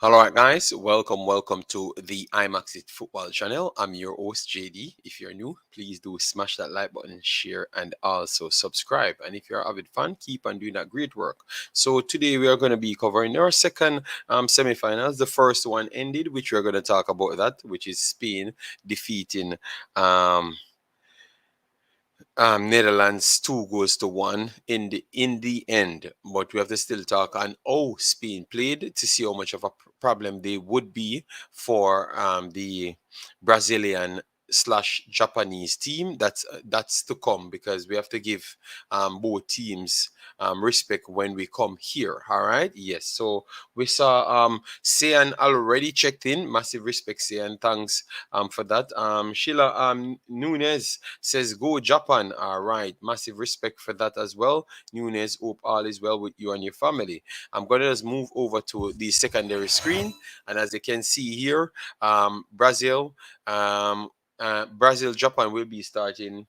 All right, guys, welcome to the Imaxit Football channel. I'm your host, JD. If you're new, please do smash that like button, share, and also subscribe. And if you're an avid fan, keep on doing that great work. So today we are going to be covering our second semifinals. The first one ended, which we're going to talk about that, which is Spain defeating um, Netherlands 2 goals to 1 in the end, but we have to still talk on how Spain played to see how much of a problem they would be for the Brazilian slash Japanese team. That's to come because we have to give both teams respect when we come here. All right, yes. So we saw Sian already checked in. Massive respect, Sian. Thanks for that. Sheila Nunez says, "Go Japan." All right, massive respect for that as well. Nunez, hope all is well with you and your family. I'm gonna just move over to the secondary screen, and as you can see here, Brazil. Brazil Japan will be starting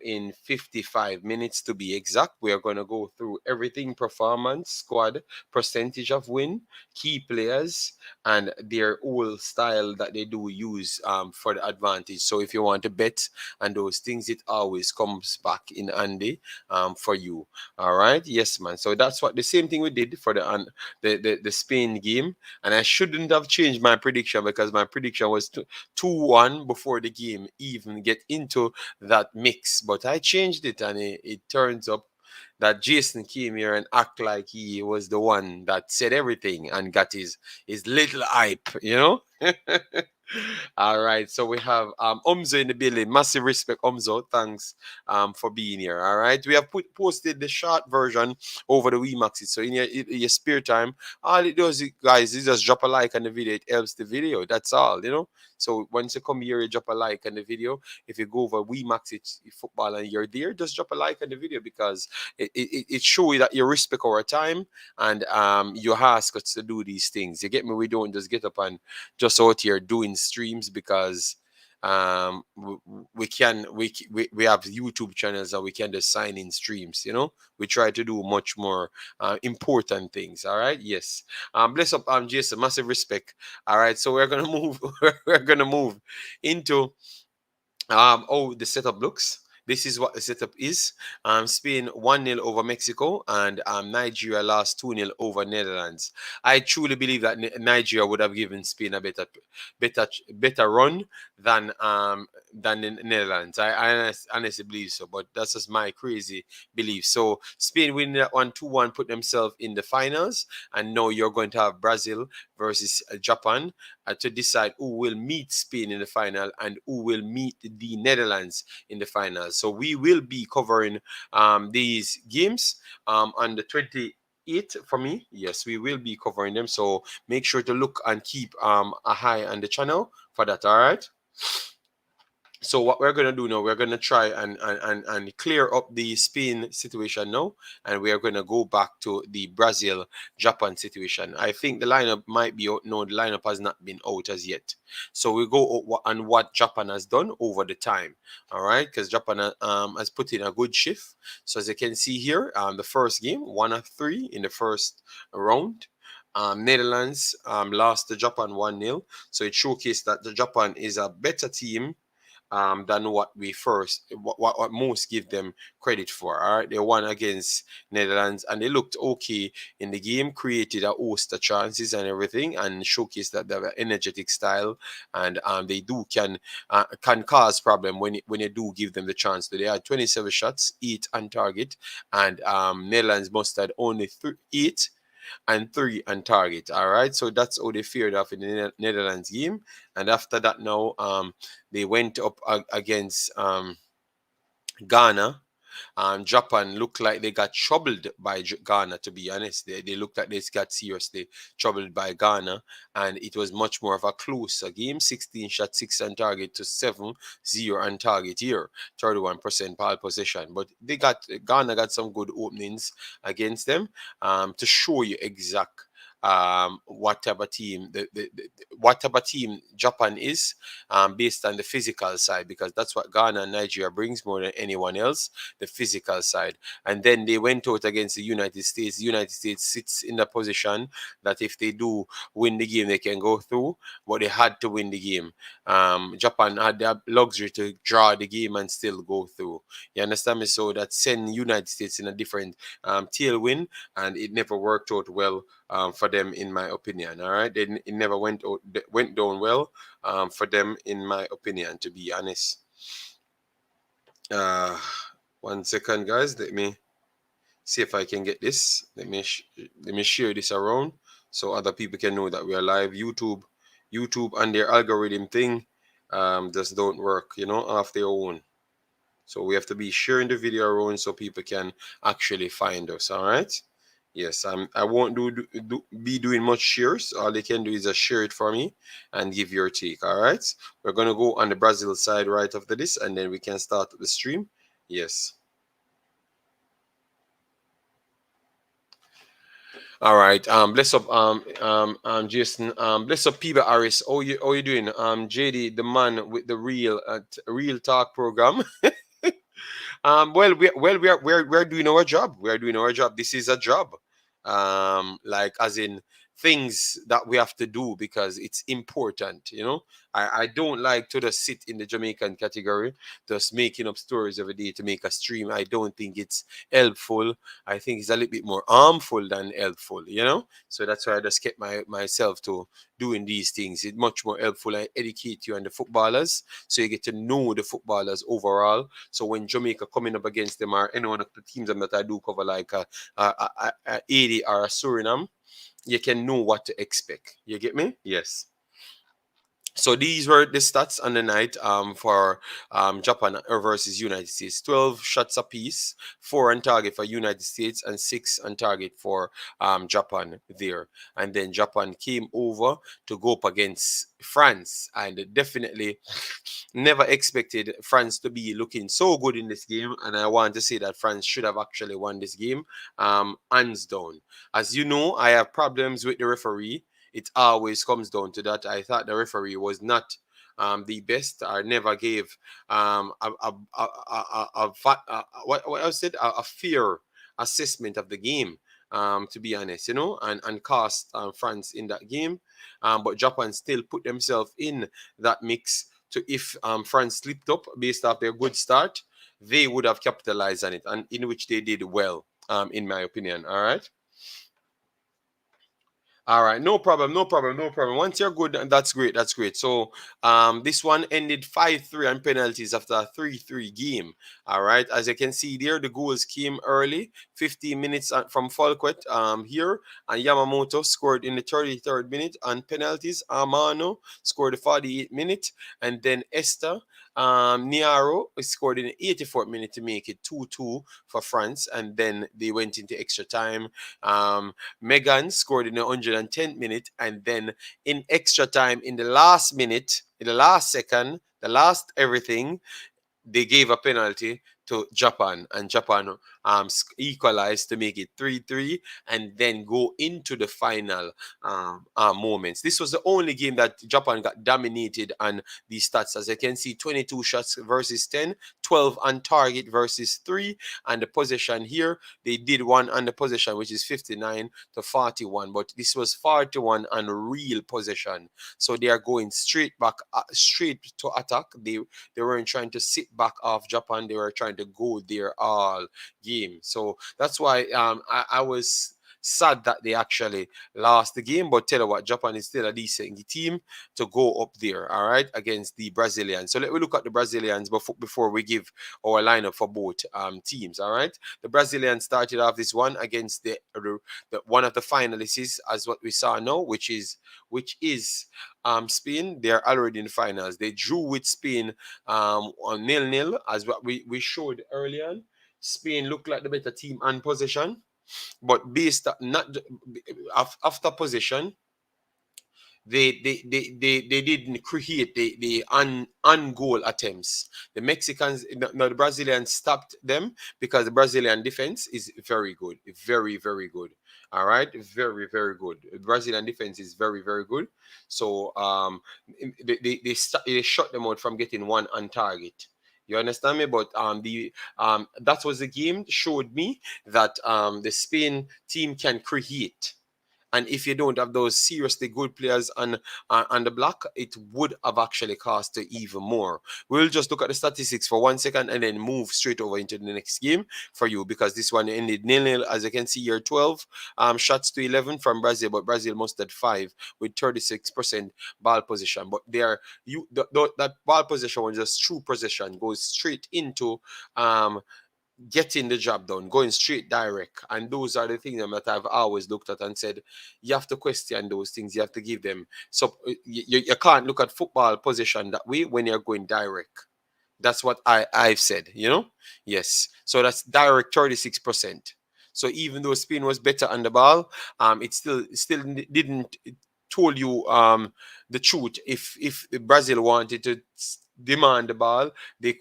in 55 minutes to be exact. We are going to go through everything: performance, squad, percentage of win, key players, and their whole style that they do use for the advantage. So if you want to bet and those things, it always comes back in handy for you. All right, yes, man. So that's what the same thing we did for the Spain game, and I shouldn't have changed my prediction because my prediction was 2-1 before the game even get into that mix, but I changed it, and it turns up that Jason came here and act like he was the one that said everything and got his little hype, you know. All right, so we have Umzo in the building. Massive respect, Umzo. Thanks for being here. All right, we have posted the short version over the WeMaxit. So in your spare time, all it does, guys, is just drop a like on the video. It helps the video. That's all, you know. So once you come here, you drop a like on the video. If you go over WeMaxit Football and you're there, just drop a like on the video because it shows you that you respect our time and you ask us to do these things. You get me? We don't just get up and just out here doing streams because we have YouTube channels that we can just sign in streams. We try to do much more important things. All right, yes. Bless up, Jason. Massive respect. All right, so we're gonna move. We're gonna move into the setup looks. This is what the setup is. Spain 1-0 over Mexico, and Nigeria lost 2-0 over Netherlands. I truly believe that Nigeria would have given Spain a better run than the Netherlands. I honestly believe so, but that's just my crazy belief. So Spain winning that one 2-1 put themselves in the finals, and now you're going to have Brazil versus Japan to decide who will meet Spain in the final and who will meet the Netherlands in the final. So we will be covering these games on the 28th for me. Yes, we will be covering them. So make sure to look and keep a eye on the channel for that. All right. So what we're going to do now, we're going to try and clear up the Spain situation now, and we are going to go back to the Brazil Japan situation. I think the lineup might be out. No, the lineup has not been out as yet. So we go on what Japan has done over the time. All right, because Japan has put in a good shift. So as you can see here, the first game 1-3 in the first round. Netherlands lost to Japan 1-0. So it showcased that the Japan is a better team than what most give them credit for. All right, they won against Netherlands and they looked okay in the game, created a host of chances and everything, and showcased that they have an energetic style and they can cause problem when you do give them the chance. So they had 27 shots, 8 on target, and Netherlands must have only 8 and 3 on target. All right, so that's how they fared off in the Netherlands game. And after that, now they went up against Ghana. Japan looked like they got troubled by Ghana, to be honest. They looked like they got seriously troubled by Ghana, and it was much more of a closer game. 16 shots, 6 on target to 7-0 on target here. 31% ball possession. But Ghana got some good openings against them to show you exact what type of team what type of team Japan is, based on the physical side, because that's what Ghana and Nigeria brings more than anyone else, the physical side. And then they went out against the United States. The United States sits in the position that if they do win the game, they can go through, but they had to win the game. Japan had the luxury to draw the game and still go through. You understand me? So that sent United States in a different tailwind, and it never worked out well for them, in my opinion. All right, it never went down well for them, in my opinion. To be honest, uh, 1 second, guys. Let me see if I can get this. Let me share this around so other people can know that we are live. YouTube and their algorithm thing just don't work, off their own. So we have to be sharing the video around so people can actually find us. All right. Yes, I won't be doing much shares. All they can do is just share it for me and give your take. All right. We're gonna go on the Brazil side right after this, and then we can start the stream. Yes. All right. Bless up, Jason. Bless up, Peter Harris. How you doing? JD, the man with the real talk program. Well, we're doing our job. We're doing our job. This is a job. Like as in things that we have to do because it's important. I don't like to just sit in the Jamaican category, just making up stories every day to make a stream. I don't think it's helpful. I think it's a little bit more harmful than helpful. So that's why I just kept myself to doing these things. It's much more helpful. I educate you on the footballers, so you get to know the footballers overall. So when Jamaica coming up against them, or any one of the teams that I do cover, like a 80 or a Suriname, you can know what to expect. You get me? Yes. So these were the stats on the night for Japan versus United States. 12 shots apiece, 4 on target for United States and 6 on target for Japan there. And then Japan came over to go up against France, and definitely never expected France to be looking so good in this game. And I want to say that France should have actually won this game, hands down. As you know, I have problems with the referee. It always comes down to that. I thought the referee was not the best. I never gave what I said, a fair assessment of the game. To be honest, and cost France in that game. But Japan still put themselves in that mix. To if France slipped up based off their good start, they would have capitalized on it, and in which they did well, in my opinion. All right. All right, no problem, no problem, no problem. Once you're good, that's great, that's great. So, this one ended 5-3 on penalties after a 3-3 game. All right, as you can see there, the goals came early, 15 minutes from Falquet here, and Yamamoto scored in the 33rd minute on penalties. Amano scored the 48th minute, and then Esther Niaro scored in the 84th minute to make it 2-2 for France, and then they went into extra time. Megan scored in the 110th minute, and then in extra time, in the last minute, in the last second, the last everything, they gave a penalty to Japan, and Japan equalized to make it 3-3, and then go into the final moments. This was the only game that Japan got dominated on these stats. As you can see, 22 shots versus 10, 12 on target versus 3, and the possession here, they did one on the possession, which is 59-41, but this was 41 on real possession. So they are going straight back, straight to attack. They weren't trying to sit back off Japan. They were trying to go there all game. So that's why I was sad that they actually lost the game. But tell you what, Japan is still a decent team to go up there, all right, against the Brazilians. So let me look at the Brazilians before we give our lineup for both teams, all right. The Brazilians started off this one against the one of the finalists, as what we saw now, which is Spain. They're already in the finals. They drew with Spain on 0-0, as what we showed earlier. Spain looked like the better team and possession, but based not after possession, They didn't create the goal attempts. The Mexicans, no, the Brazilians stopped them because the Brazilian defense is very good, very very good. All right, very very good. The Brazilian defense is very very good. So they shut them out from getting one on target. You understand me? But the that was the game showed me that the Spain team can create, and if you don't have those seriously good players on the block, it would have actually cost you even more. We'll just look at the statistics for 1 second and then move straight over into the next game for you, because this one ended nil-nil. As you can see here, 12 shots to 11 from Brazil, but Brazil mustered 5 with 36% ball position. But there, that ball position was just true possession, goes straight into um, getting the job done, going straight direct. And those are the things that I've always looked at and said, you have to question those things. You have to give them. So you can't look at football position that way when you're going direct. That's what I've said, you know? Yes. So that's direct 36%. So even though Spain was better on the ball, it still didn't told you the truth. If Brazil wanted to demand the ball, they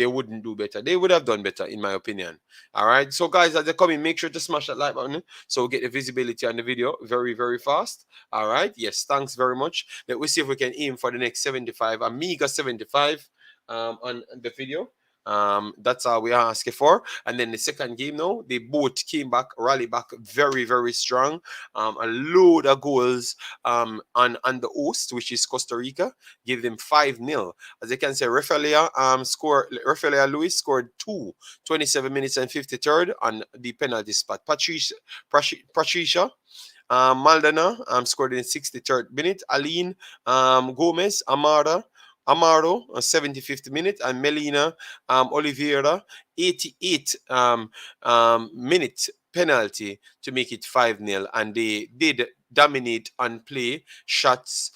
wouldn't do better. They would have done better, in my opinion. All right. So guys, as they come in, make sure to smash that like button so we get the visibility on the video very very fast. All right. Yes. Thanks very much. Let me see if we can aim for the next 75, Amiga 75, on the video. That's all we are asking for. And then the second game now, they both came back, rally back very, very strong. A load of goals on the host, which is Costa Rica, gave them 5-0. As you can see, Rafaela Luis scored 27 minutes and 53rd on the penalty spot. Patricia Maldana scored in 63rd minute. Aline Gomez Amaro, 75th minute, and Melina Oliveira, 88 minute penalty to make it 5-0. And they did dominate on play, shots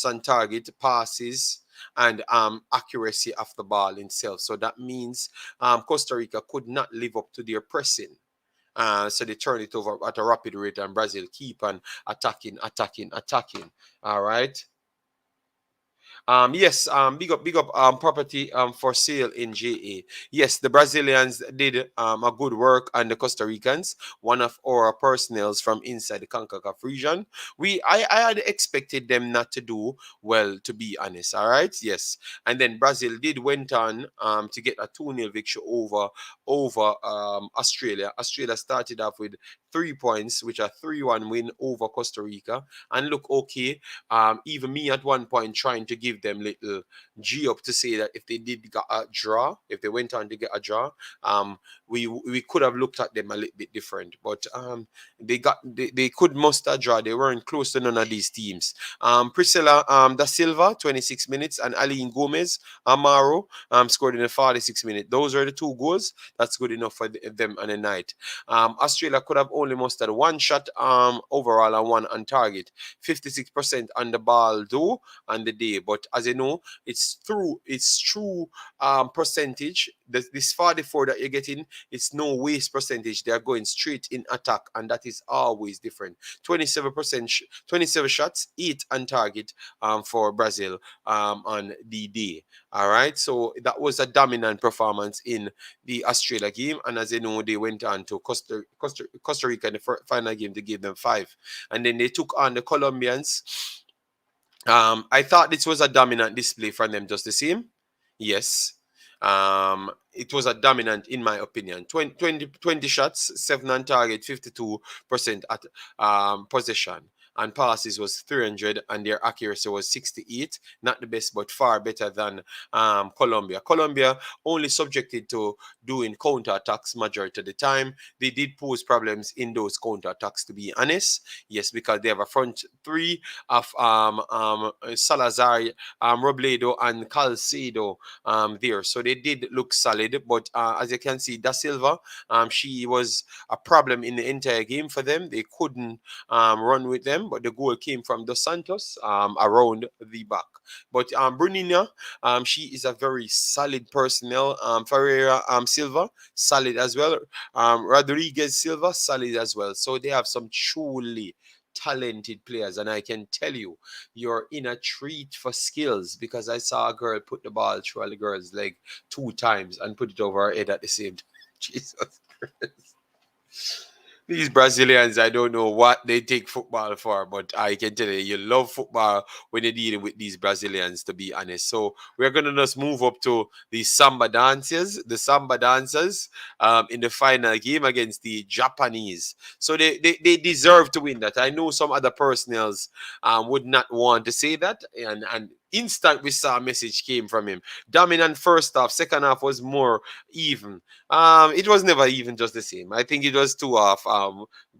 on target, passes, and accuracy of the ball itself. So that means Costa Rica could not live up to their pressing. So they turn it over at a rapid rate, and Brazil keep on attacking. All right. Yes, big up property for sale in JA. Yes, the Brazilians did a good work on the Costa Ricans, one of our personnels from inside the CONCACAF region. I had expected them not to do well, to be honest. All right, yes. And then Brazil did went on to get a 2-0 victory over Australia. Australia started off with 3 points, which are 3-1 win over Costa Rica, and look okay. Even me at one point trying to give them little G up to say that if they did get a draw, if they went on to get a draw, we could have looked at them a little bit different. But they could muster a draw. They weren't close to none of these teams. Priscilla da Silva, 26 minutes, and Aline Gomez Amaro scored in the 46 minute. Those are the two goals. That's good enough for them on the night. Australia could have only mustered one shot overall and one on target. 56% on the ball though on the day, but as you know, it's true percentage. This 44 that you're getting, it's no waste percentage. They are going straight in attack, and that is always different. 27%, 27 shots, 8 on target for Brazil on the day. All right, so that was a dominant performance in the Australia game, and as you know, they went on to Costa Rica in the final game to give them 5, and then they took on the Colombians. I thought this was a dominant display from them just the same. Yes. It was a dominant, in my opinion. 20 shots, 7 on target, 52% at possession. And passes was 300, and their accuracy was 68. Not the best, but far better than Colombia. Colombia only subjected to doing counter-attacks majority of the time. They did pose problems in those counter-attacks, to be honest. Yes, because they have a front three of Salazar, Robledo, and Calcedo there. So they did look solid, but as you can see, Da Silva, she was a problem in the entire game for them. They couldn't run with them, but the goal came from Dos Santos around the back. But Brunina, she is a very solid personnel. Ferreira Silva, solid as well. Rodriguez Silva, solid as well. So they have some truly talented players, and I can tell you, you're in a treat for skills because I saw a girl put the ball through a girl's leg 2 times and put it over her head at the same time. Jesus. These Brazilians, I don't know what they take football for, but I can tell you, you love football when you're dealing with these Brazilians, to be honest. So we're going to just move up to the samba dancers in the final game against the Japanese. So they deserve to win that. I know some other personnels would not want to say that, and instant we saw a message came from him. Dominant first half, second half was more even. It was never even, just the same. I think it was 2 off.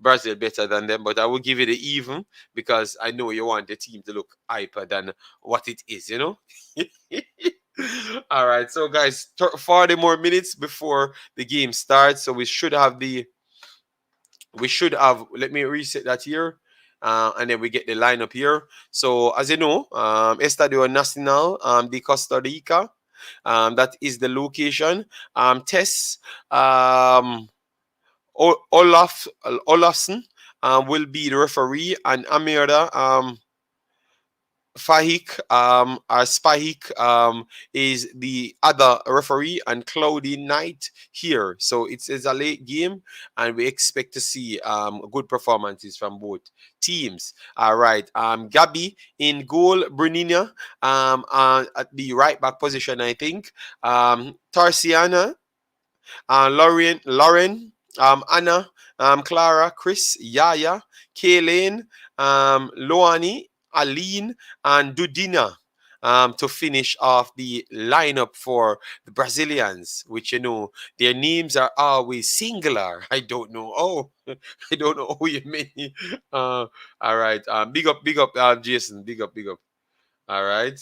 Brazil better than them, but I will give it an even because I know you want the team to look hyper than what it is, you know. All right, so guys, 40 more minutes before the game starts, so we should have. Let me reset that here. And then we get the lineup here. So as you know, Estadio Nacional de Costa Rica. That is the location. Tess Olafson will be the referee, and Amira Fahik Spahik is the other referee, and Cloudy Knight here. So it's a late game, and we expect to see good performances from both teams. All right. Gabby in goal, Brunina at the right back position, I think. Tarsiana, Lauren, Anna, Clara, Chris, Yaya, Kaylin, Loani, Aline, and Dudina to finish off the lineup for the Brazilians, which, you know, their names are always singular. I don't know. Oh, I don't know who you mean. All right. Big up, Jason. Big up, big up. All right.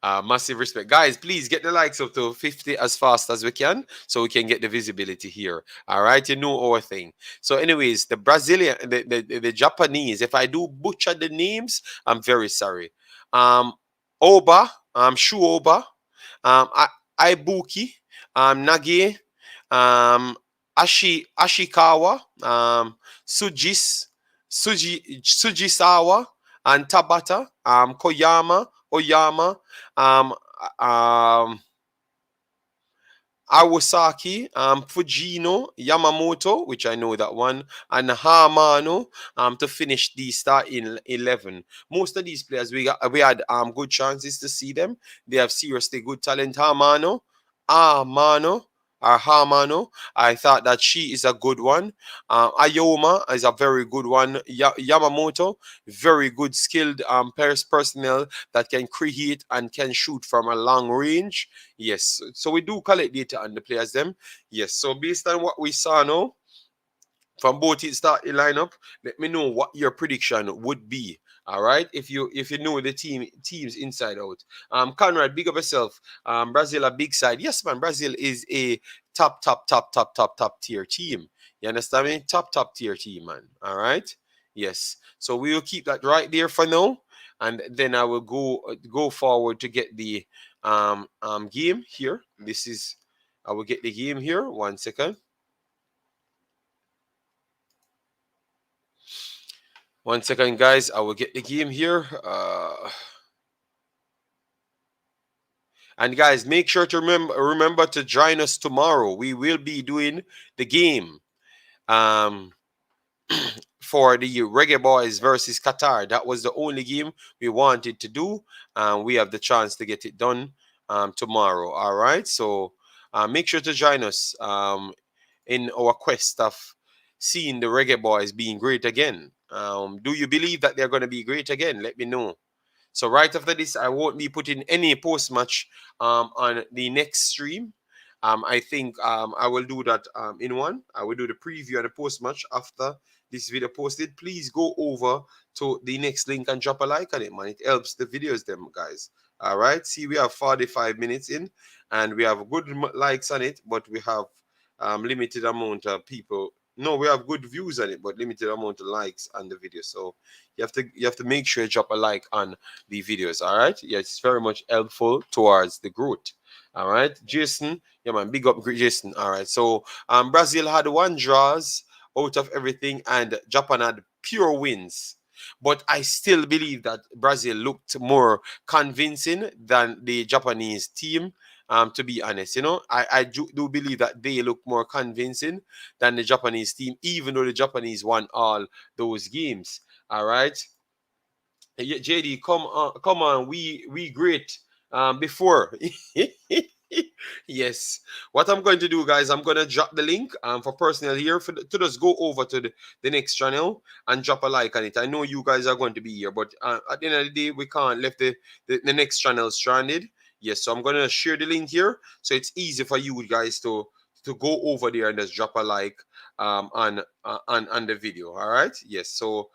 Massive respect. Guys, please get the likes up to 50 as fast as we can so we can get the visibility here. All right, you know our thing. So, anyways, the Brazilian, the Japanese, if I do butcher the names, I'm very sorry. Oba, Shuoba, Ibuki, Nage, um, Ashikawa, Sujisawa, and Tabata, Koyama, Oyama, um, um, Awasaki, Fujino, Yamamoto, which I know that one, and Hamano to finish the starting 11. Most of these players, we had good chances to see them. They have seriously good talent. Hamano, or Hamano, I thought that she is a good one. Ayoma is a very good one. Yamamoto, very good skilled personnel that can create and can shoot from a long range. Yes, so we do collect data on the players them. Yes, so based on what we saw now from both starting lineup, let me know what your prediction would be. All right, if you know the teams inside out. Conrad, big up yourself. Brazil a big side. Yes, man. Brazil is a top tier team. You understand me? Top tier team, man. All right. Yes. So we will keep that right there for now, and then I will go forward to get the game here. I will get the game here. 1 second. 1 second, guys. I will get the game here. And guys, make sure to remember to join us tomorrow. We will be doing the game for the Reggae Boys versus Qatar. That was the only game we wanted to do. We have the chance to get it done tomorrow. All right. So make sure to join us in our quest of seeing the Reggae Boys being great again. Do you believe that they're going to be great again? Let me know. So right after this, I won't be putting any post match on the next stream. I think I will do that in one. I will do the preview and the post match after this video posted. Please go over to the next link and drop a like on it, man. It helps the videos, them guys. All right. See, we have 45 minutes in, and we have good likes on it, but we have limited amount of people. No, we have good views on it, but limited amount of likes on the video. So you have to make sure you drop a like on the videos. All right. Yeah, it's very much helpful towards the growth. All right, Jason. Yeah, man. Big up, Jason. All right. So Brazil had 1 draws, out of everything, and Japan had pure wins. But I still believe that Brazil looked more convincing than the Japanese team. To be honest, I do believe that they look more convincing than the Japanese team, even though the Japanese won all those games. All right. Yeah, JD, come on, we great before. Yes. What I'm going to do, guys, I'm gonna drop the link for personnel here to just go over to the next channel and drop a like on it. I know you guys are going to be here, but at the end of the day, we can't left the next channel stranded. Yes, so I'm gonna share the link here so it's easy for you guys to go over there and just drop a like on the video. All right. Yes. So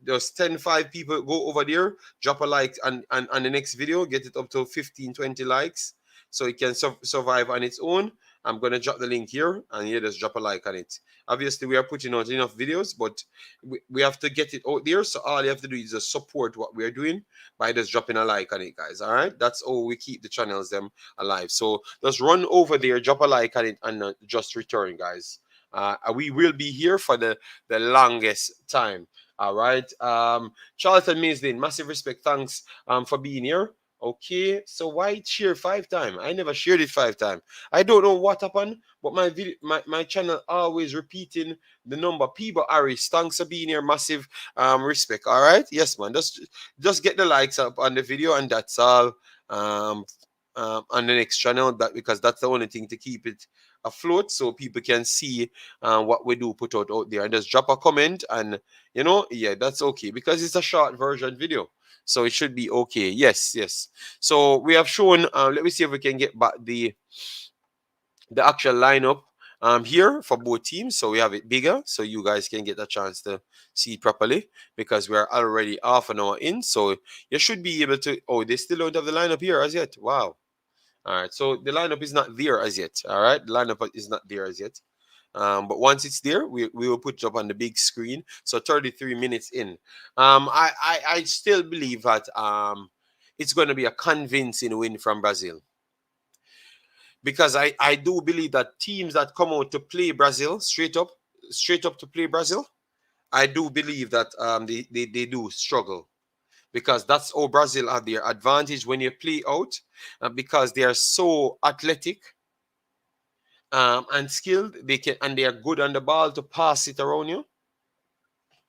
there's 5 people go over there, drop a like on the next video, get it up to 15, 20 likes so it can survive on its own. I'm going to drop the link here and you just drop a like on it. Obviously, we are putting out enough videos, but we have to get it out there. So all you have to do is just support what we are doing by just dropping a like on it, guys. All right. That's how we keep the channels them alive. So just run over there, drop a like on it, and just return, guys. We will be here for the longest time. All right. Charlton Maislin, massive respect. Thanks for being here. Okay, so why share 5 times? I never shared it 5 times. I don't know what happened, but my video, my channel always repeating the number. People Harris, thanks for being here. Massive respect. All right, yes, man. Just get the likes up on the video, and that's all. Um, on the next channel, that because that's the only thing to keep it afloat, so people can see what we do put out there, and just drop a comment, and yeah, that's okay because it's a short version video. So it should be okay. Yes, yes. So we have shown. Let me see if we can get back the actual lineup here for both teams. So we have it bigger, so you guys can get a chance to see it properly because we are already half an hour in. So you should be able to. Oh, they still don't have the lineup here as yet. Wow. All right. So the lineup is not there as yet. All right. The lineup is not there as yet. But once it's there, we will put it up on the big screen. So 33 minutes in. I still believe that it's going to be a convincing win from Brazil. Because I do believe that teams that come out to play Brazil straight up to play Brazil, I do believe that they do struggle. Because that's how Brazil have their advantage when you play out, because they are so athletic and skilled. They are good on the ball to pass it around you.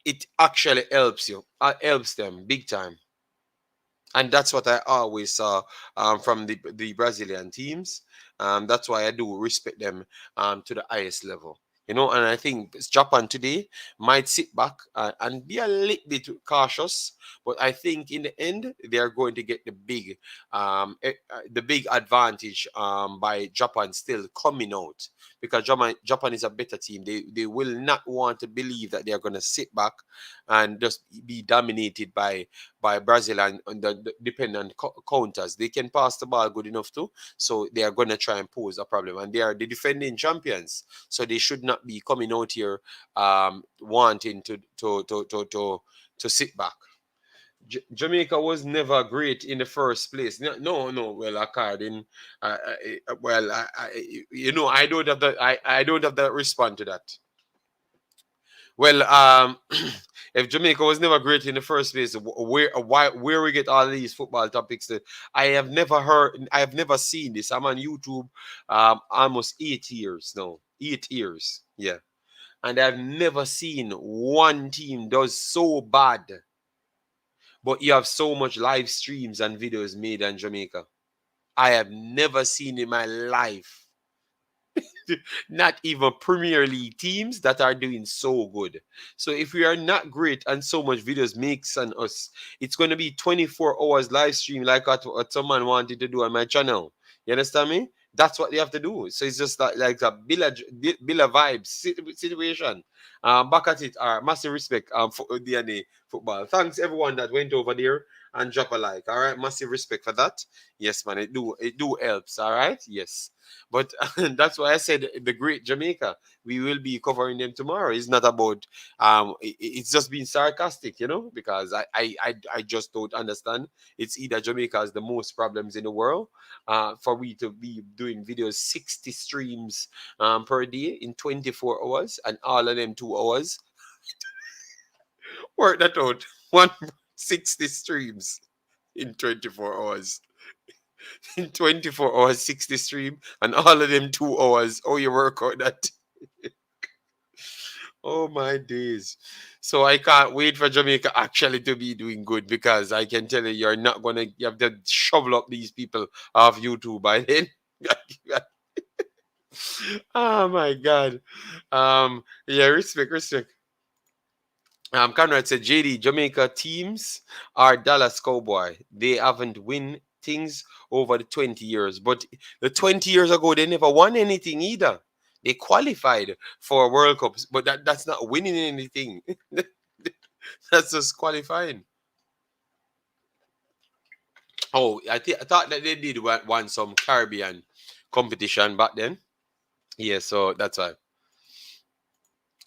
It actually helps helps them big time. And that's what I always saw from the Brazilian teams. That's why I do respect them to the highest level. And I think Japan today might sit back and be a little bit cautious, but I think in the end they are going to get the big advantage by Japan still coming out, because Japan is a better team. They will not want to believe that they are going to sit back and just be dominated by Brazil and the dependent counters. They can pass the ball good enough too, so they are going to try and pose a problem. And they are the defending champions, so they should not be coming out here wanting to sit back. Jamaica was never great in the first place. No. Well, according, I don't have I don't have that respond to that. Well, if Jamaica was never great in the first place, where we get all these football topics? I have never seen this. I'm on YouTube, almost 8 years now. 8 years, yeah, and I've never seen one team does so bad, but you have so much live streams and videos made in Jamaica. I have never seen in my life. Not even Premier League teams that are doing so good. So if we are not great and so much videos makes on us, it's going to be 24 hours live stream like what someone wanted to do on my channel. You understand me? That's what they have to do. So it's just like a Billa vibes situation. Back at it. All right, massive respect for DNA football. Thanks everyone that went over there and drop a like. All right, massive respect for that. Yes, man, it do helps. All right, yes. But that's why I said the great Jamaica. We will be covering them tomorrow. It's not about it's just being sarcastic, because I just don't understand. It's either Jamaica has the most problems in the world, for we to be doing videos 60 streams per day in 24 hours, and all of them 2 hours. Work that out. 160 streams in 24 hours. In 24 hours, 60 stream, and all of them 2 hours. Oh, you work out that. Oh my days. So I can't wait for Jamaica actually to be doing good, because I can tell you, you're not gonna, you have to shovel up these people off YouTube by then. Oh my god. Yeah, respect. Conrad said, JD, Jamaica teams are Dallas Cowboy. They haven't win things over the 20 years. But the 20 years ago, they never won anything either. They qualified for World Cups, but that's not winning anything. That's just qualifying. Oh, I thought that they did want some Caribbean competition back then. Yeah, so that's why.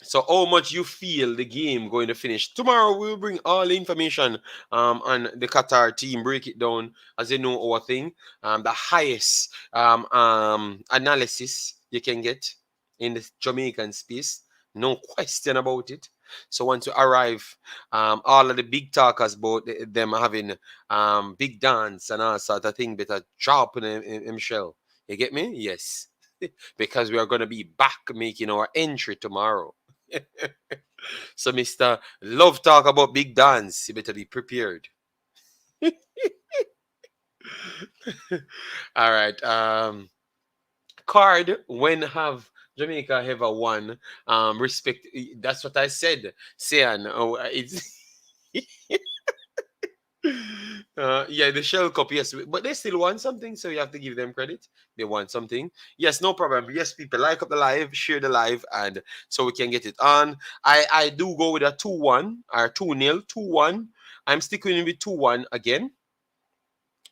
So how much you feel the game going to finish? Tomorrow we'll bring all the information on the Qatar team, break it down as they know our thing. The highest analysis you can get in the Jamaican space. No question about it. So once you arrive, all of the big talkers about them having big dance and all sort of thing, better drop in shell. You get me? Yes. Because we are going to be back making our entry tomorrow. So, Mr. Love talk about big dance. You better be prepared. All right. Card, when have Jamaica ever won? Respect. That's what I said. Sian. Oh, it's. Yeah, the Shell Cup, yes, but they still want something, so you have to give them credit. They want something. Yes, no problem. Yes, people, like up the live, share the live, and so we can get it on. I do go with a 2-1 or 2-0, 2-1. I'm sticking with 2-1 again,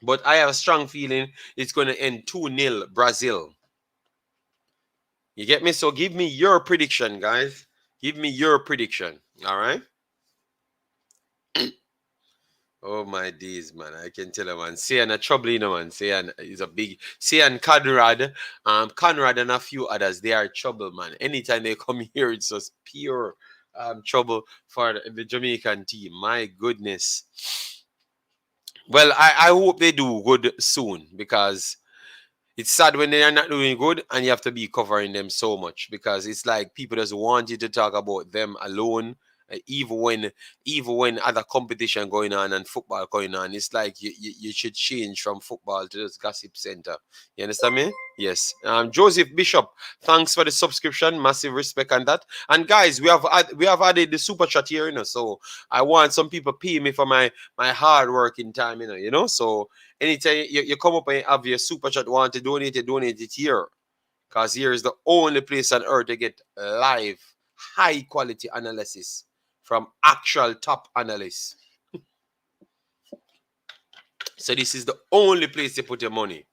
but I have a strong feeling it's going to end 2-0 Brazil. You get me? So give me your prediction, guys. Give me your prediction. All right. Oh my days, man! I can tell you, man. Sian a trouble, man. Sian is a big. Sian Conrad, Conrad and a few others. They are trouble, man. Anytime they come here, it's just pure trouble for the Jamaican team. My goodness. Well, I hope they do good soon, because it's sad when they are not doing good and you have to be covering them so much, because it's like people just want you to talk about them alone. Even when other competition going on and football going on, it's like you should change from football to this gossip center. You understand me? Yes. Joseph Bishop, thanks for the subscription. Massive respect on that. And guys, we have added the super chat here, so I want some people pay me for my hard working time, So anytime you come up and have your super chat, want to donate it here. Because here is the only place on earth to get live, high quality analysis from actual top analysts. So this is the only place you put your money.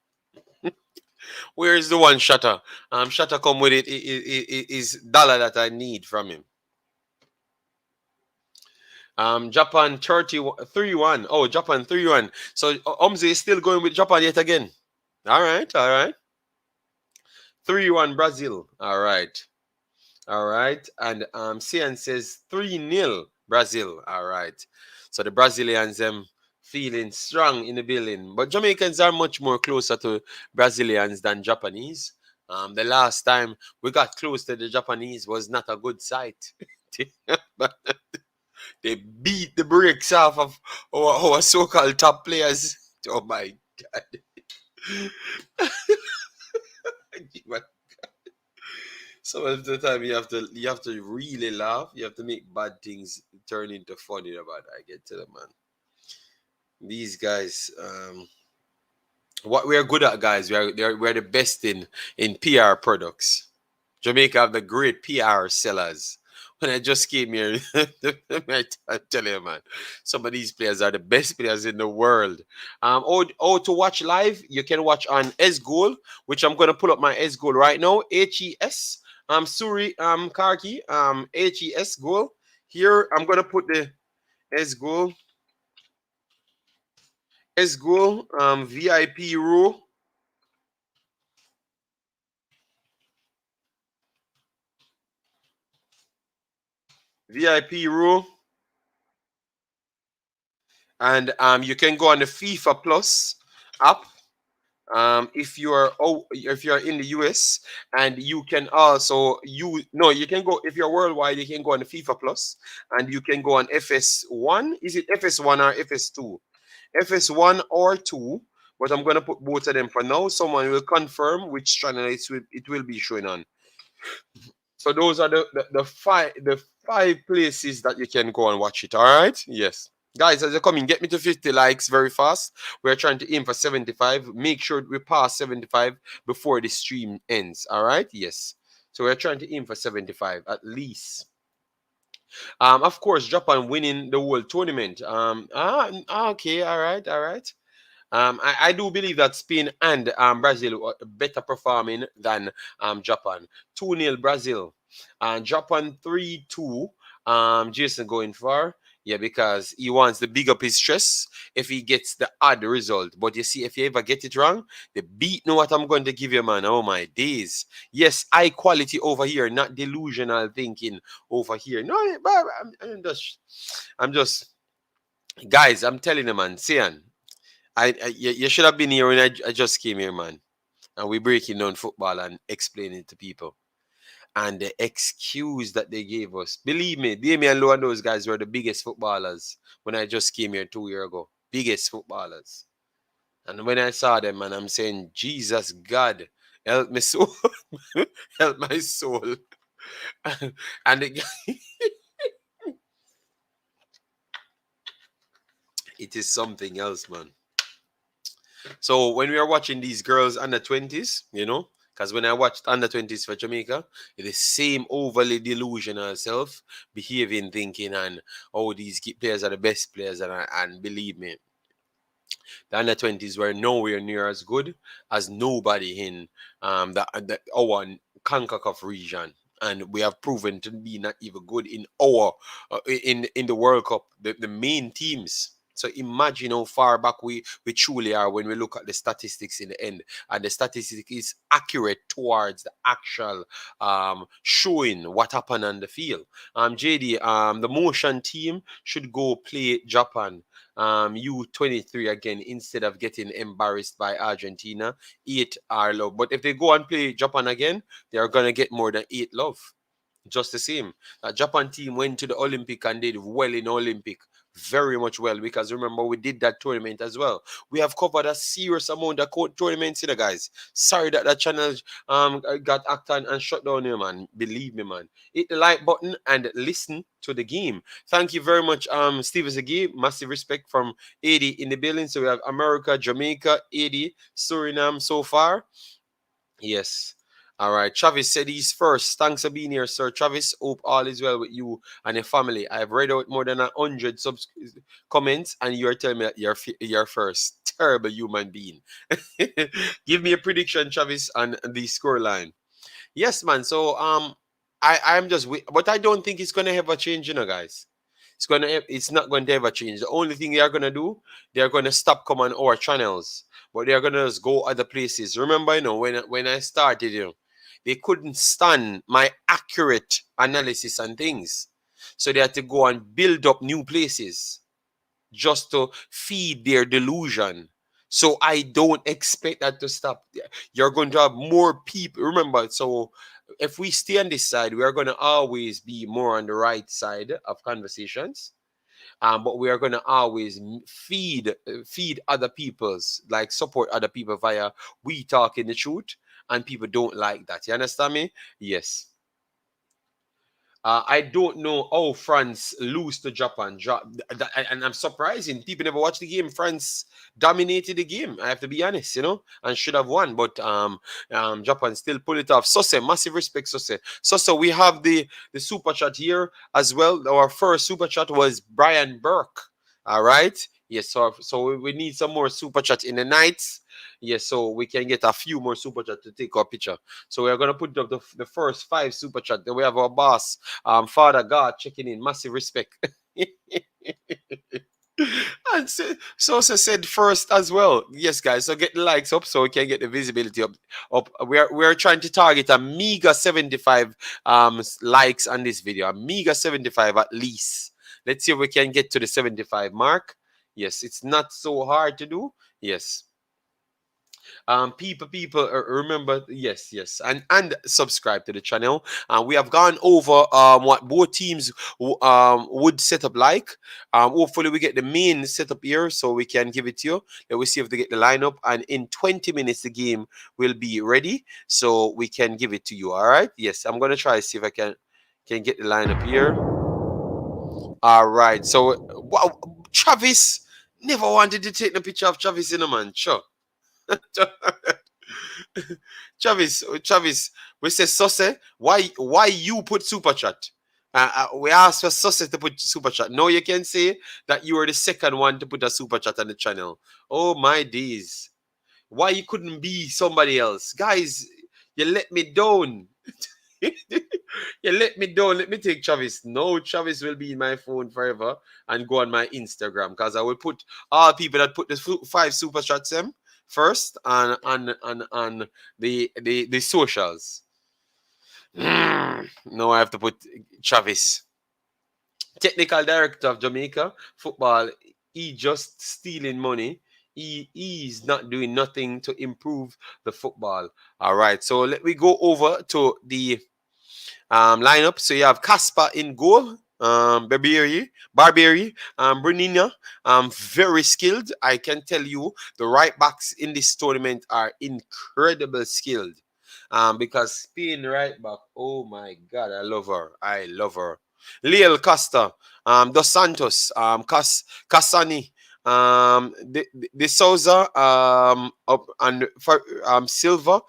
Where is the one Shutter? Shutter come with it is dollar that I need from him. Japan 3-1. Oh, Japan 3-1. So Omzi is still going with Japan yet again. All right. 3-1 Brazil. All right. And Cian says 3-0 Brazil. All right. So the Brazilians feeling strong in the building. But Jamaicans are much more closer to Brazilians than Japanese. The last time we got close to the Japanese was not a good sight. They beat the brakes off of our so-called top players. Oh my God. Some of the time you have to really laugh. You have to make bad things turn into funny about it. I get to the man. These guys, what we are good at, guys, we're the best in PR products. Jamaica have the great PR sellers. when I just came here. I tell you, man, some of these players are the best players in the world. To watch live, you can watch on S Goal, which I'm gonna pull up my S Goal right now. HES Suri Karki HES Goal. Here I'm gonna put the S Goal VIP row. VIP row. And you can go on the FIFA Plus app if you're in the US, and you can also you can go if you're worldwide. You can go on the FIFA Plus, and you can go on FS1. Is it FS1 or FS2? FS1 or 2. But I'm gonna put both of them for now. Someone will confirm which channel it will be showing on. So those are the five places that you can go and watch it. All right. Yes. Guys, as you're coming, get me to 50 likes very fast. We're trying to aim for 75. Make sure we pass 75 before the stream ends. All right. Yes. So we're trying to aim for 75 at least. Of course, Japan winning the whole tournament. Okay. All right. All right. I do believe that Spain and Brazil are better performing than Japan. 2-0 Brazil. And Japan 3-2. Jason going for. Yeah, because he wants to big up his stress if he gets the odd result. But you see, if you ever get it wrong, the beat know what I'm going to give you, man. Oh my days. Yes, high quality over here, not delusional thinking over here. No, but I'm just guys, I'm telling you, man, Sian. You should have been here when I just came here, man. And we breaking down football and explaining it to people. And the excuse that they gave us, believe me, Damian Lowe and those guys were the biggest footballers when I just came here 2 years ago. Biggest footballers. And when I saw them, man, I'm saying, Jesus God, help me soul, help my soul. And it is something else, man. So when we are watching these girls under 20s, because when I watched under 20s for Jamaica, it's the same overly delusional self behaving, thinking, and these players are the best players, and believe me, the under 20s were nowhere near as good as nobody in our CONCACAF region. And we have proven to be not even good in our in the World Cup, the main teams. So imagine how far back we truly are when we look at the statistics in the end. And the statistic is accurate towards the actual showing what happened on the field. JD, the motion team should go play Japan U-23 again instead of getting embarrassed by Argentina. 8 are love. But if they go and play Japan again, they are going to get more than 8 love. Just the same. That Japan team went to the Olympic and did well in Olympic. Very much well, because remember we did that tournament as well. We have covered a serious amount of tournaments here, guys. Sorry that that channel got hacked and shut down here, man. Believe me, man. Hit the like button and listen to the game. Thank you very much, Steve Zaghi. Massive respect from 80 in the building. So we have America, Jamaica, 80, Suriname so far. Yes. All right. Travis said he's first. Thanks for being here, sir. Travis, hope all is well with you and your family. I've read out more than 100 comments, and you're telling me that you're first. Terrible human being. Give me a prediction, Travis, on the scoreline. Yes, man. So I'm just but I don't think it's gonna ever change, guys. It's not going to ever change. The only thing they are gonna do, they are gonna stop coming on our channels, but they are gonna just go other places. Remember, when I started, they couldn't stand my accurate analysis and things, so they had to go and build up new places just to feed their delusion. So I don't expect that to stop. You're going to have more people. Remember, so if we stay on this side, we are going to always be more on the right side of conversations. But we are going to always feed other people's, like support other people via we talking the truth, and people don't like that. You understand me? Yes. I don't know how France lose to Japan. And I'm surprising. People never watched the game. France dominated the game. I have to be honest, and should have won. But Japan still pull it off. Sose, massive respect, Sose. Sose, we have the super chat here as well. Our first super chat was Brian Burke. All right. Yes, so we need some more super chat in the nights. Yes, so we can get a few more super chat to take our picture. So we're gonna put up the first 5 super chat. Then we have our boss, Father God, checking in. Massive respect. And Sosa said first as well. Yes, guys. So get the likes up so we can get the visibility up. We're trying to target a mega 75 likes on this video. A mega 75 at least. Let's see if we can get to the 75 mark. Yes, it's not so hard to do. Yes. People remember, yes, and subscribe to the channel. We have gone over what both teams would set up like. Hopefully we get the main setup here so we can give it to you. Let we see if they get the lineup, and in 20 minutes the game will be ready so we can give it to you. All right. Yes, I'm gonna try to see if I can get the lineup here. All right. So wow, Travis never wanted to take the picture of Travis in a man. Sure. Travis, we say Sose, why you put super chat? We asked for Sose to put super chat. No, you can say that you were the second one to put a super chat on the channel. Oh my days. Why you couldn't be somebody else? Guys, you let me down. You let me down. Let me take Travis. No, Travis will be in my phone forever and go on my Instagram because I will put all people that put the 5 super chats them first on the socials. No, I have to put Travis, technical director of Jamaica Football. He just stealing money. He's not doing nothing to improve the football. All right, so let me go over to the lineup. So you have Casper in goal. Barbary, Brunina, very skilled. I can tell you the right backs in this tournament are incredible skilled. Because Spain right back, oh my God, I love her. I love her. Liel Costa, Dos Santos, Casani, De Souza, up and for Silva,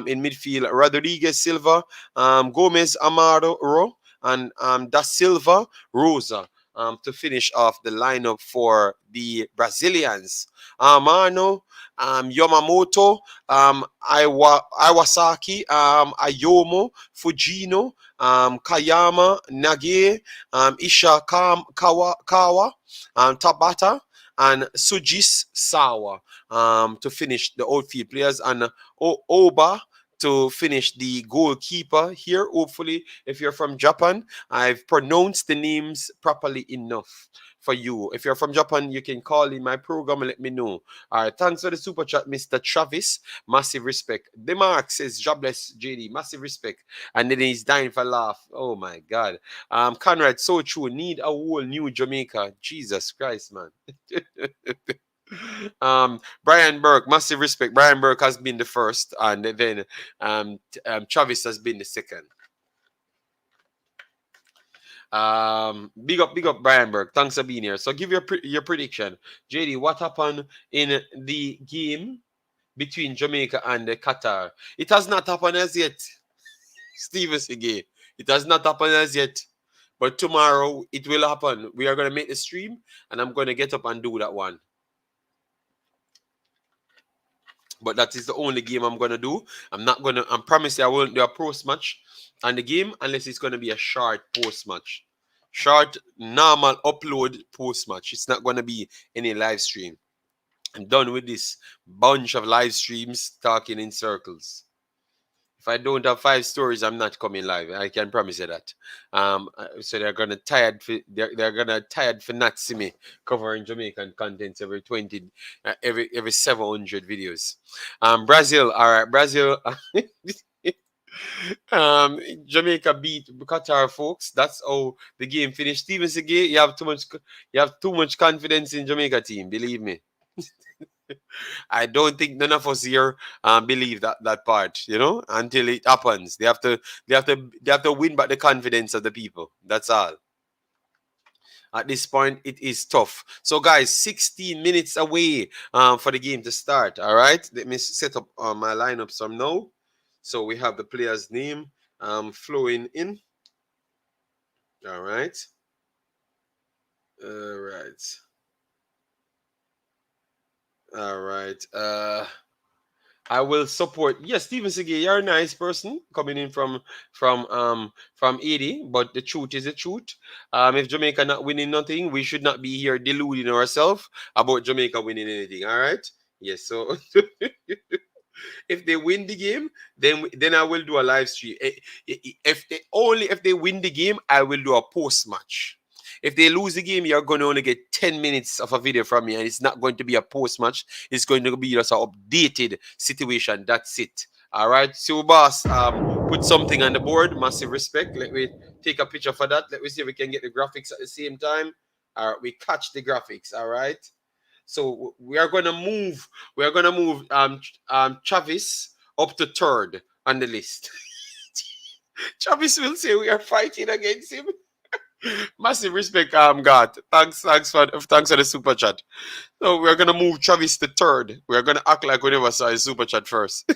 in midfield, Rodriguez Silva, Gomez Amaro, and Da Silva Rosa, to finish off the lineup for the Brazilians. Armano, Yomamoto, Iwasaki, Ayomo, Fujino, Kayama, Nage, Kawa, Tabata, and Sujis Sawa, to finish the outfield players, and Oba to finish the goalkeeper here. Hopefully, if you're from Japan, I've pronounced the names properly enough for you. If you're from Japan, you can call in my program and let me know. All right, thanks for the super chat, Mr. Travis. Massive respect. Demark says, "God bless JD." Massive respect. And then he's dying for laugh. Oh my God. Conrad, so true. Need a whole new Jamaica. Jesus Christ, man. Brian Burke, massive respect. Brian Burke has been the first, and then Travis has been the second. Big up, Brian Burke. Thanks for being here. So give your prediction, JD. What happened in the game between Jamaica and Qatar? It has not happened as yet, Steven Sige. It has not happened as yet. But tomorrow it will happen. We are gonna make the stream, and I'm gonna get up and do that one. But that is the only game I'm gonna do. I'm promising I won't do a post match on the game unless it's gonna be a short post match. Short, normal upload post match. It's not gonna be any live stream. I'm done with this bunch of live streams talking in circles. If I don't have 5 stories, I'm not coming live. I can promise you that. So they're gonna tired for not see me covering Jamaican contents every 20, every 700 videos. Brazil, all right, Brazil. Jamaica beat Qatar, folks. That's how the game finished. Steven Sige, you have too much confidence in Jamaica team. Believe me. I don't think none of us here believe that part, until it happens. They have to win back the confidence of the people. That's all. At this point, it is tough. So, guys, 16 minutes away for the game to start. All right, let me set up my lineup some now. So we have the player's name flowing in. All right. All right. All right. I will support. Yes, Steven Seagal, you're a nice person coming in from 80, but the truth is the truth. If Jamaica not winning nothing, we should not be here deluding ourselves about Jamaica winning anything. All right. Yes. So if they win the game, then I will do a live stream. If they win the game, I will do a post match. If they lose the game, you're going to only get 10 minutes of a video from me, and it's not going to be a post match. It's going to be just an updated situation. That's it. All right. So, boss, put something on the board. Massive respect. Let me take a picture for that. Let me see if we can get the graphics at the same time. All right. We catch the graphics. All right. So we are gonna move. We are gonna move Travis up to third on the list. Travis will say we are fighting against him. Massive respect, God. Thanks for the super chat. So we're gonna move Travis to third. We're gonna act like we never saw his super chat first.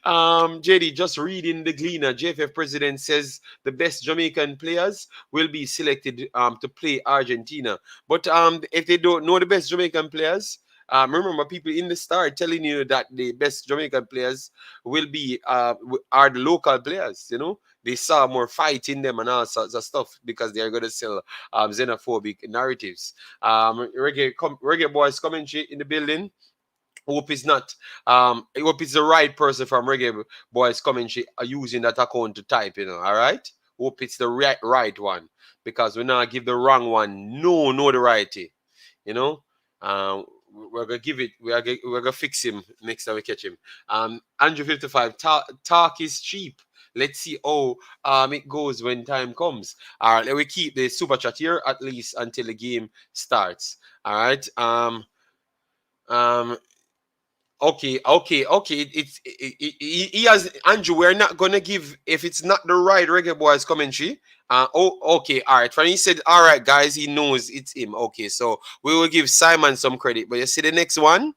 JD, just reading the Gleaner, JFF president says the best Jamaican players will be selected to play Argentina. But if they don't know the best Jamaican players, remember people in the start telling you that the best Jamaican players will be are the local players. They saw more fight in them and all sorts of stuff because they are going to sell xenophobic narratives. Reggae boys commentary in the building. Hope is not. I hope it's the right person from Reggae Boys commentary using that account to type. All right. Hope it's the right one because we not give the wrong one. No, the righty. You know. We're gonna give it. We're gonna fix him next time we catch him. Andrew 55. Talk is cheap. Let's see how it goes when time comes. All right. Let me keep the super chat here at least until the game starts. All right. Um, Okay. He has Andrew. We're not gonna give if it's not the right Reggae Boys commentary. Okay, all right. When he said, "All right, guys," he knows it's him. Okay, so we will give Simon some credit. But you see the next one,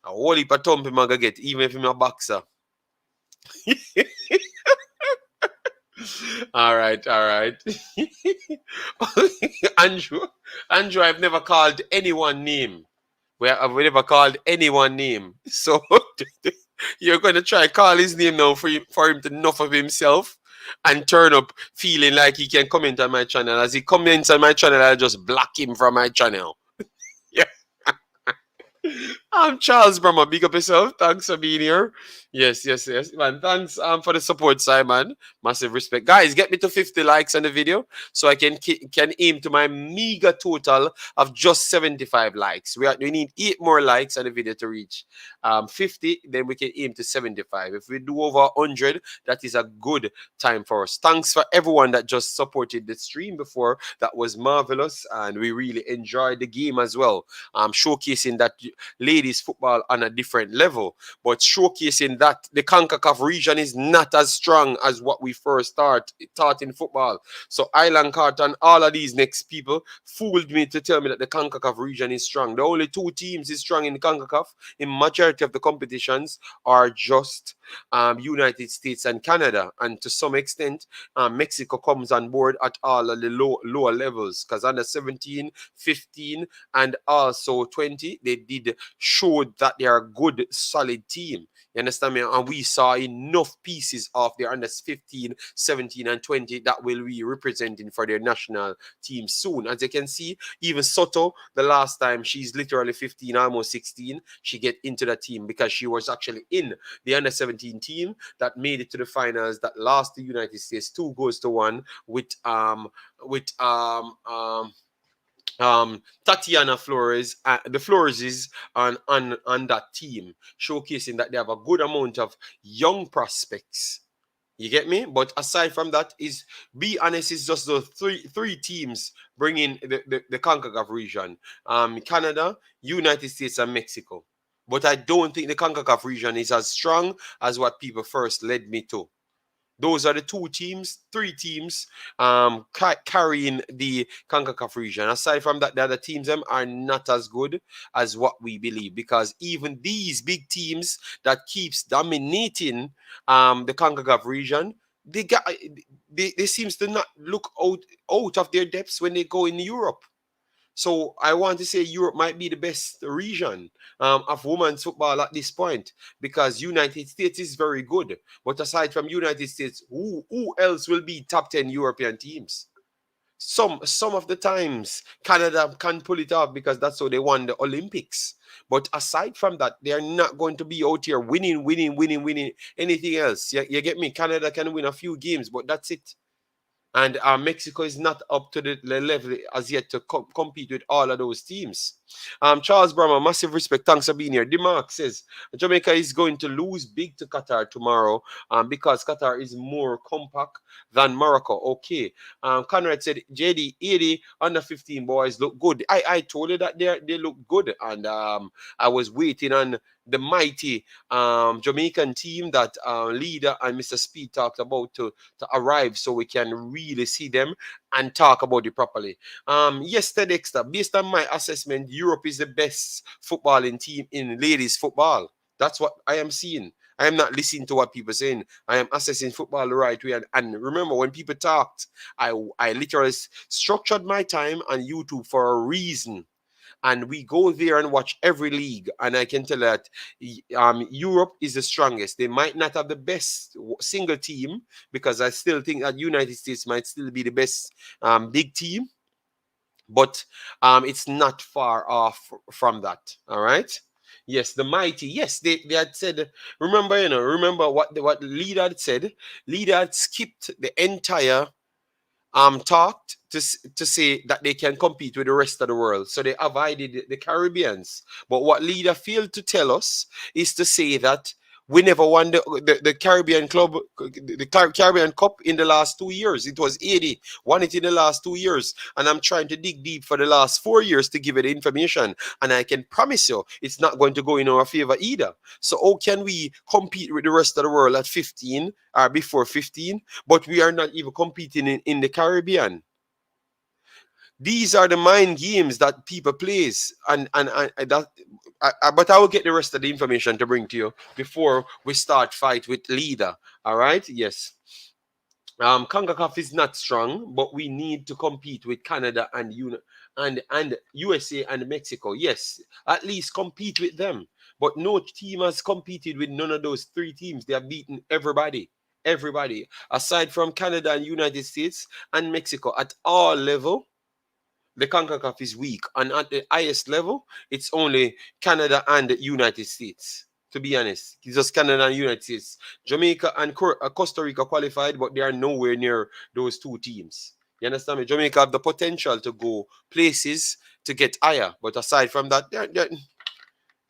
a whole heap of thump him gonna get, even if he's a boxer. All right. Andrew, I've never called anyone name. I've never called anyone name. So you're going to try call his name now for him to enough of himself and turn up feeling like he can comment on my channel. As he comments on my channel, I'll just block him from my channel. Yeah. I'm Charles Brahma. Big up yourself. Thanks for being here. Yes. Man, thanks for the support, Simon. Massive respect. Guys, get me to 50 likes on the video so I can aim to my meager total of just 75 likes. We need 8 more likes on the video to reach 50, then we can aim to 75. If we do over 100, that is a good time for us. Thanks for everyone that just supported the stream before. That was marvelous, and we really enjoyed the game as well. Showcasing that ladies football on a different level, but showcasing that the CONCACAF region is not as strong as what we first thought in football. So Island Carter and all of these next people fooled me to tell me that the CONCACAF region is strong. The only 2 teams is strong in the CONCACAF in majority of the competitions are just United States and Canada, and to some extent Mexico comes on board at all of the lower levels because under 17, 15 and also 20 they did show that they are a good solid team. You understand me? And we saw enough pieces of their under 15, 17, and 20 that will be representing for their national team soon. As you can see, even Soto, the last time, she's literally 15, almost 16. She get into the team because she was actually in the under 17 team that made it to the finals that lost the United States 2-1 with Tatiana Flores, the Floreses on that team, showcasing that they have a good amount of young prospects. You get me? But aside from that, is be honest, it's just the three teams bringing the CONCACAF region. Canada, United States, and Mexico. But I don't think the CONCACAF region is as strong as what people first led me to. Those are the three teams carrying the CONCACAF region. Aside from that, the other teams them are not as good as what we believe, because even these big teams that keeps dominating the CONCACAF region, they got they seems to not look out of their depths when they go in Europe. So I want to say Europe might be the best region of women's football at this point, because United States is very good. But aside from United States, who else will be top 10 European teams? Some of the times Canada can pull it off because that's how they won the Olympics. But aside from that, they are not going to be out here winning anything else. You get me? Canada can win a few games, but that's it. And Mexico is not up to the level as yet to compete with all of those teams. Charles Brahma, massive respect. Thanks for being here. Demark says Jamaica is going to lose big to Qatar tomorrow because Qatar is more compact than Morocco. Okay. Conrad said JD 80 under 15 boys look good. I told you that they look good, and I was waiting on the mighty Jamaican team that leader and Mr. Speed talked about to arrive, so we can really see them and talk about it properly. Yesterday, Dexter, based on my assessment, Europe is the best footballing team in ladies football. That's what I am seeing. I am not listening to what people are saying. I am assessing football the right way. And remember, when people talked, I literally structured my time on YouTube for a reason. And we go there and watch every league, and I can tell that Europe is the strongest. They might not have the best single team, because I still think that United States might still be the best big team, but it's not far off from that. All right. Yes, the mighty. Yes, they had said. Remember what leader had said. Leader had skipped the entire talked to say that they can compete with the rest of the world. So they avoided the Caribbeans. But what leader failed to tell us is to say that we never won the Caribbean club, the Caribbean Cup in the last 2 years. It was 80, won it in the last 2 years. And I'm trying to dig deep for the last 4 years to give it the information. And I can promise you, it's not going to go in our favor either. So how can we compete with the rest of the world at 15 or before 15, but we are not even competing in the Caribbean? These are the mind games that people plays, and that. But I will get the rest of the information to bring to you before we start fight with leader. All right? Yes. CONCACAF is not strong, but we need to compete with Canada and USA and Mexico. Yes, at least compete with them. But no team has competed with none of those three teams. They have beaten everybody. Everybody. Aside from Canada and United States and Mexico at all level, the CONCACAF is weak. And at the highest level, it's only Canada and the United States. To be honest, it's just Canada and United States. Jamaica and Costa Rica qualified, but they are nowhere near those two teams. You understand me? Jamaica have the potential to go places to get higher. But aside from that,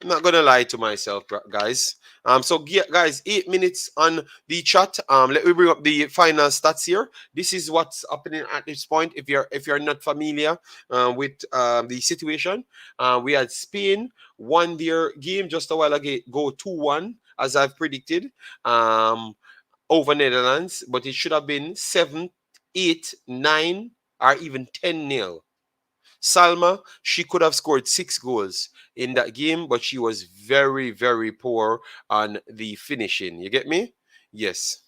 I'm not gonna lie to myself, guys. So guys, 8 minutes on the chat. Let me bring up the final stats here. This is what's happening at this point. If you're not familiar with the situation, we had Spain won their game just a while ago, 2-1, as I've predicted, over Netherlands, but it should have been 7, 8, 9, or even 10-0. Salma, she could have scored 6 goals in that game, but she was very, very poor on the finishing. You get me? Yes.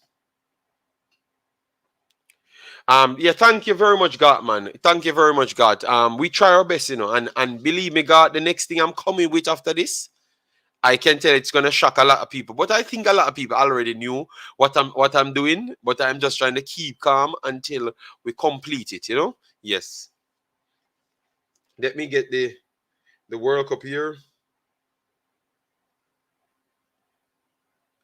Yeah, thank you very much, God, man. Thank you very much, God. We try our best, and believe me, God, the next thing I'm coming with after this, I can tell it's gonna shock a lot of people. But I think a lot of people already knew what I'm doing, but I'm just trying to keep calm until we complete it. Yes. Let me get the World Cup here.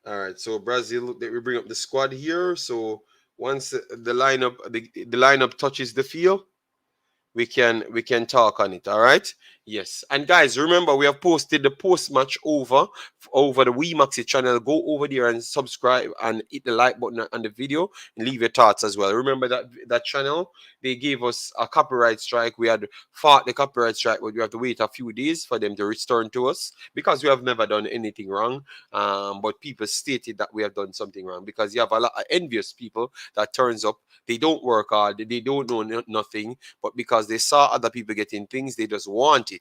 All right, so Brazil, let me bring up the squad here. So once the lineup touches the field, we can talk on it. All right. Yes, and guys, remember we have posted the post match over the WeMaxit channel. Go over there and subscribe and hit the like button on the video and leave your thoughts as well. Remember that channel, they gave us a copyright strike. We had fought the copyright strike, but we have to wait a few days for them to return to us because we have never done anything wrong. But people stated that we have done something wrong because you have a lot of envious people that turns up. They don't work hard. They don't know nothing, but because they saw other people getting things, they just want it.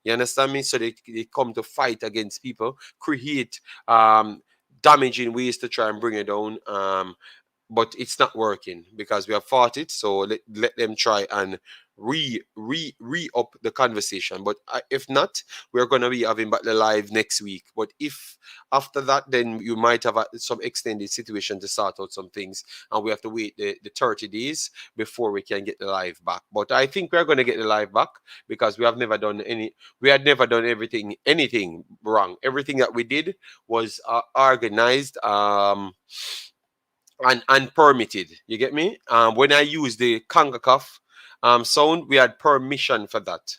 You understand me? So they come to fight against people, create damaging ways to try and bring it down. But it's not working because we have fought it. So let them try and re up the conversation. But if not, we're gonna be having Battle Live next week. But if after that, then you might have some extended situation to sort out some things, and we have to wait the 30 days before we can get the live back. But I think we're gonna get the live back because we had never done anything wrong. Everything that we did was organized. And permitted. You get me? When I use the CONCACAF sound, we had permission for that.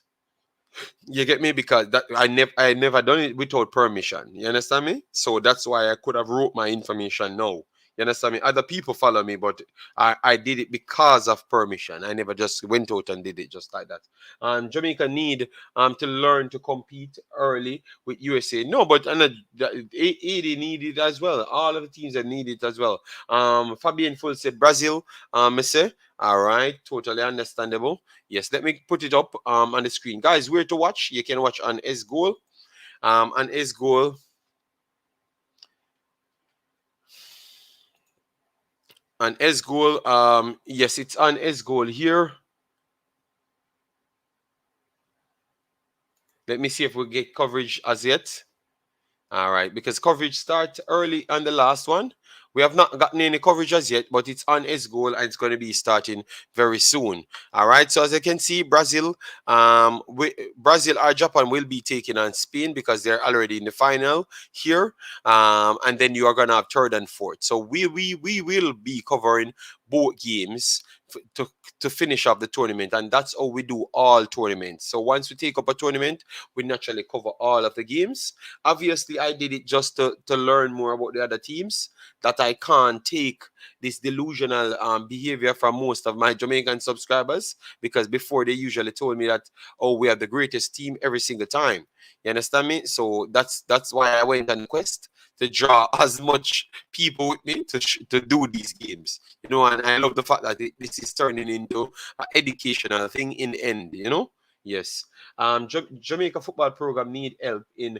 You get me? Because that I never done it without permission. You understand me? So that's why I could have wrote my information now. You understand me? Other people follow me, but I did it because of permission. I never just went out and did it just like that. Jamaica need to learn to compete early with USA. No, but AD need it as well. All of the teams that need it as well. Fabian Full said Brazil. I say, all right, totally understandable. Yes, let me put it up on the screen. Guys, where to watch? You can watch on S Goal. On S Goal. On S Goal. Yes, it's on S Goal here. Let me see if we get coverage as yet. All right, because coverage starts early on the last one. We have not gotten any coverage as yet, but it's on its goal and it's going to be starting very soon. All right, so as you can see, Brazil or Japan will be taking on Spain because they're already in the final here, and then you are going to have third and fourth. So we will be covering both games to finish up the tournament, and that's how we do all tournaments. So once we take up a tournament, we naturally cover all of the games. Obviously, I did it just to learn more about the other teams, that I can't take this delusional behavior from most of my Jamaican subscribers, because before they usually told me that, oh, we are the greatest team every single time. You understand me? So that's why I went on a quest to draw as much people with me to do these games. And I love the fact that this is turning into an educational thing in the end. Yes. Jamaica football program need help in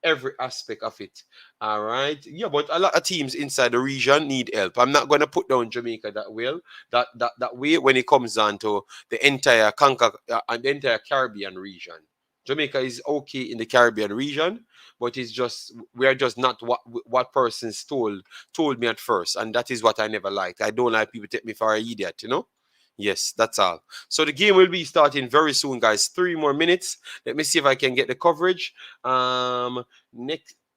every aspect of it. All right. Yeah, but a lot of teams inside the region need help. I'm not going to put down Jamaica that way when it comes down to the entire and the entire Caribbean region. Jamaica is okay in the Caribbean region, but it's just we are just not what persons told me at first, and that is what I never liked. I don't like people take me for an idiot. Yes, that's all. So the game will be starting very soon, guys. 3 more minutes. Let me see if I can get the coverage.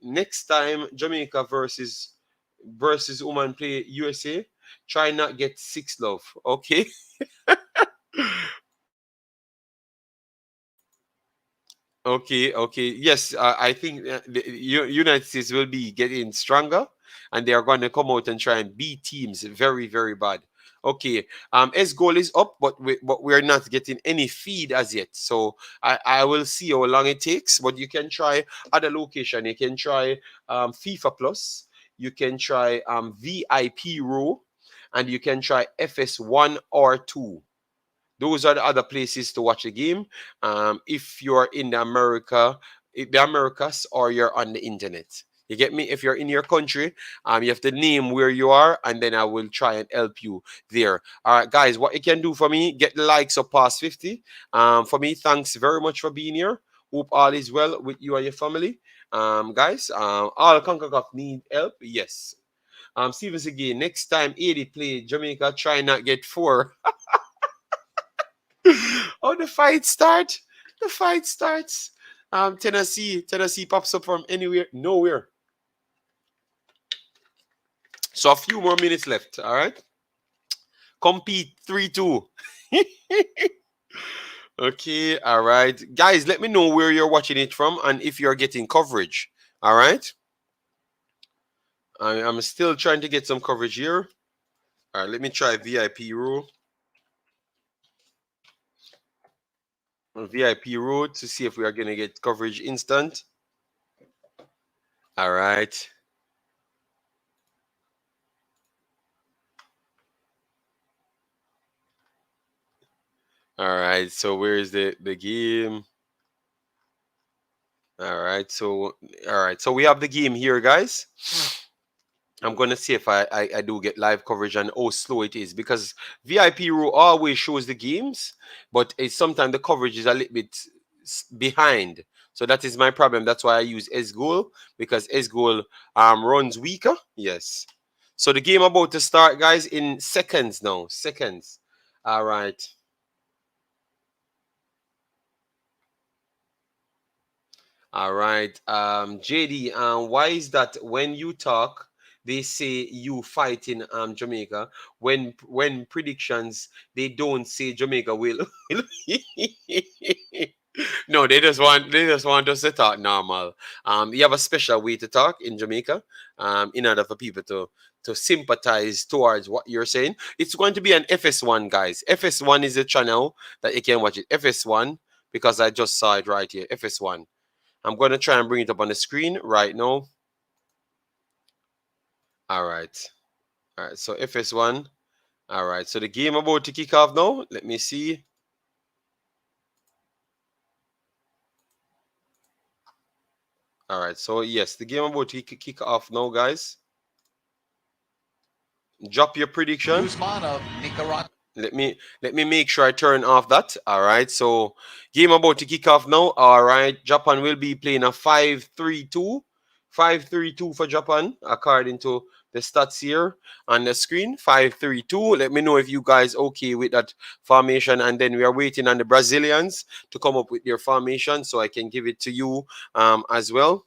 Next time Jamaica versus Oman play USA. Try not get 6 love. Okay. Okay. Yes, I think the United States will be getting stronger, and they are going to come out and try and beat teams very, very bad. Okay, S goal is up, but we're not getting any feed as yet. So I will see how long it takes. But you can try other location. You can try FIFA Plus. You can try VIP Row, and you can try FS1 or 2. Those are the other places to watch a game. If you're in the Americas, or you're on the internet. You get me? If you're in your country, you have to name where you are, and then I will try and help you there. All right, guys, what you can do for me, get the likes up past 50. For me, thanks very much for being here. Hope all is well with you and your family. Guys, all CONCACAF need help. Yes. Stevens again. Next time 80 play Jamaica, try not get 4. Oh, the fight start. The fight starts. Tennessee pops up from anywhere, nowhere. So a few more minutes left. All right. Compete 3-2. Okay, all right. Guys, let me know where you're watching it from and if you're getting coverage. All right. I'm still trying to get some coverage here. All right, let me try VIP row. VIP row to see if we are going to get coverage instant. All right. All right. So where is the game? All right. So all right. So we have the game here, guys. I'm gonna see if I do get live coverage and how slow it is because VIP Row always shows the games, but it's sometimes the coverage is a little bit behind. So that is my problem. That's why I use S Goal because S Goal runs weaker. Yes. So the game about to start, guys, in seconds now. Seconds. All right. All right. JD, why is that when you talk, they say you fight in Jamaica? When predictions, they don't say Jamaica will. No, they just want us to talk normal. You have a special way to talk in Jamaica, in order for people to sympathize towards what you're saying. It's going to be an FS1, guys. FS1 is a channel that you can watch it. FS1, because I just saw it right here. FS1. I'm going to try and bring it up on the screen right now. All right. All right. So FS1. All right. So the game about to kick off now. Let me see. All right. So yes, the game about to kick off now, guys. Drop your prediction. Let me make sure I turn off that. All right. So game about to kick off now. All right. Japan will be playing a 5-3-2. 5-3-2 for Japan, according to the stats here on the screen. 5-3-2. Let me know if you guys okay with that formation. And then we are waiting on the Brazilians to come up with their formation so I can give it to you as well.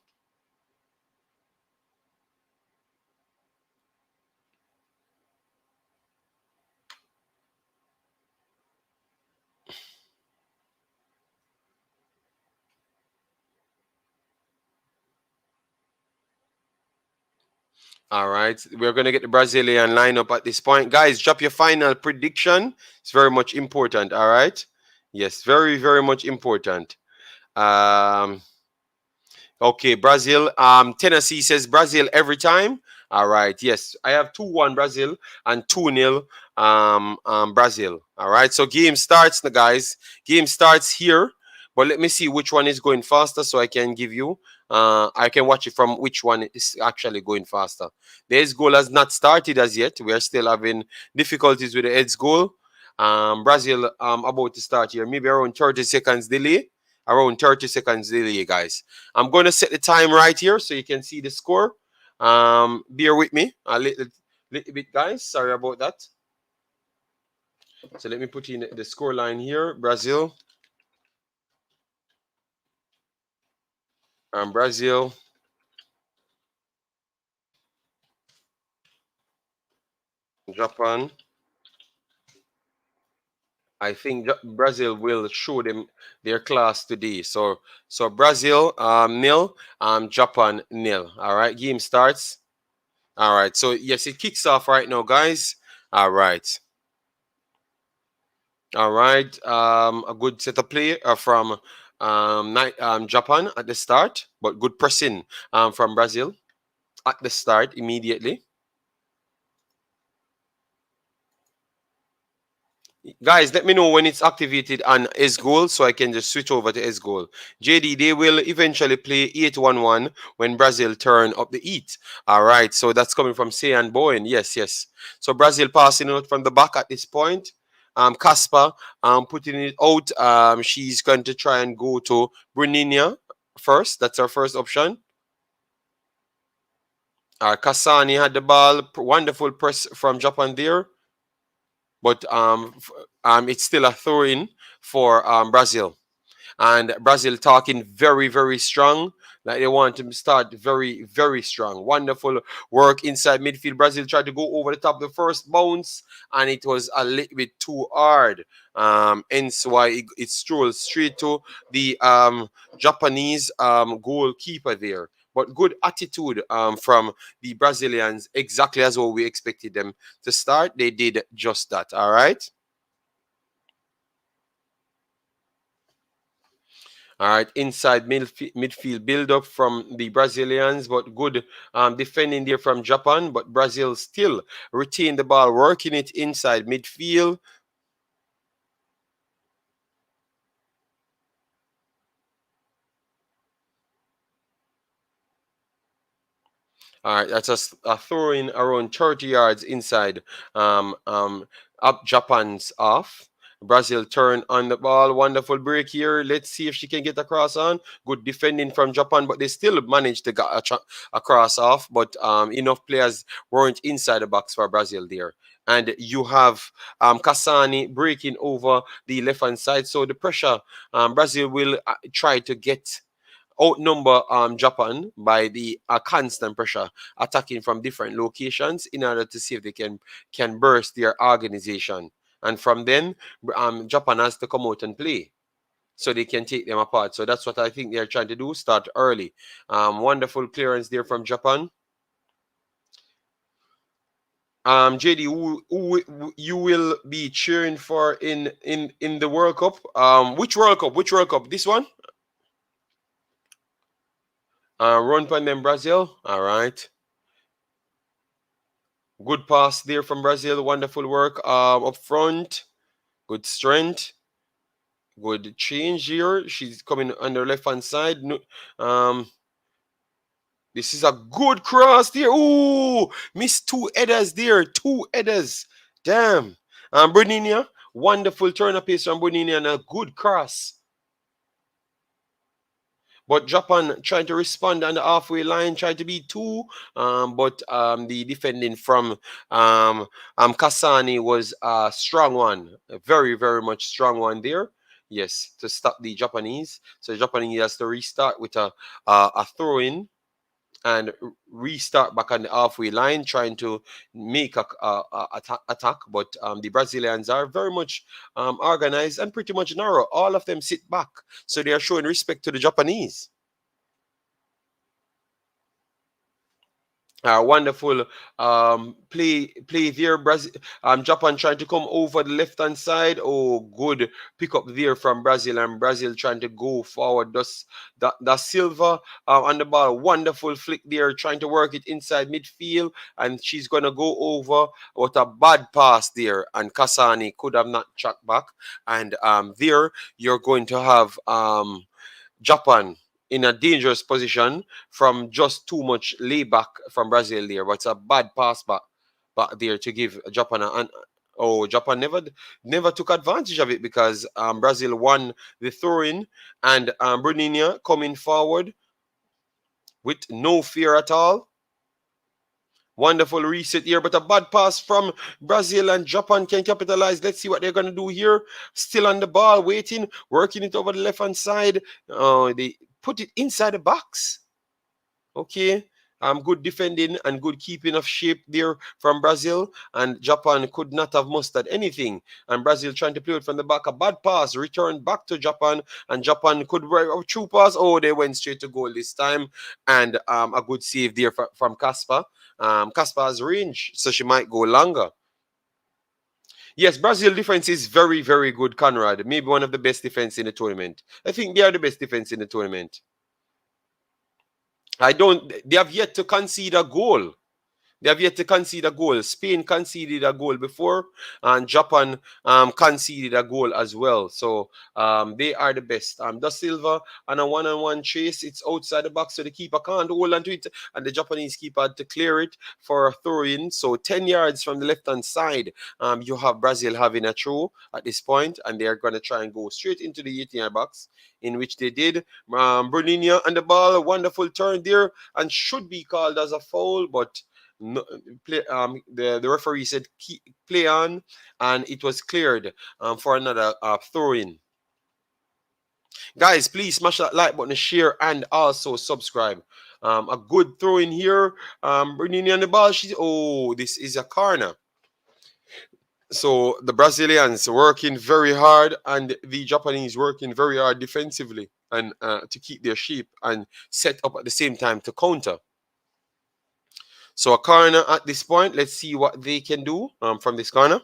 All right, we're going to get the Brazilian lineup at this point. Guys, drop your final prediction. It's very much important. All right. Yes, very, very much important. Um, okay, Brazil. Tennessee says Brazil every time. All right. Yes, I have 2-1 Brazil and 2-0 Brazil. All right. So game starts, guys. Game starts here. But let me see which one is going faster so I can give you. I can watch it from which one is actually going faster. The Heads goal has not started as yet. We are still having difficulties with the Heads goal. Brazil about to start here. Maybe around 30 seconds delay. Around 30 seconds delay, guys. I'm going to set the time right here so you can see the score. Bear with me little bit, guys. Sorry about that. So let me put in the score line here. Brazil. Brazil. Japan. I think Brazil will show them their class today. So Brazil nil, Japan nil. All right, game starts. All right, so yes, it kicks off right now, guys. All right, all right. A good set of play from Japan at the start, but good pressing from Brazil at the start immediately. Guys, let me know when it's activated on S goal so I can just switch over to S goal. JD, they will eventually play 8-1-1 when Brazil turn up the heat. All right, so that's coming from Sayan Bowen. Yes, yes. So Brazil passing out from the back at this point. Casper putting it out. She's going to try and go to Bruninia first. That's our first option. Kasani had the ball. Wonderful press from Japan there. But it's still a throw-in for Brazil. And Brazil talking very, very strong Like they want to start very, very strong. Wonderful work inside midfield. Brazil tried to go over the top the first bounce, and it was a little bit too hard. Hence why it strolled straight to the Japanese goalkeeper there. But good attitude from the Brazilians, exactly as what we expected them to start. They did just that. All right. All right, inside midfield build up from the Brazilians, but good defending there from Japan. But Brazil still retain the ball, working it inside midfield. All right, that's a throwing around 30 yards inside um, um, up Japan's off. Brazil turn on the ball. Wonderful break here. Let's see if she can get across on. Good defending from Japan, but they still managed to get across off. But enough players weren't inside the box for Brazil there. And you have Kasani breaking over the left hand side. So the pressure, Brazil will try to get outnumber Japan by the constant pressure attacking from different locations in order to see if they can burst their organization. And from then, Japan has to come out and play so they can take them apart. So that's what I think they're trying to do. Start early. Wonderful clearance there from Japan. JD, who you will be cheering for in the World Cup? Which World Cup? Which World Cup? This one? Run from them, Brazil. All right. Good pass there from Brazil. Wonderful work up front. Good strength. Good change here. She's coming on the left hand side. Um, this is a good cross there. Ooh, missed two headers there. Two headers. Damn. Boninia, wonderful turn of pace from Boninia and a good cross. But Japan trying to respond on the halfway line, trying to be two. But the defending from Kasani was a strong one. A very, very much strong one there. Yes, to stop the Japanese. So the Japanese has to restart with a throw in and restart back on the halfway line, trying to make a attack. But the Brazilians are very much organized and pretty much narrow. All of them sit back. So they are showing respect to the Japanese. Wonderful play there. Brazil, Japan trying to come over the left hand side. Oh, good pick up there from Brazil, and Brazil trying to go forward. Da Silva on the ball. Wonderful flick there, trying to work it inside midfield, and she's gonna go over. What a bad pass there, and Kasani could have not tracked back. And there you're going to have Japan in a dangerous position from just too much layback from Brazil there. But it's a bad pass back there to give Japan an. Oh, Japan never took advantage of it because Brazil won the throw-in, and Bruninha coming forward with no fear at all. Wonderful reset here, but a bad pass from Brazil, and Japan can capitalize. Let's see what they're going to do here. Still on the ball, waiting, working it over the left hand side. They put it inside the box. Okay. Good defending and good keeping of shape there from Brazil, and Japan could not have mustered anything. And Brazil trying to play it from the back, a bad pass, returned back to Japan, and Japan could true pass. Oh, they went straight to goal this time, and a good save there from Casper. Casper has range, so she might go longer. Yes, Brazil defense is very, very good, Conrad. Maybe one of the best defense in the tournament. I think they are the best defense in the tournament. They have yet to concede a goal. They have yet to concede a goal. Spain conceded a goal before, and Japan conceded a goal as well. So they are the best. Da Silva on a one-on-one chase. It's outside the box, so the keeper can't hold onto it, and the Japanese keeper had to clear it for a throw-in. So 10 yards from the left-hand side, you have Brazil having a throw at this point, and they're going to try and go straight into the 18-yard box, in which they did. Bruninho and the ball, a wonderful turn there, and should be called as a foul, but no, the referee said play on, and it was cleared for another throw in. Guys, please smash that like button, share, and also subscribe. A good throw in here. Bringing on the ball. This is a corner. So the Brazilians working very hard, and the Japanese working very hard defensively, and to keep their shape and set up at the same time to counter. So a corner at this point. Let's see what they can do from this corner.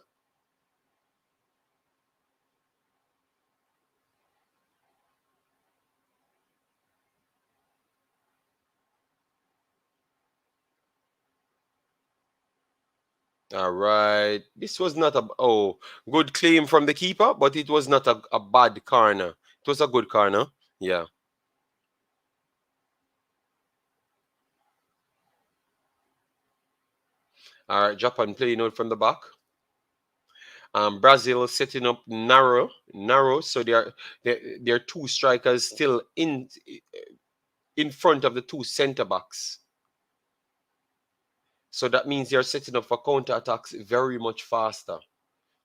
All right. This was not a good claim from the keeper, but it was not a bad corner. It was a good corner. Yeah. All right. Japan playing out from the back. Brazil setting up narrow. So there are two strikers still in front of the two centre backs. So that means they're setting up for counter attacks very much faster,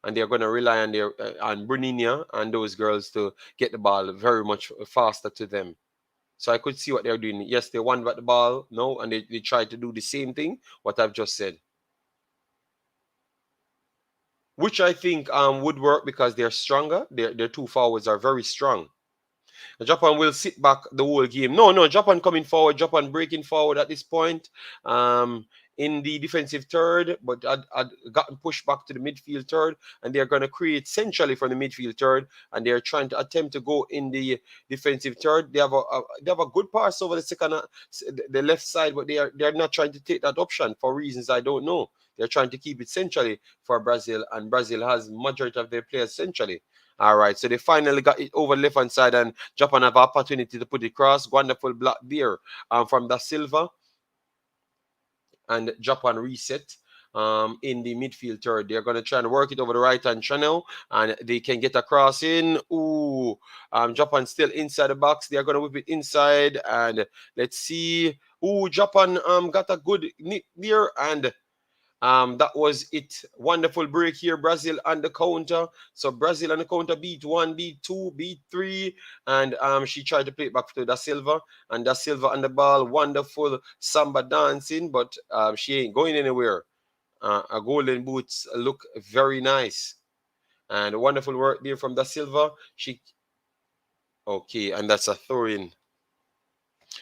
and they're going to rely on their on Bruninha and those girls to get the ball very much faster to them. So I could see what they're doing. Yes, they won back the ball, no, and they tried to do the same thing, what I've just said. Which I think would work because they're stronger. Their two forwards are very strong. Japan will sit back the whole game. No, Japan coming forward, Japan breaking forward at this point. In the defensive third, but had gotten pushed back to the midfield third, and they're going to create centrally from the midfield third, and they're trying to attempt to go in the defensive third. They have a good pass over the second, the left side, but they're not trying to take that option for reasons I don't know. They're trying to keep it centrally for Brazil, and Brazil has majority of their players centrally. All right, so they finally got it over left hand side, and Japan have opportunity to put it cross. Wonderful block there from Da Silva, and Japan reset in the midfield third. They're going to try and work it over the right hand channel, and they can get across in. Japan still inside the box. They're going to whip it inside, and let's see. Japan got a good nick there, and that was it. Wonderful break here. Brazil on the counter. So Brazil on the counter beat one, beat two, beat three. And she tried to play it back to Da Silva. And Da Silva on the ball. Wonderful samba dancing, but she ain't going anywhere. Her golden boots look very nice. And wonderful work there from Da Silva. Okay, and that's a throw in.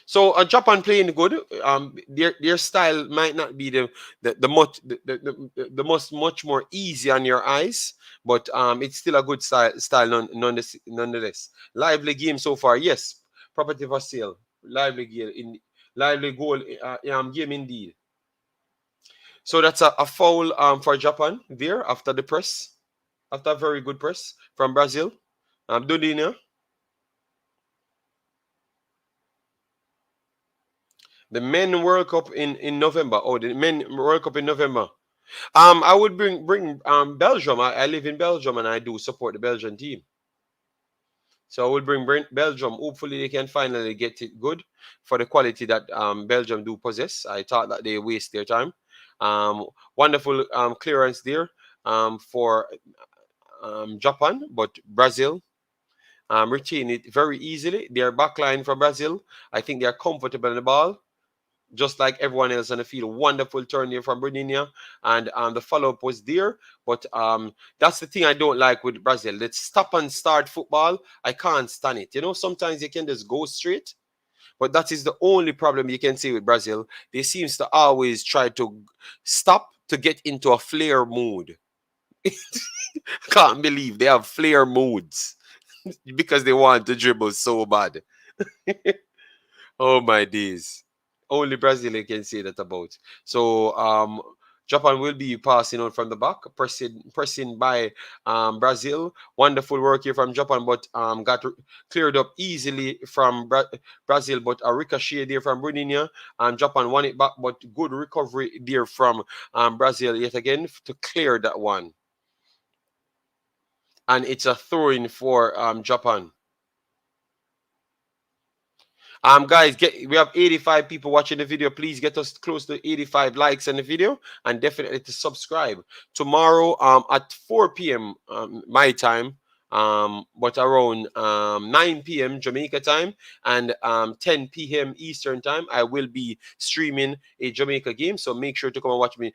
So Japan playing good. Their style might not be the most much more easy on your eyes, but it's still a good style nonetheless. Lively game so far. Yes, property for sale. Lively goal game indeed. So that's a foul for Japan there after the press, after a very good press from Brazil. Dudina. The Men World Cup in November. Oh, the Men World Cup in November. I would bring Belgium. I live in Belgium and I do support the Belgian team. So I would bring Belgium. Hopefully they can finally get it good for the quality that Belgium do possess. I thought that they waste their time. Wonderful clearance there for Japan, but Brazil retain it very easily. Their backline for Brazil, I think they're comfortable in the ball, just like everyone else on the field. Wonderful turn there from Bruninha, and the follow-up was there. But that's the thing I don't like with Brazil. Let's stop and start football. I can't stand it. You know, sometimes you can just go straight, but that is the only problem you can see with Brazil. They seems to always try to stop to get into a flair mood. Can't believe they have flair moods because they want to dribble so bad. Oh my days. Only Brazil can say that about. So Japan will be passing on from the back, pressing by Brazil. Wonderful work here from Japan, but got cleared up easily from Brazil, but a ricochet there from Bruninha. Japan won it back, but good recovery there from Brazil yet again to clear that one. And it's a throw-in for Japan. Guys, we have 85 people watching the video. Please get us close to 85 likes on the video, and definitely to subscribe. Tomorrow at 4 p.m. My time, but around 9 p.m. Jamaica time and 10 p.m. Eastern time, I will be streaming a Jamaica game. So make sure to come and watch me.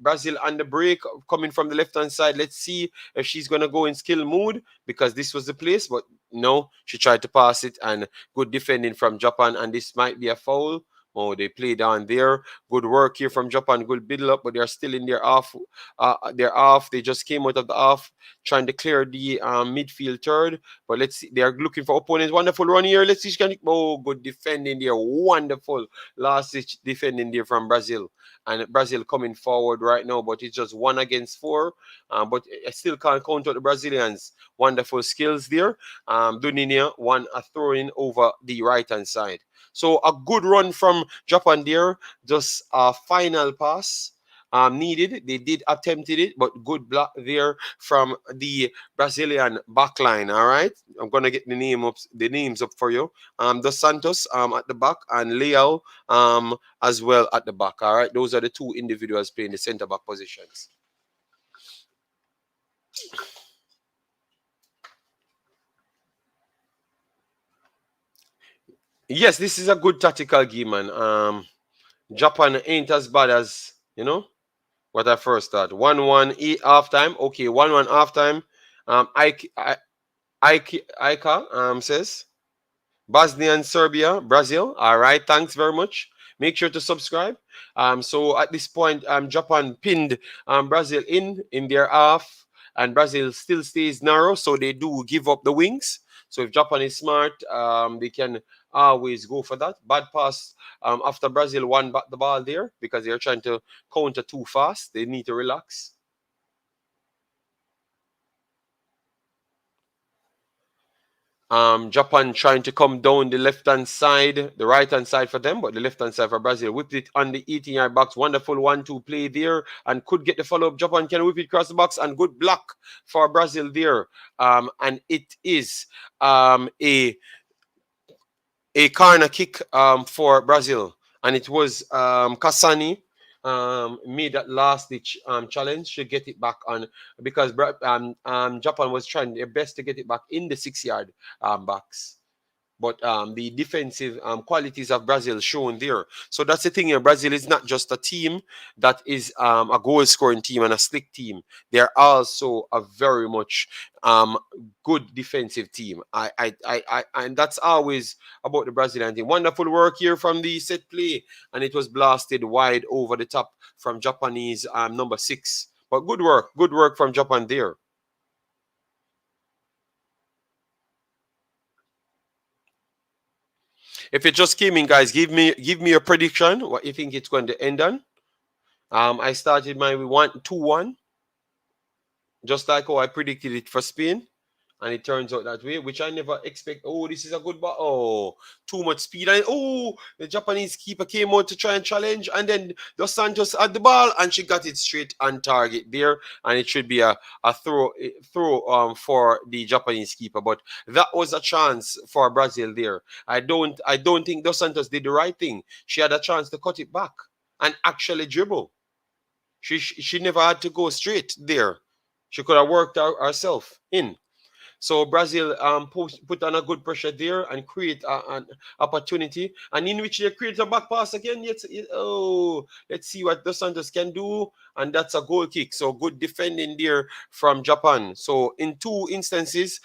Brazil on the break, coming from the left hand side. Let's see if she's gonna go in skill mood because this was the place, but no, she tried to pass it and good defending from Japan, and this might be a foul. Oh, they play down there. Good work here from Japan. Good build up, but they're still in their off. They're off. They just came out of the off, trying to clear the midfield third. But let's see. They are looking for opponents. Wonderful run here. Let's see. Oh, good defending there. Wonderful last ditch defending there from Brazil. And Brazil coming forward right now, but it's just 1 against 4. But I still can't count out the Brazilians. Wonderful skills there. Duninia won a throw in over the right hand side. So a good run from Japan there. Just a final pass needed. They did attempted it, but good block there from the Brazilian backline. All right, I'm gonna get the names up for you. Dos Santos at the back and Leao as well at the back. All right, those are the two individuals playing the centre back positions. Yes, this is a good tactical game, man. Japan ain't as bad as what I first thought. 1-1 half time. Okay, 1-1 half time. Ika says Bosnia and Serbia, Brazil. All right, thanks very much. Make sure to subscribe. So at this point, Japan pinned Brazil in their half, and Brazil still stays narrow, so they do give up the wings. So if Japan is smart, they can always go for that. Bad pass after Brazil won back the ball there because they're trying to counter too fast. They need to relax. Japan trying to come down the left hand side, the right hand side for them, but the left hand side for Brazil. Whipped it on the 18-yard box. Wonderful 1-2 play there and could get the follow up. Japan can whip it across the box and good block for Brazil there. And it is a corner kick for Brazil, and it was Kasani made that last ditch challenge to get it back on because Japan was trying their best to get it back in the 6-yard box. But the defensive qualities of Brazil shown there. So that's the thing here. Brazil is not just a team that is a goal scoring team and a slick team. They're also a very much good defensive team. And that's always about the Brazilian team. Wonderful work here from the set play, and it was blasted wide over the top from Japanese number 6. But good work from Japan there. If it just came in, guys, give me a prediction. What you think it's going to end on? I started my 1-2-1, just like how I predicted it for Spain, and it turns out that way, which I never expect. Oh, this is a good ball. Oh, too much speed. And oh, the Japanese keeper came out to try and challenge, and then Dos Santos had the ball, and she got it straight on target there, and it should be a throw for the Japanese keeper. But that was a chance for Brazil there. I don't think Dos Santos did the right thing. She had a chance to cut it back and actually dribble. She never had to go straight there. She could have worked out herself in. So Brazil put on a good pressure there and create an opportunity, and in which they create a back pass again. Let's see what Dos Santos can do, and that's a goal kick. So good defending there from Japan. So in two instances,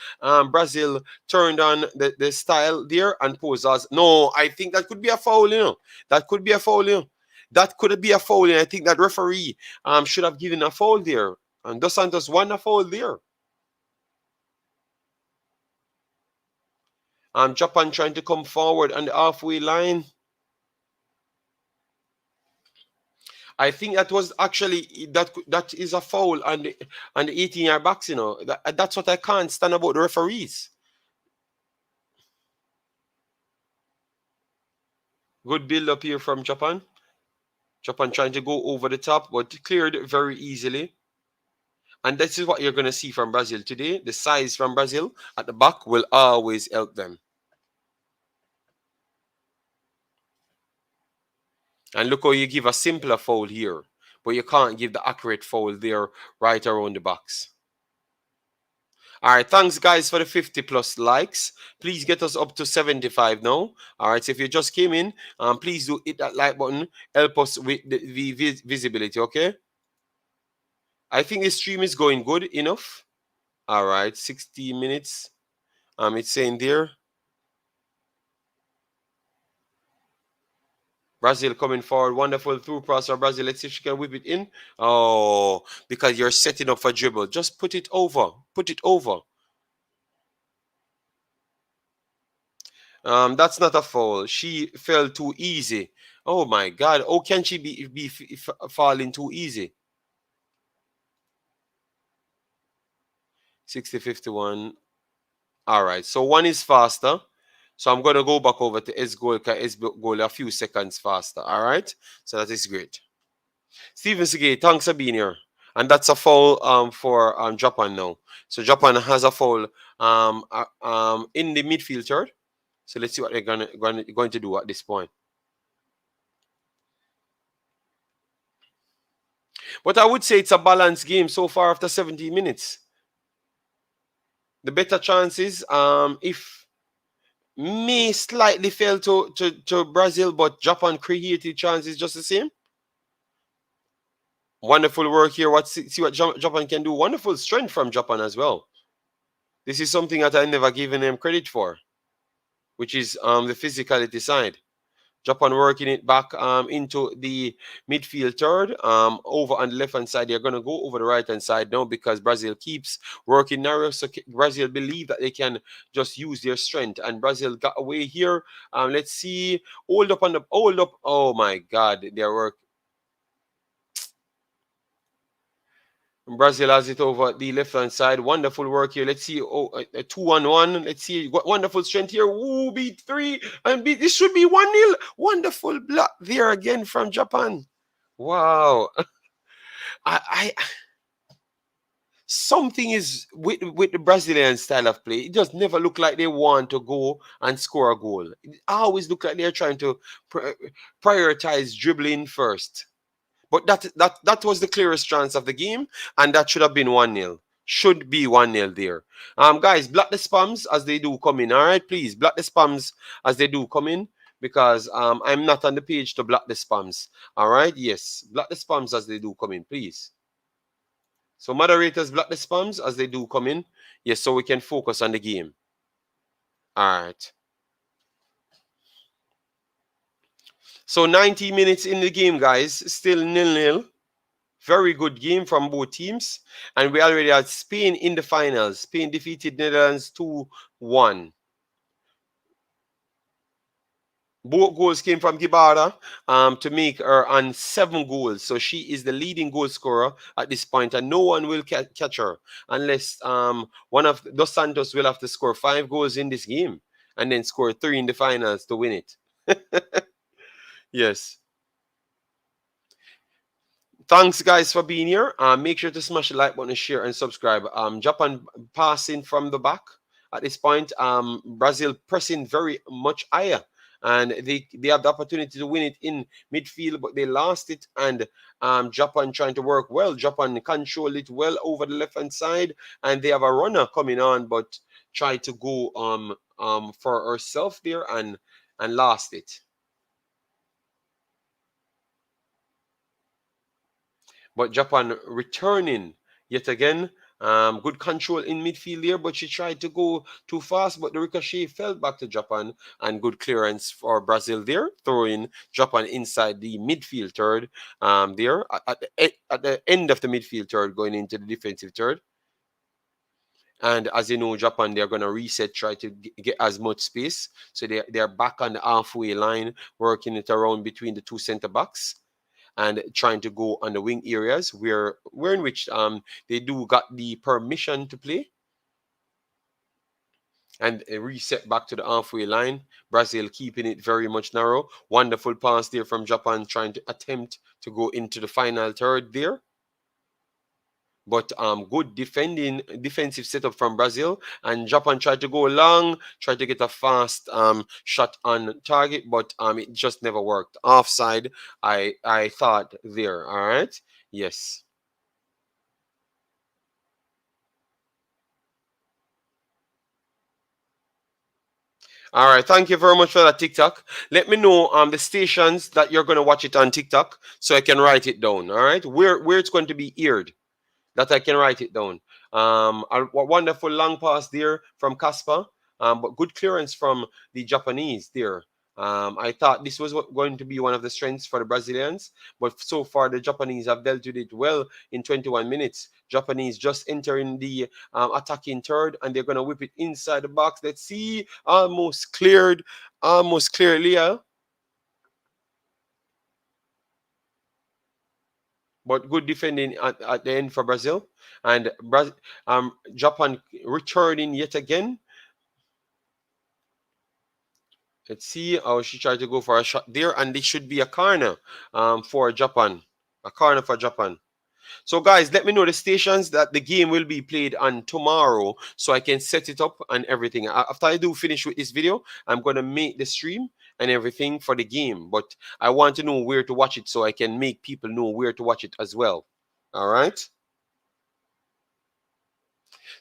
Brazil turned on the style there and posed as no. I think that could be a foul. That could be a foul. That could be a foul, and I think that referee should have given a foul there. And Dos Santos won a foul there. Japan trying to come forward on the halfway line. I think that was actually that is a foul on the 18-yard box. That's what I can't stand about the referees. Good build up here from Japan. Japan trying to go over the top, but cleared very easily. And this is what you're going to see from Brazil today. The size from Brazil at the back will always help them. And look how you give a simpler foul here, but you can't give the accurate foul there right around the box. All right, thanks guys for the 50 plus likes. Please get us up to 75 now. All right, so if you just came in, please do hit that like button. Help us with the visibility, okay? I think the stream is going good enough. All right, 60 minutes. It's saying there. Brazil coming forward. Wonderful through pass for Brazil. Let's see if she can whip it in. Oh, because you're setting up for dribble. Just put it over. Put it over. That's not a foul. She fell too easy. Oh my God. How can she be falling too easy? 60-51. All right. So one is faster. So I'm going to go back over to S goal because S goal a few seconds faster. All right. So that is great. Steven Sige, thanks for being here. And that's a foul for Japan now. So Japan has a foul in the midfield third. So let's see what they're going to do at this point. But I would say it's a balanced game so far after 70 minutes. The better chances, if may slightly fail to Brazil, but Japan created chances just the same. Wonderful work here. See what Japan can do. Wonderful strength from Japan as well. This is something that I never given them credit for, which is the physicality side. Japan working it back into the midfield third. Over on the left hand side, they're going to go over the right hand side now because Brazil keeps working narrow. So Brazil believe that they can just use their strength. And Brazil got away here. Let's see. Hold up. Oh my God, their work. Brazil has it over the left hand side. Wonderful work here. Let's see. Oh, a 2-1-1. Let's see. Wonderful strength here. Ooh, beat 3 and beat. This should be 1-0. Wonderful block there again from Japan. Wow. I something is with the Brazilian style of play. It just never look like they want to go and score a goal. It always look like they're trying to prioritize dribbling first. But that was the clearest chance of the game, and that should have been 1-0. Should be 1-0 there. Guys, block the spams as they do come in. All right, please block the spams as they do come in because I'm not on the page to block the spams. All right, yes, block the spams as they do come in, please. So moderators block the spams as they do come in. Yes, so we can focus on the game. All right. So 90 minutes in the game, guys. Still 0-0. Very good game from both teams. And we already had Spain in the finals. Spain defeated Netherlands 2-1. Both goals came from Gibara to make her on 7 goals. So she is the leading goal scorer at this point, and no one will catch her unless one of Dos Santos will have to score 5 goals in this game and then score 3 in the finals to win it. Yes. Thanks, guys, for being here. Make sure to smash the like button, share, and subscribe. Japan passing from the back at this point. Brazil pressing very much higher, and they have the opportunity to win it in midfield, but they lost it. And Japan trying to work well. Japan control it well over the left hand side, and they have a runner coming on, but try to go for herself there and lost it. But Japan returning yet again. Good control in midfield there, but she tried to go too fast, but the ricochet fell back to Japan, and good clearance for Brazil there, throwing Japan inside the midfield third there at the end of the midfield third, going into the defensive third. And as you know, Japan, they're going to reset, try to get as much space. So they're back on the halfway line, working it around between the two center backs and trying to go on the wing areas where in which they do got the permission to play and reset back to the halfway line. Brazil keeping it very much narrow. Wonderful pass there from Japan trying to attempt to go into the final third there. But good defensive setup from Brazil, and Japan tried to go long, tried to get a fast shot on target, but it just never worked. Offside, I thought there. All right, yes. All right, thank you very much for that TikTok. Let me know the stations that you're gonna watch it on TikTok so I can write it down. All right, where it's going to be aired, that I can write it down. A wonderful long pass there from Casper, but good clearance from the Japanese there. I thought this was going to be one of the strengths for the Brazilians, but so far the Japanese have dealt with it well in 21 minutes. Japanese just entering the attacking third, and they're going to whip it inside the box. Let's see, almost cleared Leah, but good defending at the end for Brazil. And Japan returning yet again. Let's see how she tried to go for a shot there, and this should be a corner for Japan. A corner for Japan. So, guys, let me know the stations that the game will be played on tomorrow so I can set it up and everything. After I do finish with this video, I'm going to make the stream and everything for the game. But I want to know where to watch it so I can make people know where to watch it as well. All right.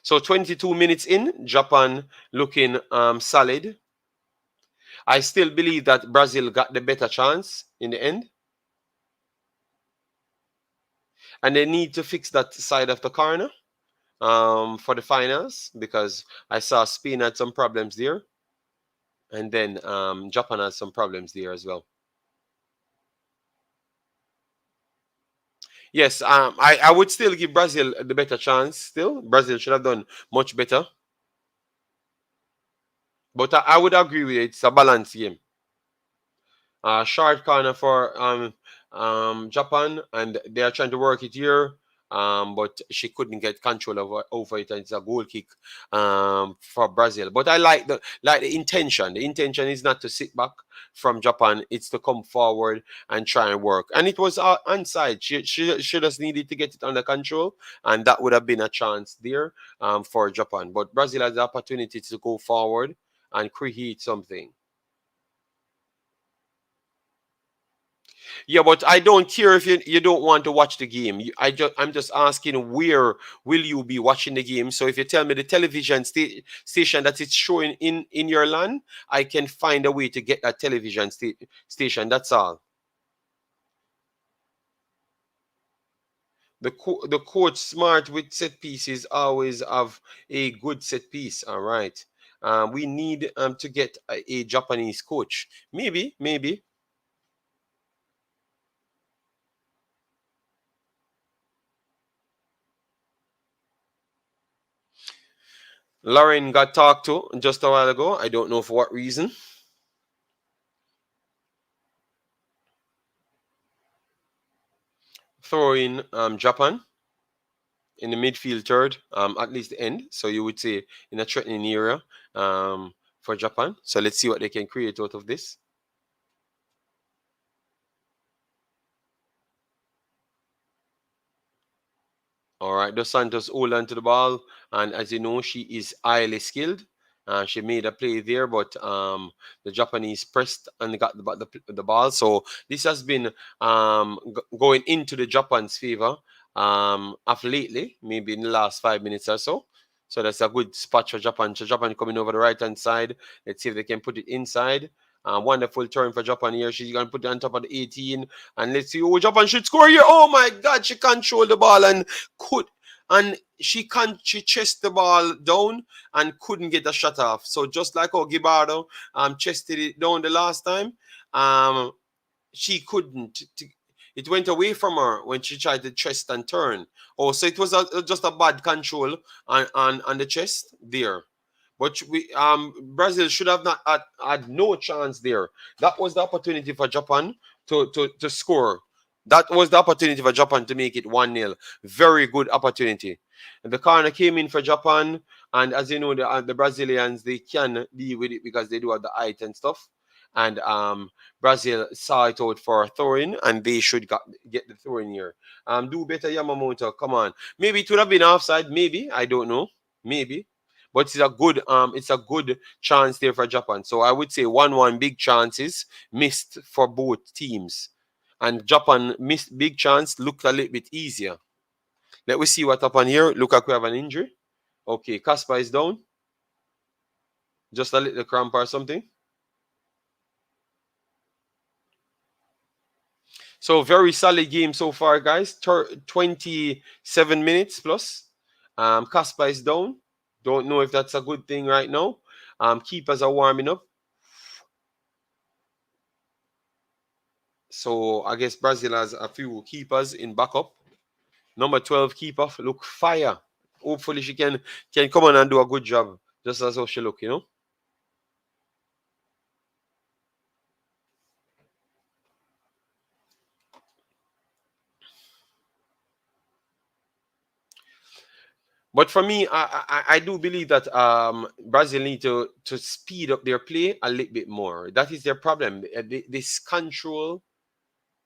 So 22 minutes in, Japan looking solid. I still believe that Brazil got the better chance in the end. And they need to fix that side of the corner for the finals because I saw Spain had some problems there. And then Japan has some problems there as well. Yes, I would still give Brazil the better chance still. Brazil should have done much better. But I would agree with it. It's a balanced game. Short corner for Japan, and they are trying to work it here. But she couldn't get control over it, and it's a goal kick for Brazil. But I like the intention. The intention is not to sit back from Japan; it's to come forward and try and work. And it was onside. She just needed to get it under control, and that would have been a chance there for Japan. But Brazil has the opportunity to go forward and create something. Yeah, but I don't care if you don't want to watch the game. I'm just asking where will you be watching the game? So if you tell me the television station that it's showing in your land, I can find a way to get that television station. That's all. The coach smart with set pieces always have a good set piece. All right. We need to get a Japanese coach. Maybe. Lauren got talked to just a while ago. I don't know for what reason. Throw in Japan in the midfield third, at least the end. So you would say in a threatening area for Japan. So let's see what they can create out of this. All right, Dos Santos hold on to the ball, and as you know, she is highly skilled. She made a play there, but the Japanese pressed and got the ball. So this has been going into the Japan's favor of lately, maybe in the last 5 minutes or so. So that's a good spot for Japan. So Japan coming over the right hand side. Let's see if they can put it inside. Wonderful turn for Japan here. She's gonna put it on top of the 18, and let's see. Oh, Japan should score here. Oh my God, she controlled the ball and could, and she chased the ball down and couldn't get the shot off. So just like how Gibardo chested it down the last time, um she couldn't. It went away from her when she tried to chest and turn. Oh, so it was just a bad control on the chest there. But Brazil should have not had no chance there. That was the opportunity for Japan to score. That was the opportunity for Japan to make it 1-0. Very good opportunity. And the corner came in for Japan, and as you know, the Brazilians, they can deal with it because they do have the height and stuff. And Brazil saw it out for a throw-in, and they should get the throw-in here. Do better, Yamamoto. Come on. Maybe it would have been offside. Maybe, I don't know. Maybe, but it's a good chance there for Japan. So I would say 1-1 big chances missed for both teams, and Japan missed big chance looked a little bit easier. Let me see what happened here. Look like we have an injury. Okay, Casper is down. Just a little cramp or something. So very solid game so far, guys. 27 minutes plus. Casper is down. Don't know if that's a good thing right now. Keepers are warming up. So I guess Brazil has a few keepers in backup. Number 12 keeper look fire. Hopefully she can come on and do a good job. Just as how she look, you know. But for me, I do believe that Brazil need to speed up their play a little bit more. That is their problem. This control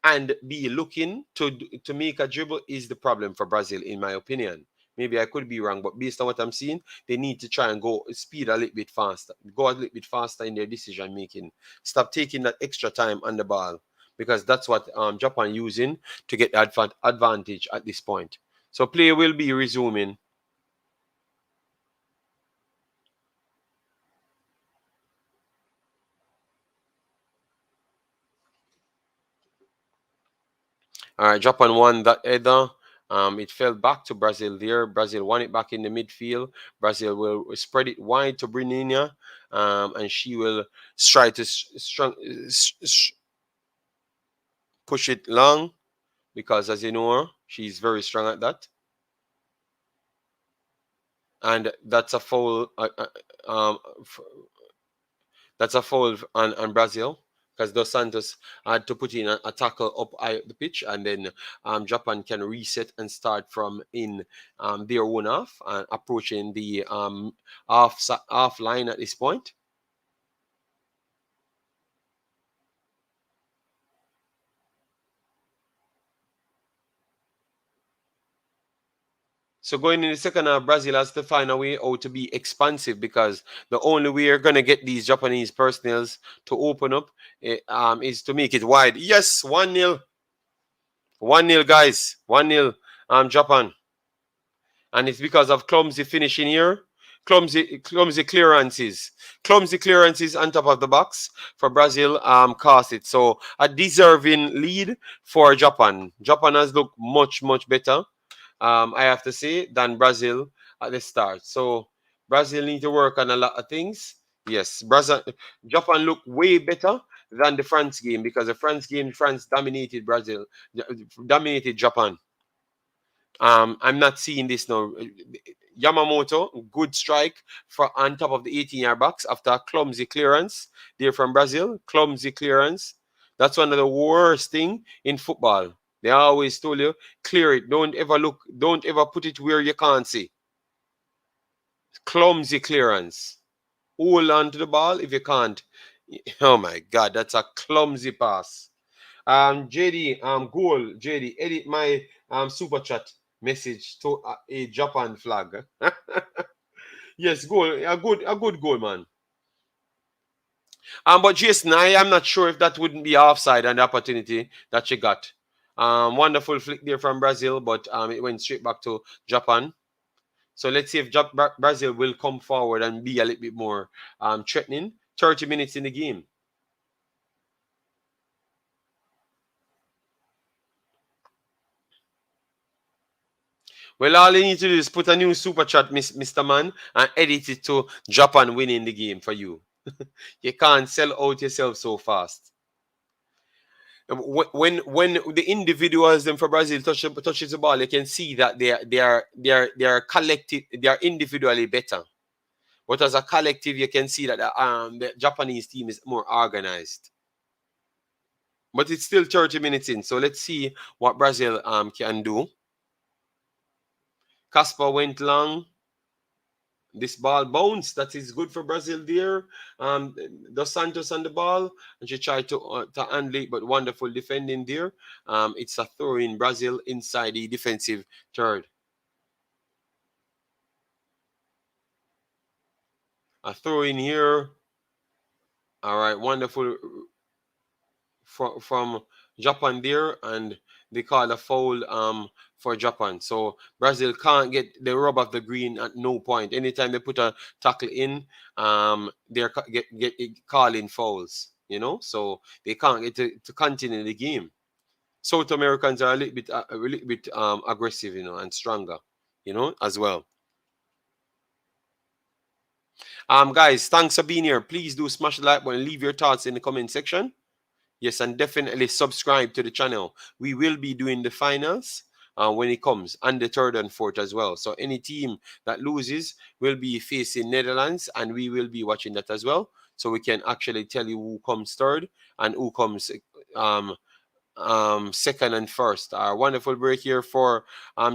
and be looking to make a dribble is the problem for Brazil, in my opinion. Maybe I could be wrong, but based on what I'm seeing, they need to try and go speed a little bit faster, go a little bit faster in their decision making. Stop taking that extra time on the ball because that's what Japan using to get the advantage at this point. So play will be resuming. All right, Japan won that header. It fell back to Brazil there. Brazil won it back in the midfield. Brazil will spread it wide to Brininha, and she will try to push it long because, as you know, her, she's very strong at that. And that's a foul. That's a foul on Brazil because Dos Santos had to put in a tackle up high the pitch, and then Japan can reset and start from in their own half and approaching the half line at this point. So going in the second half, Brazil has to find a way out to be expansive because the only way you're gonna get these Japanese personnels to open up is to make it wide. Yes, 1-0. 1-0, guys. 1-0. Japan. And it's because of clumsy finishing here, clumsy clearances, clumsy clearances on top of the box for Brazil. Cost it. So a deserving lead for Japan. Japan has looked much better. I have to say than Brazil at the start. So Brazil need to work on a lot of things. Yes, Brazil, Japan look way better than the France game because the France game, France dominated Brazil, dominated Japan. I'm not seeing this now. Yamamoto, good strike for on top of the 18-yard box after a clumsy clearance. They're from Brazil, clumsy clearance. That's one of the worst thing in football. They always told you, clear it. Don't ever look, don't ever put it where you can't see. Clumsy clearance. Hold on to the ball if you can't. Oh my God, that's a clumsy pass. JD, goal, JD, edit my super chat message to a Japan flag. Yes, goal, a good goal, man. But Jason, I am not sure if that wouldn't be offside and the opportunity that she got. Wonderful flick there from Brazil, but it went straight back to Japan. So let's see if Brazil will come forward and be a little bit more threatening. 30 minutes in the game. Well, all you need to do is put a new super chat, Mr. Man, and edit it to Japan winning the game for you. You can't sell out yourself so fast. When the individuals them for Brazil touches the ball, you can see that they are collective, they are individually better. But as a collective, you can see that the Japanese team is more organized. But it's still 30 minutes in, so let's see what Brazil can do. Casper went long. This ball bounced. That is good for Brazil there. Dos Santos on the ball, and she tried to handle it, but wonderful defending there. It's a throw in Brazil inside the defensive third. A throw in here. All right, wonderful from Japan there, and they call a foul for Japan. So Brazil can't get the rub of the green at no point. Anytime they put a tackle in, they're get calling fouls. So they can't get to continue the game. South Americans are a little bit aggressive, and stronger, as well. Guys, thanks for being here. Please do smash the like button, leave your thoughts in the comment section. Yes, and definitely subscribe to the channel. We will be doing the finals when it comes, and the third and fourth as well. So any team that loses will be facing Netherlands, and we will be watching that as well. So we can actually tell you who comes third and who comes um, second and first. Wonderful break here for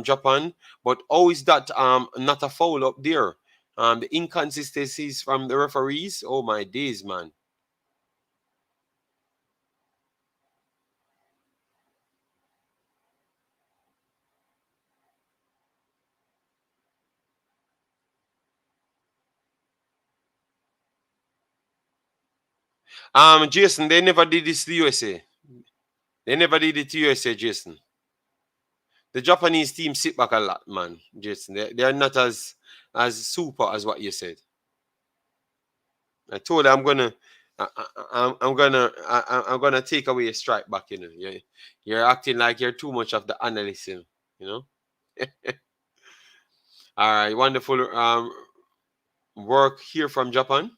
Japan, but always that not a foul up there. The inconsistencies from the referees. Oh my days, man. Jason, they never did this to USA. They never did it to USA, Jason. The Japanese team sit back a lot, man, Jason. They're not as super as what you said. I told you I'm gonna take away a strike back. You're acting like you're too much of the analyst. You know. All right, wonderful work here from Japan.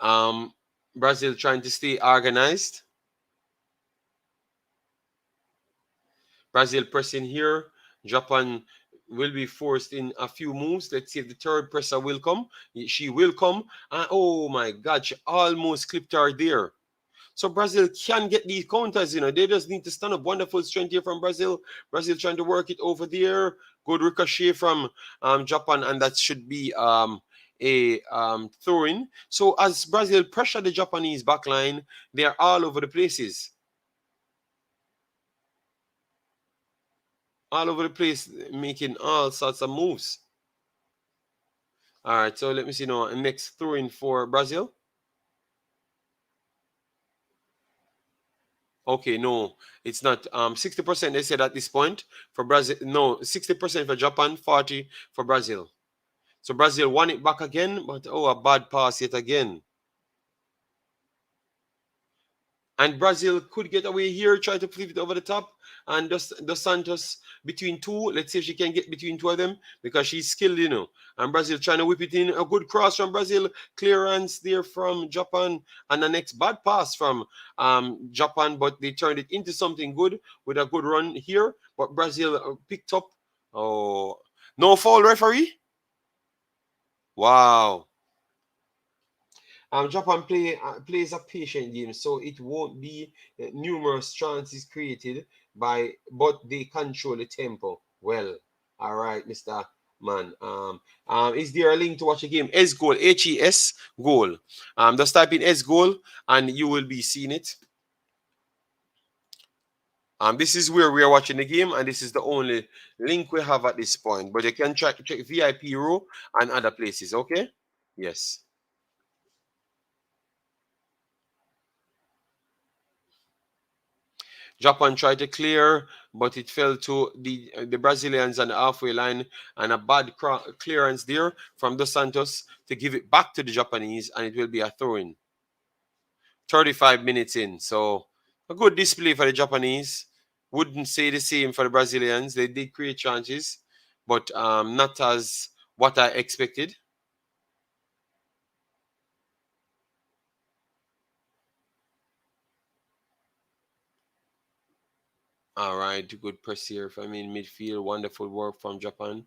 Um, Brazil trying to stay organized. Brazil pressing here. Japan will be forced in a few moves. Let's see if the third presser will come. She will come. And oh my God, she almost clipped her there. So Brazil can get these counters, They just need to stand up. Wonderful strength here from Brazil. Brazil trying to work it over there. Good ricochet from Japan, and that should be a throw-in. So as Brazil pressure the Japanese backline, they are all over the places. All over the place, making all sorts of moves. All right, so let me see now. Next throw-in for Brazil. Okay, no, it's not. 60% they said at this point for Brazil. No, 60% for Japan, 40 for Brazil. So Brazil won it back again, but oh, a bad pass yet again. And Brazil could get away here, try to flip it over the top. And Dos Santos between two. Let's see if she can get between two of them because she's skilled. And Brazil trying to whip it in. A good cross from Brazil. Clearance there from Japan. And the next bad pass from Japan, but they turned it into something good with a good run here. But Brazil picked up. Oh, no foul, referee. Wow. Japan plays a patient game, so it won't be numerous chances created but they control the tempo well. All right, Mr. Man. Is there a link to watch a game? S goal, HES goal. Just type in S goal and you will be seeing it. This is where we are watching the game, and this is the only link we have at this point. But you can check VIP row and other places. Okay? Yes. Japan tried to clear, but it fell to the Brazilians on the halfway line, and a bad clearance there from Dos Santos to give it back to the Japanese, and it will be a throw-in. 35 minutes in, so a good display for the Japanese. Wouldn't say the same for the Brazilians. They did create chances, but not as what I expected. All right, good press here from in midfield. Wonderful work from Japan.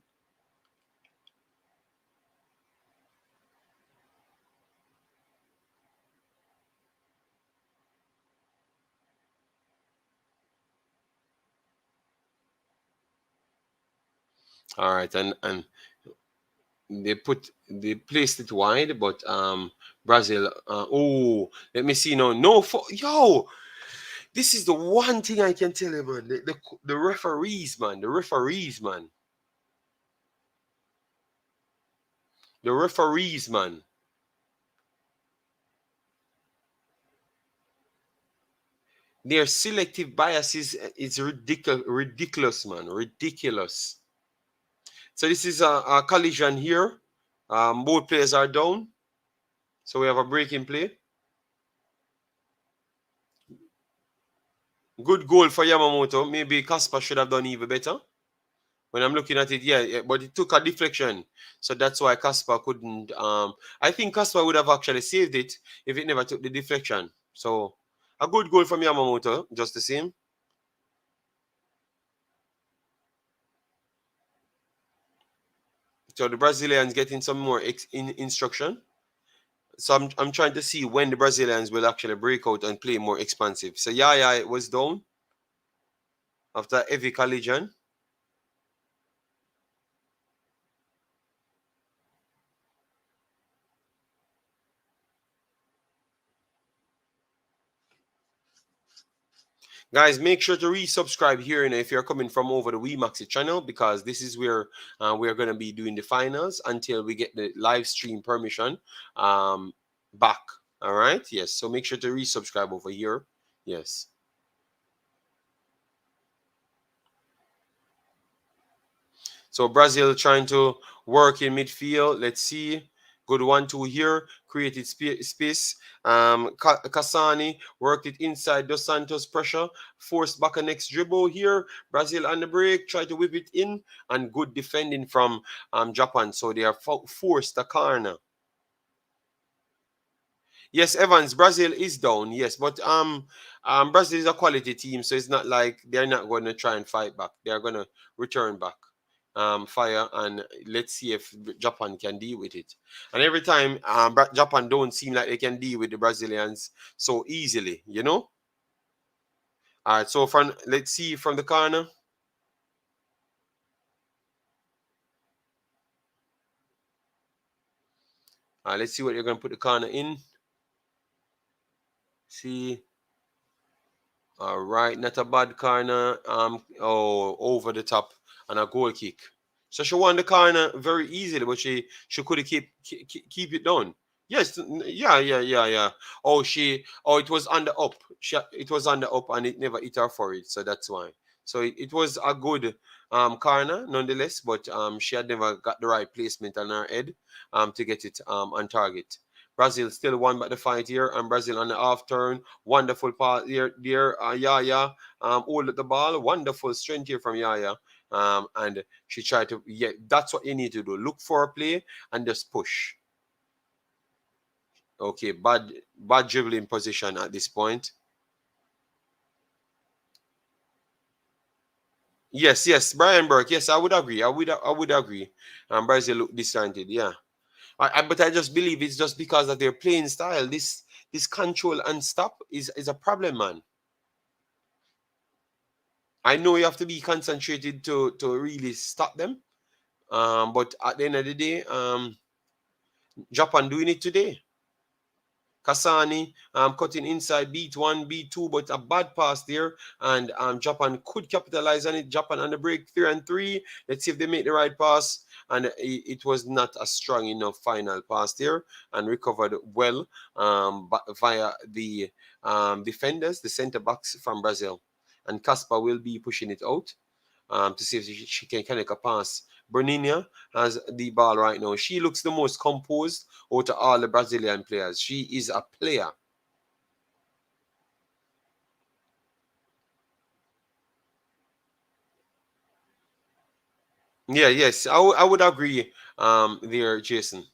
All right, and they placed it wide, but Brazil. Let me see now. No, yo, this is the one thing I can tell you, man. The referees, man. The referees, man. The referees, man. Their selective bias is ridiculous, ridiculous, man, ridiculous. So this is a collision here. Both players are down. So we have a break in play. Good goal for Yamamoto. Maybe Kasper should have done even better. When I'm looking at it, yeah, but it took a deflection. So that's why Kasper couldn't. I think Kasper would have actually saved it if it never took the deflection. So a good goal from Yamamoto, just the same. So the Brazilians getting some more instruction. So I'm trying to see when the Brazilians will actually break out and play more expansive. So Yaya was down after heavy collision. Guys, make sure to resubscribe here and if you're coming from over the WeMaxit channel, because this is where we're going to be doing the finals until we get the live stream permission back. All right. Yes. So make sure to resubscribe over here. Yes. So Brazil trying to work in midfield. Let's see. Good 1-2 here. Created space. Cassani worked it inside. Dos Santos pressure. Forced back a next dribble here. Brazil on the break. Try to whip it in. And good defending from Japan. So they are forced a corner. Yes, Evans, Brazil is down. Yes, but Brazil is a quality team, so it's not like they're not going to try and fight back. They're going to return back, fire, and let's see if Japan can deal with it. And every time, Japan don't seem like they can deal with the Brazilians so easily, you know. All right, so from let's see from the corner. Let's see what you're going to put the corner in. See. All right, not a bad corner. Over the top and a goal kick. So she won the corner very easily, but she could have keep it down. Yes, yeah. It was on the up. It was on the up and it never hit her for it, so that's why. So it was a good corner nonetheless, but she had never got the right placement on her head to get it on target. Brazil still won by the fight here, and Brazil on the off turn. Wonderful pass here, Yaya. Hold the ball. Wonderful strength here from Yaya. And she tried to, yeah, that's what you need to do. Look for a play and just push. Okay, bad dribbling position at this point. Yes, Brian Burke. Yes, I would agree. I would agree. Brazil look disjointed. Yeah. But I just believe it's just because of their playing style. This control and stop is a problem, man. I know you have to be concentrated to really stop them. But at the end of the day, Japan doing it today. Kasani cutting inside, beat one, beat two, but a bad pass there. And Japan could capitalize on it. Japan on the break, 3-3. Let's see if they make the right pass. And it was not a strong enough final pass there and recovered well but via the defenders, the center backs from Brazil. And Kasper will be pushing it out to see if she can connect a pass. Bernina has the ball right now. She looks the most composed out of all the Brazilian players. She is a player. Yeah, yes, I would agree there, Jason.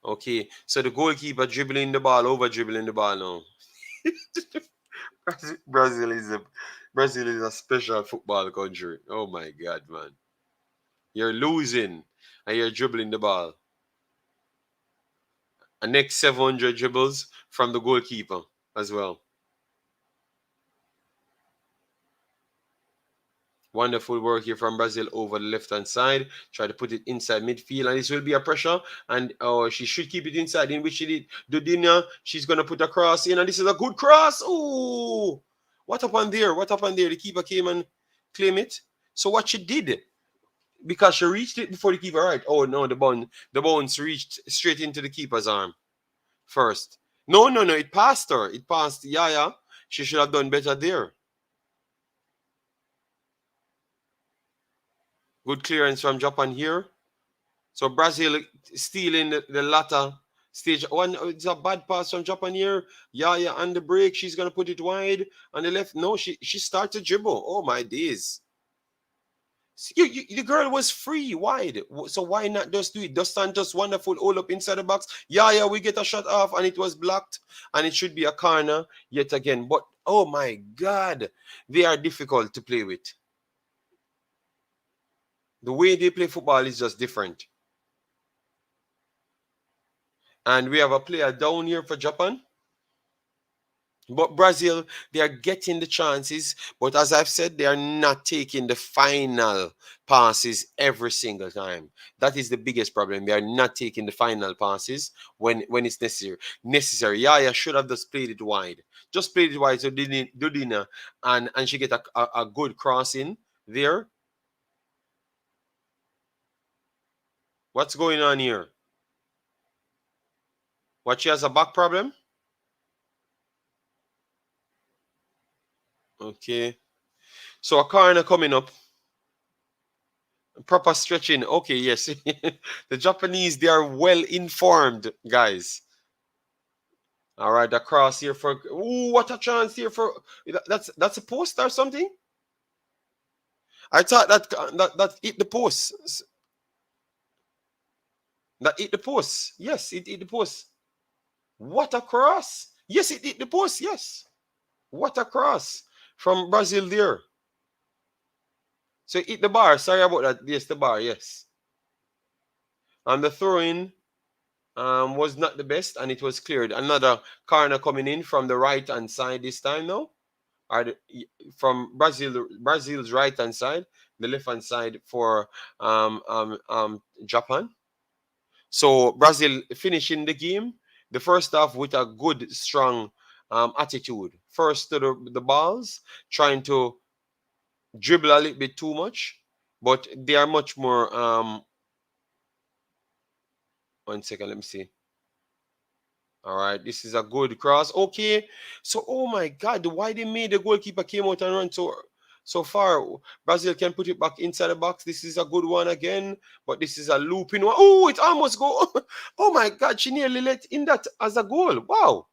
Okay, so the goalkeeper dribbling the ball, over dribbling the ball now. Brazil is a Brazil is a special football country. Oh my God, man! You're losing and you're dribbling the ball. And next 700 dribbles from the goalkeeper as well. Wonderful work here from Brazil over the left hand side. Try to put it inside midfield, and this will be a pressure. And she should keep it inside, in which she did. Dudina, she's gonna put a cross in, and this is a good cross. Oh, what happened there? What happened there? The keeper came and claimed it. So what she did, because she reached it before the keeper, right? Oh no, the bounce reached straight into the keeper's arm. first. No, no, no. It passed her. It passed Yaya. She should have done better there. Good clearance from Japan here. So Brazil stealing the latter stage. One, it's a bad pass from Japan here. Yaya on the break. She's gonna put it wide on the left. No, she started to dribble. Oh my days. The girl was free wide. So why not just do it? Dos Santos wonderful all up inside the box. Yeah, we get a shot off and it was blocked. And it should be a corner yet again. But oh my God, they are difficult to play with. The way they play football is just different. And we have a player down here for Japan. But Brazil, they are getting the chances. But as I've said, they are not taking the final passes every single time. That is the biggest problem. They are not taking the final passes when it's necessary. Yaya should have just played it wide. Just played it wide so Dudina and she get a good crossing there. What's going on here? What, she has a back problem? Okay. So a corner coming up. Proper stretching. Okay, yes. The Japanese, they are well informed, guys. All right, the cross here for. Ooh, what a chance here for. That's a post or something. I thought that hit the post. That hit the post. Yes, it hit the post. What a cross! Yes, it hit the post. Yes. What a cross from Brazil there. So it hit the bar. Sorry about that. Yes, the bar. Yes. And the throw-in was not the best, and it was cleared. Another corner coming in from the right hand side this time now, or from Brazil's right hand side, the left hand side for Japan. So Brazil finishing the game, the first half with a good, strong attitude. First to the balls, trying to dribble a little bit too much, but they are much more. 1 second, let me see. All right, this is a good cross. Okay, so oh my God, why they made the goalkeeper came out and run so far? Brazil can put it back inside the box. This is a good one again, but this is a looping one. Oh, it almost go. Oh my God, she nearly let in that as a goal. Wow,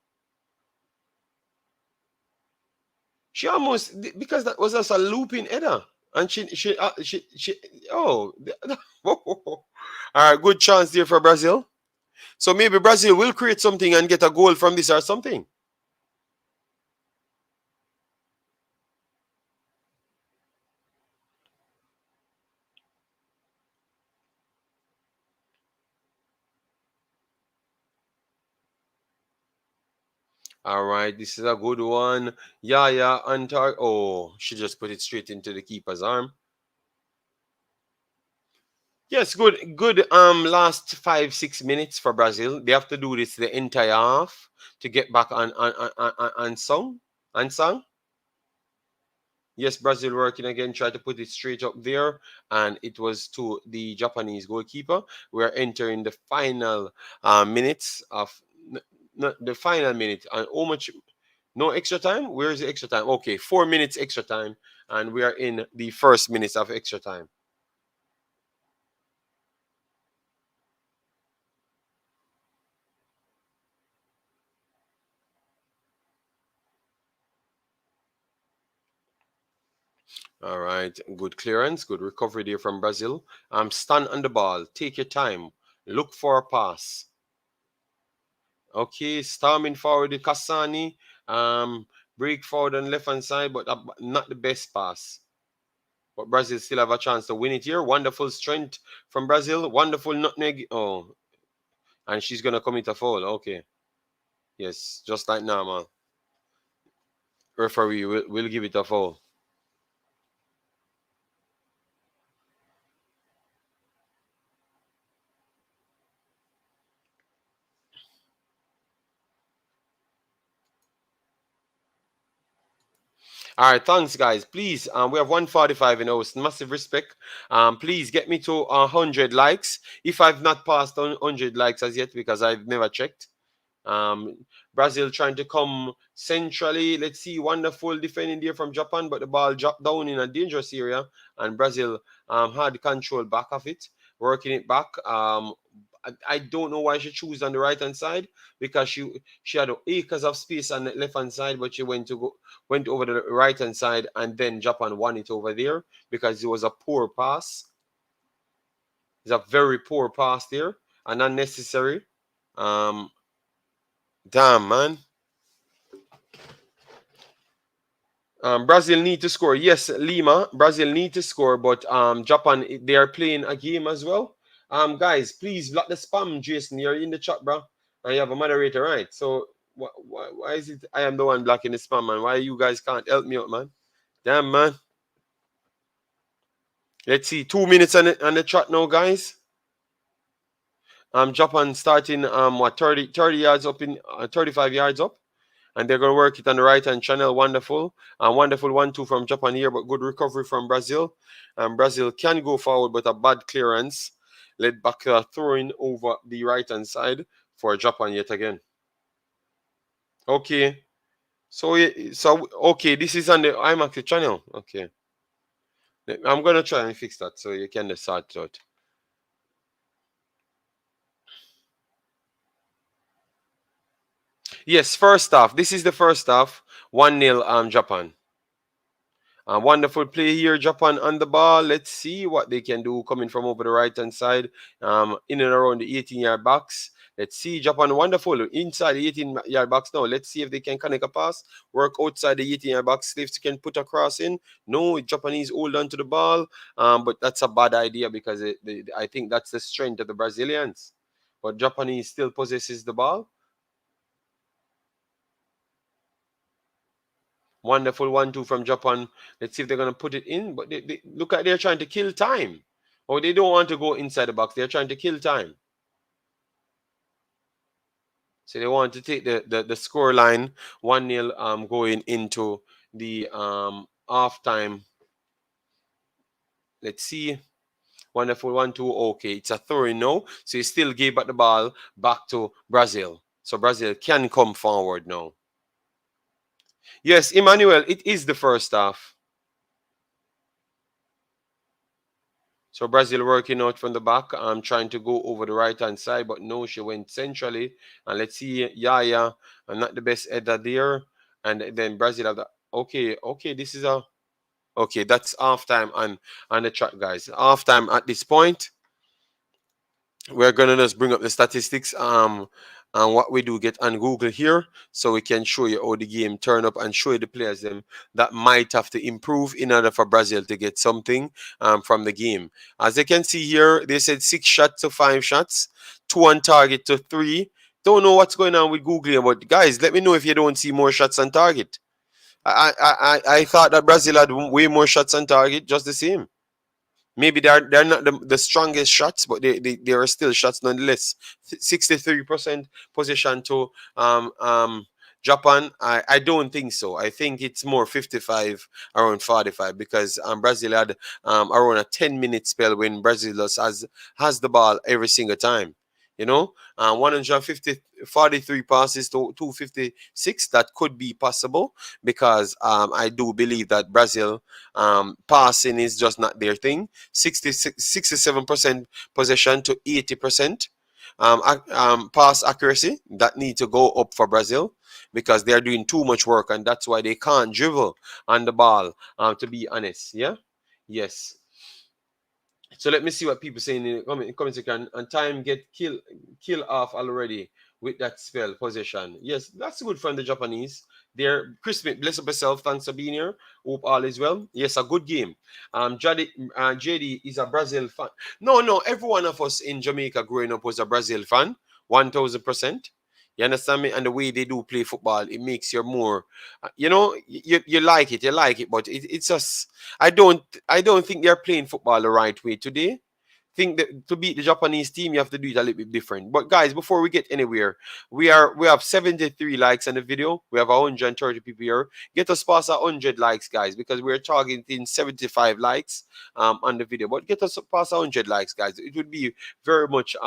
she almost, because that was just a looping header, and she. Oh, all right, good chance there for Brazil. So maybe Brazil will create something and get a goal from this or something. All right, this is a good one. Yeah, Antar. Oh, she just put it straight into the keeper's arm. Yes, good. Last 5 6 minutes for Brazil. They have to do this the entire half to get back on song. On song. Yes, Brazil working again, try to put it straight up there, and it was to the Japanese goalkeeper. We're entering the final minutes of the final minute. And how much? No extra time? Where's the extra time? Okay, 4 minutes extra time, and we are in the first minutes of extra time. All right, good clearance, good recovery there from Brazil. Stand on the ball, take your time, look for a pass. Okay, storming forward the Kasani. Break forward on left hand side, but not the best pass. But Brazil still have a chance to win it here. Wonderful strength from Brazil. Wonderful nutmeg. Oh, and she's gonna commit a foul. Okay, yes, just like normal. Referee will give it a foul. All right, thanks, guys. Please, we have 145 in host. Massive respect. Please get me to 100 likes. If I've not passed on 100 likes as yet, because I've never checked. Brazil trying to come centrally. Let's see, wonderful defending there from Japan, but the ball dropped down in a dangerous area, and Brazil had control back of it, working it back. I don't know why she chose on the right hand side, because she had acres of space on the left hand side, but she went over the right hand side, and then Japan won it over there because it was a poor pass. It's a very poor pass there and unnecessary. Um, Damn, man. Brazil need to score. Yes, Lima. Brazil need to score, but Japan, they are playing a game as well. Guys, please block the spam, Jason. You're in the chat, bro. And you have a moderator, right? So why is it I am the one blocking the spam, man? Why you guys can't help me out, man? Damn, man. Let's see. 2 minutes on the chat now, guys. Japan starting what 30 yards up in 35 yards up. And they're going to work it on the right hand channel. Wonderful. Wonderful 1-2 from Japan here, but good recovery from Brazil. Brazil can go forward, but a bad clearance led back throwing over the right hand side for Japan yet again. Okay. So okay, this is on the Imaxit channel. Okay. I'm going to try and fix that so you can sort it out. Yes, first half. This is the first half. 1-0 Japan. A wonderful play here, Japan on the ball. Let's see what they can do coming from over the right hand side, in and around the 18-yard box. Let's see, Japan wonderful inside the 18-yard box now. Let's see if they can connect a pass, work outside the 18-yard box. If they can put a cross in. No, Japanese hold on to the ball, but that's a bad idea because I think that's the strength of the Brazilians. But Japanese still possesses the ball. Wonderful 1-2 from Japan. Let's see if they're going to put it in. But they look like they're trying to kill time. Or they don't want to go inside the box. They're trying to kill time. So they want to take the score line 1-0 going into the halftime. Let's see. Wonderful 1-2. Okay, it's a throw now. So he still gave back the ball back to Brazil. So Brazil can come forward now. Yes, Emmanuel, it is the first half. So Brazil working out from the back. I'm trying to go over the right hand side, but no, she went centrally. And let's see, Yaya, I'm not the best header there. And then Brazil have the okay. This is a okay. That's halftime on the track, guys. Halftime at this point. We're gonna just bring up the statistics and what we do get on Google here, so we can show you how the game turn up and show you the players them that might have to improve in order for Brazil to get something from the game. As you can see here, they said 6 shots to 5 shots, 2 on target to 3. Don't know what's going on with Google, but guys, let me know if you don't see more shots on target. I thought that Brazil had way more shots on target, just the same. Maybe they're not the strongest shots, but they are still shots nonetheless. 63% possession to Japan. I don't think so. I think it's more 55 around 45 because Brazil had around a 10-minute spell when Brazil has the ball every single time. 43 passes to 256. That could be possible because I do believe that Brazil passing is just not their thing. 67% possession to 80%. Pass accuracy that need to go up for Brazil because they are doing too much work and that's why they can't dribble on the ball. To be honest, yeah, yes. So let me see what people saying in the comment section. And time get kill off already with that spell possession. Yes, that's good from the Japanese. They're Chris Smith, bless up yourself. Thanks for being here. Hope all is well. Yes, a good game. JD is a Brazil fan. No, every one of us in Jamaica growing up was a Brazil fan. 1000%. You understand me? And the way they do play football, it makes you more, you like it, but it's just I don't think they're playing football the right way today. Think that to beat the Japanese team, you have to do it a little bit different. But guys, before we get anywhere, we have 73 likes on the video. We have 130 people here. Get us past 100 likes, guys, because we're targeting 75 likes on the video. But get us past 100 likes, guys. It would be very much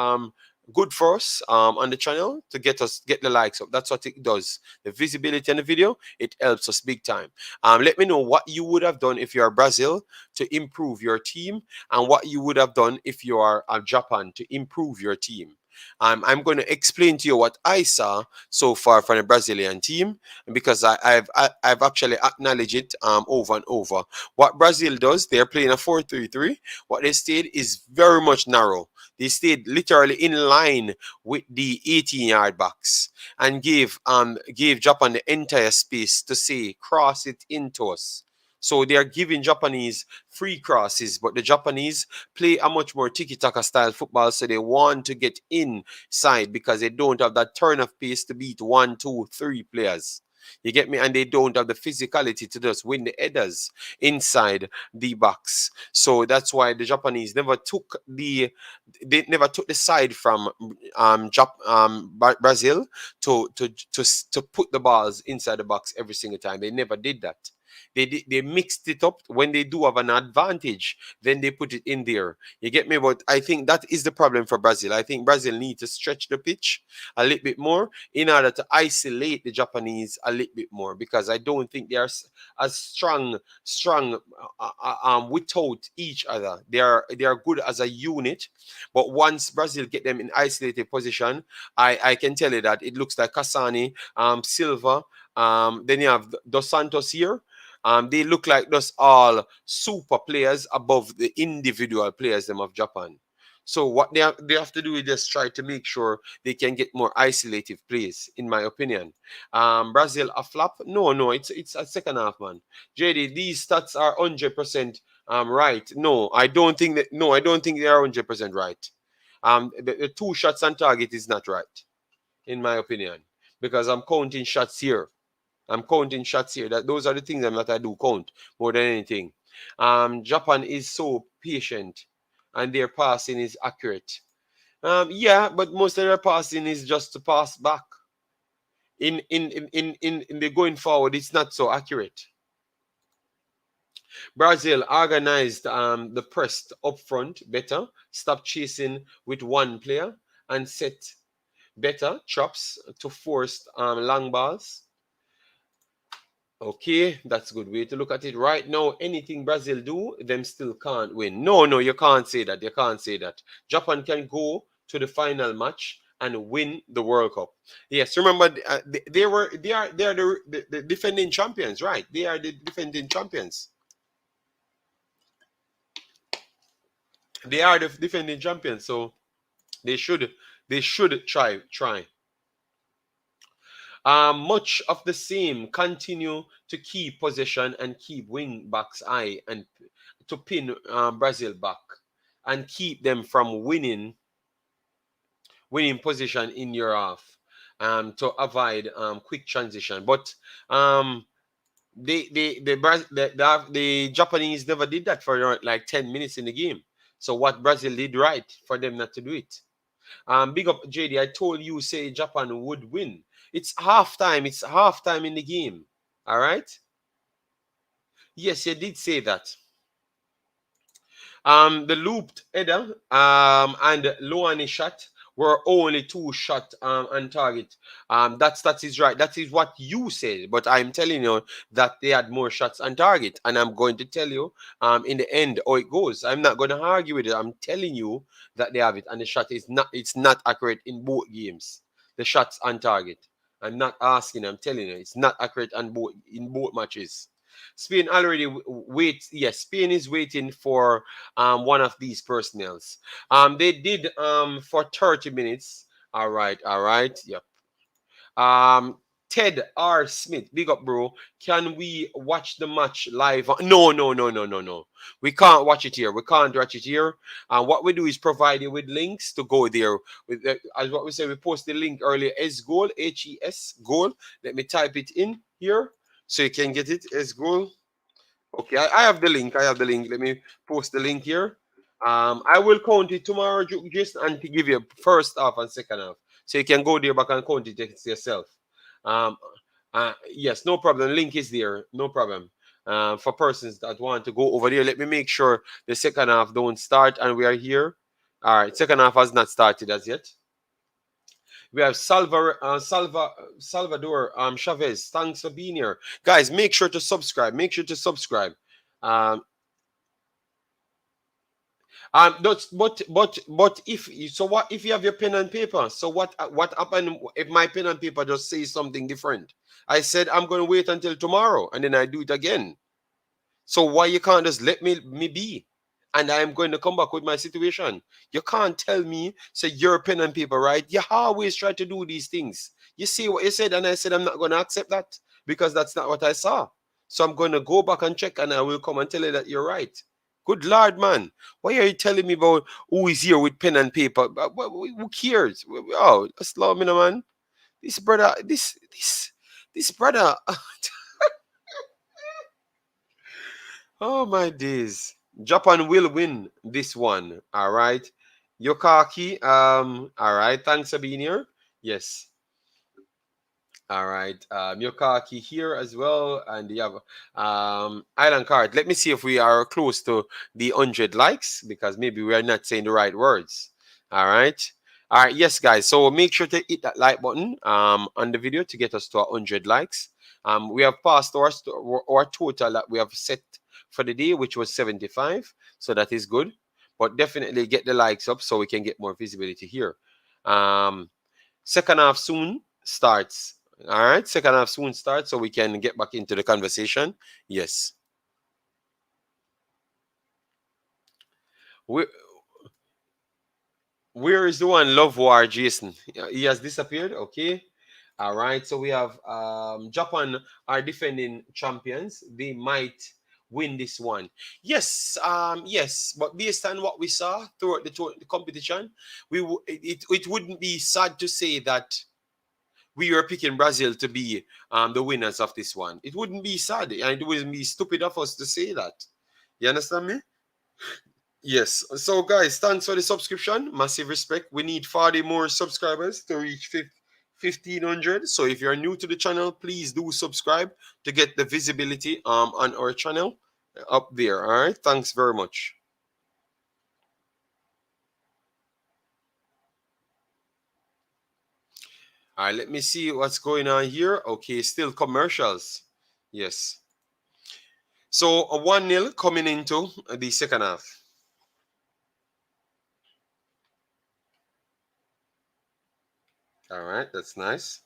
good for us on the channel to get the likes up. That's what it does. The visibility in the video, it helps us big time. Let me know what you would have done if you are Brazil to improve your team, and what you would have done if you are Japan to improve your team. I'm going to explain to you what I saw so far from the Brazilian team, because I've actually acknowledged it over and over. What Brazil does, they're playing a 4-3-3. What they stayed is very much narrow. They stayed literally in line with the 18-yard box, and gave Japan the entire space to say cross it into us. So they are giving Japanese free crosses, but the Japanese play a much more tiki-taka style football, so they want to get inside because they don't have that turn of pace to beat one, two, three players. You get me? And they don't have the physicality to just win the headers inside the box. So that's why the Japanese never took the side from Brazil to put the balls inside the box every single time. They never did that. They mixed it up when they do have an advantage, then they put it in there. You get me? But I think that is the problem for Brazil. I think Brazil needs to stretch the pitch a little bit more in order to isolate the Japanese a little bit more, because I don't think they are as strong without each other. They are good as a unit, but once Brazil get them in isolated position, I can tell you that it looks like Cassani, Silva, then you have Dos Santos here. They look like just all super players above the individual players them of Japan. So what they have to do is just try to make sure they can get more isolated plays, in my opinion. Brazil a flop? No, no, it's a second half, man. JD, these stats are 100% right. No, I don't think that. No, I don't think they are 100% right. The two shots on target is not right, in my opinion, because I'm counting shots here. I'm counting shots here. Those are the things that I do count more than anything. Japan is so patient, and their passing is accurate. Yeah, but most of their passing is just to pass back. In the going forward, it's not so accurate. Brazil organized the press up front better, stop chasing with one player, and set better traps to force long balls. Okay, that's a good way to look at it. Right now, anything Brazil do, them still can't win. No, no, you can't say that. You can't say that. Japan can go to the final match and win the World Cup. Yes, remember they are the defending champions, right? They are the defending champions. They are the defending champions, so they should try. Much of the same. Continue to keep possession and keep wing backs high, and to pin Brazil back and keep them from winning position in your half, to avoid quick transition. But the Japanese never did that for like 10 minutes in the game. So what Brazil did right for them not to do it? Big up JD. I told you say Japan would win. It's halftime. It's halftime in the game. All right. Yes, you did say that. The looped header and Loani shot were only two shot on target. That is right. That is what you said. But I'm telling you that they had more shots on target, and I'm going to tell you in the end how it goes. I'm not going to argue with it. I'm telling you that they have it, and the shot is not. It's not accurate in both games. The shots on target. I'm not asking. I'm telling you, it's not accurate on both matches. Spain already wait. Yes, Spain is waiting for one of these personnels. They did for 30 minutes. All right, all right. Yep. Ted R. Smith, big up, bro. Can we watch the match live? No, no, no, no, no, no. We can't watch it here. We can't watch it here. What we do is provide you with links to go there. With as what we say, we post the link earlier. S goal, HES goal. Let me type it in here so you can get it. S goal. Okay, I have the link. I have the link. Let me post the link here. I will count it tomorrow, just and to give you first half and second half, so you can go there back and count it yourself. Um, yes, no problem. Link is there. No problem. For persons that want to go over there, let me make sure the second half don't start and we are here. All right, second half has not started as yet. We have Salvador Chavez. Thanks for being here, guys. Make sure to subscribe. Make sure to subscribe. Um, but if so, what if you have your pen and paper? So what happened if my pen and paper just say something different? I said I'm going to wait until tomorrow, and then I do it again. So why you can't just let me be? And I'm going to come back with my situation. You can't tell me, say you're pen and paper, right? You always try to do these things. You see what you said, and I said I'm not going to accept that because that's not what I saw. So I'm going to go back and check, and I will come and tell you that you're right. Good Lord, man. Why are you telling me about who is here with pen and paper? Who cares? Oh, slow me, man. This brother, this brother. Oh my days. Japan will win this one. All right. Yokaki. All right. Thanks for being here. Yes. All right. Yokaki here as well. And you have Island Card. Let me see if we are close to the 100 likes because maybe we are not saying the right words. All right. All right. Yes, guys. So make sure to hit that like button on the video to get us to 100 likes. We have passed our total that we have set for the day, which was 75. So that is good. But definitely get the likes up so we can get more visibility here. Um, Second half soon starts. All right, second half soon starts, so we can get back into the conversation. Yes. We, where is the one Love War, Jason? He has disappeared. Okay. All right. So we have Japan are defending champions. They might win this one. Yes. Yes. But based on what we saw throughout the competition, it wouldn't be sad to say that we were picking Brazil to be the winners of this one. It wouldn't be sad and it wouldn't be stupid of us to say that. You understand me? Yes. So, guys, thanks for the subscription. Massive respect. We need 40 more subscribers to reach 1,500. So, if you're new to the channel, please do subscribe to get the visibility on our channel up there. All right. Thanks very much. All right. Let me see what's going on here. Okay. Still commercials. Yes. So, a 1-0 coming into the second half. All right. That's nice.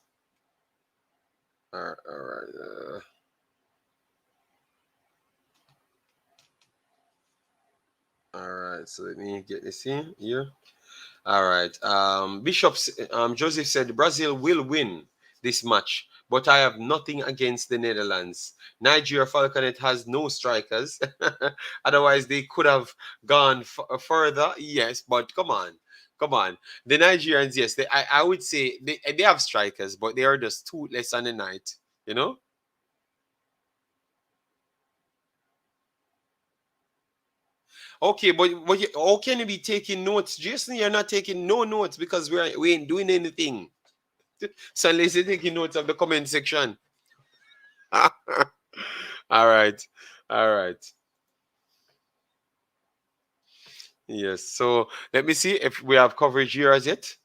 All right. All right. All right. So, let me get this in here. All right. Joseph said Brazil will win this match, but I have nothing against the Netherlands. Nigeria Falconet has no strikers. Otherwise, they could have gone further. Yes, but come on. Come on. The Nigerians, yes, I would say they have strikers, but they are just toothless on the night, you know? Okay, but how can you be taking notes? Jason, you're not taking no notes because we ain't doing anything. So unless you're taking notes of the comment section. All right. All right. Yes. So let me see if we have coverage here as yet.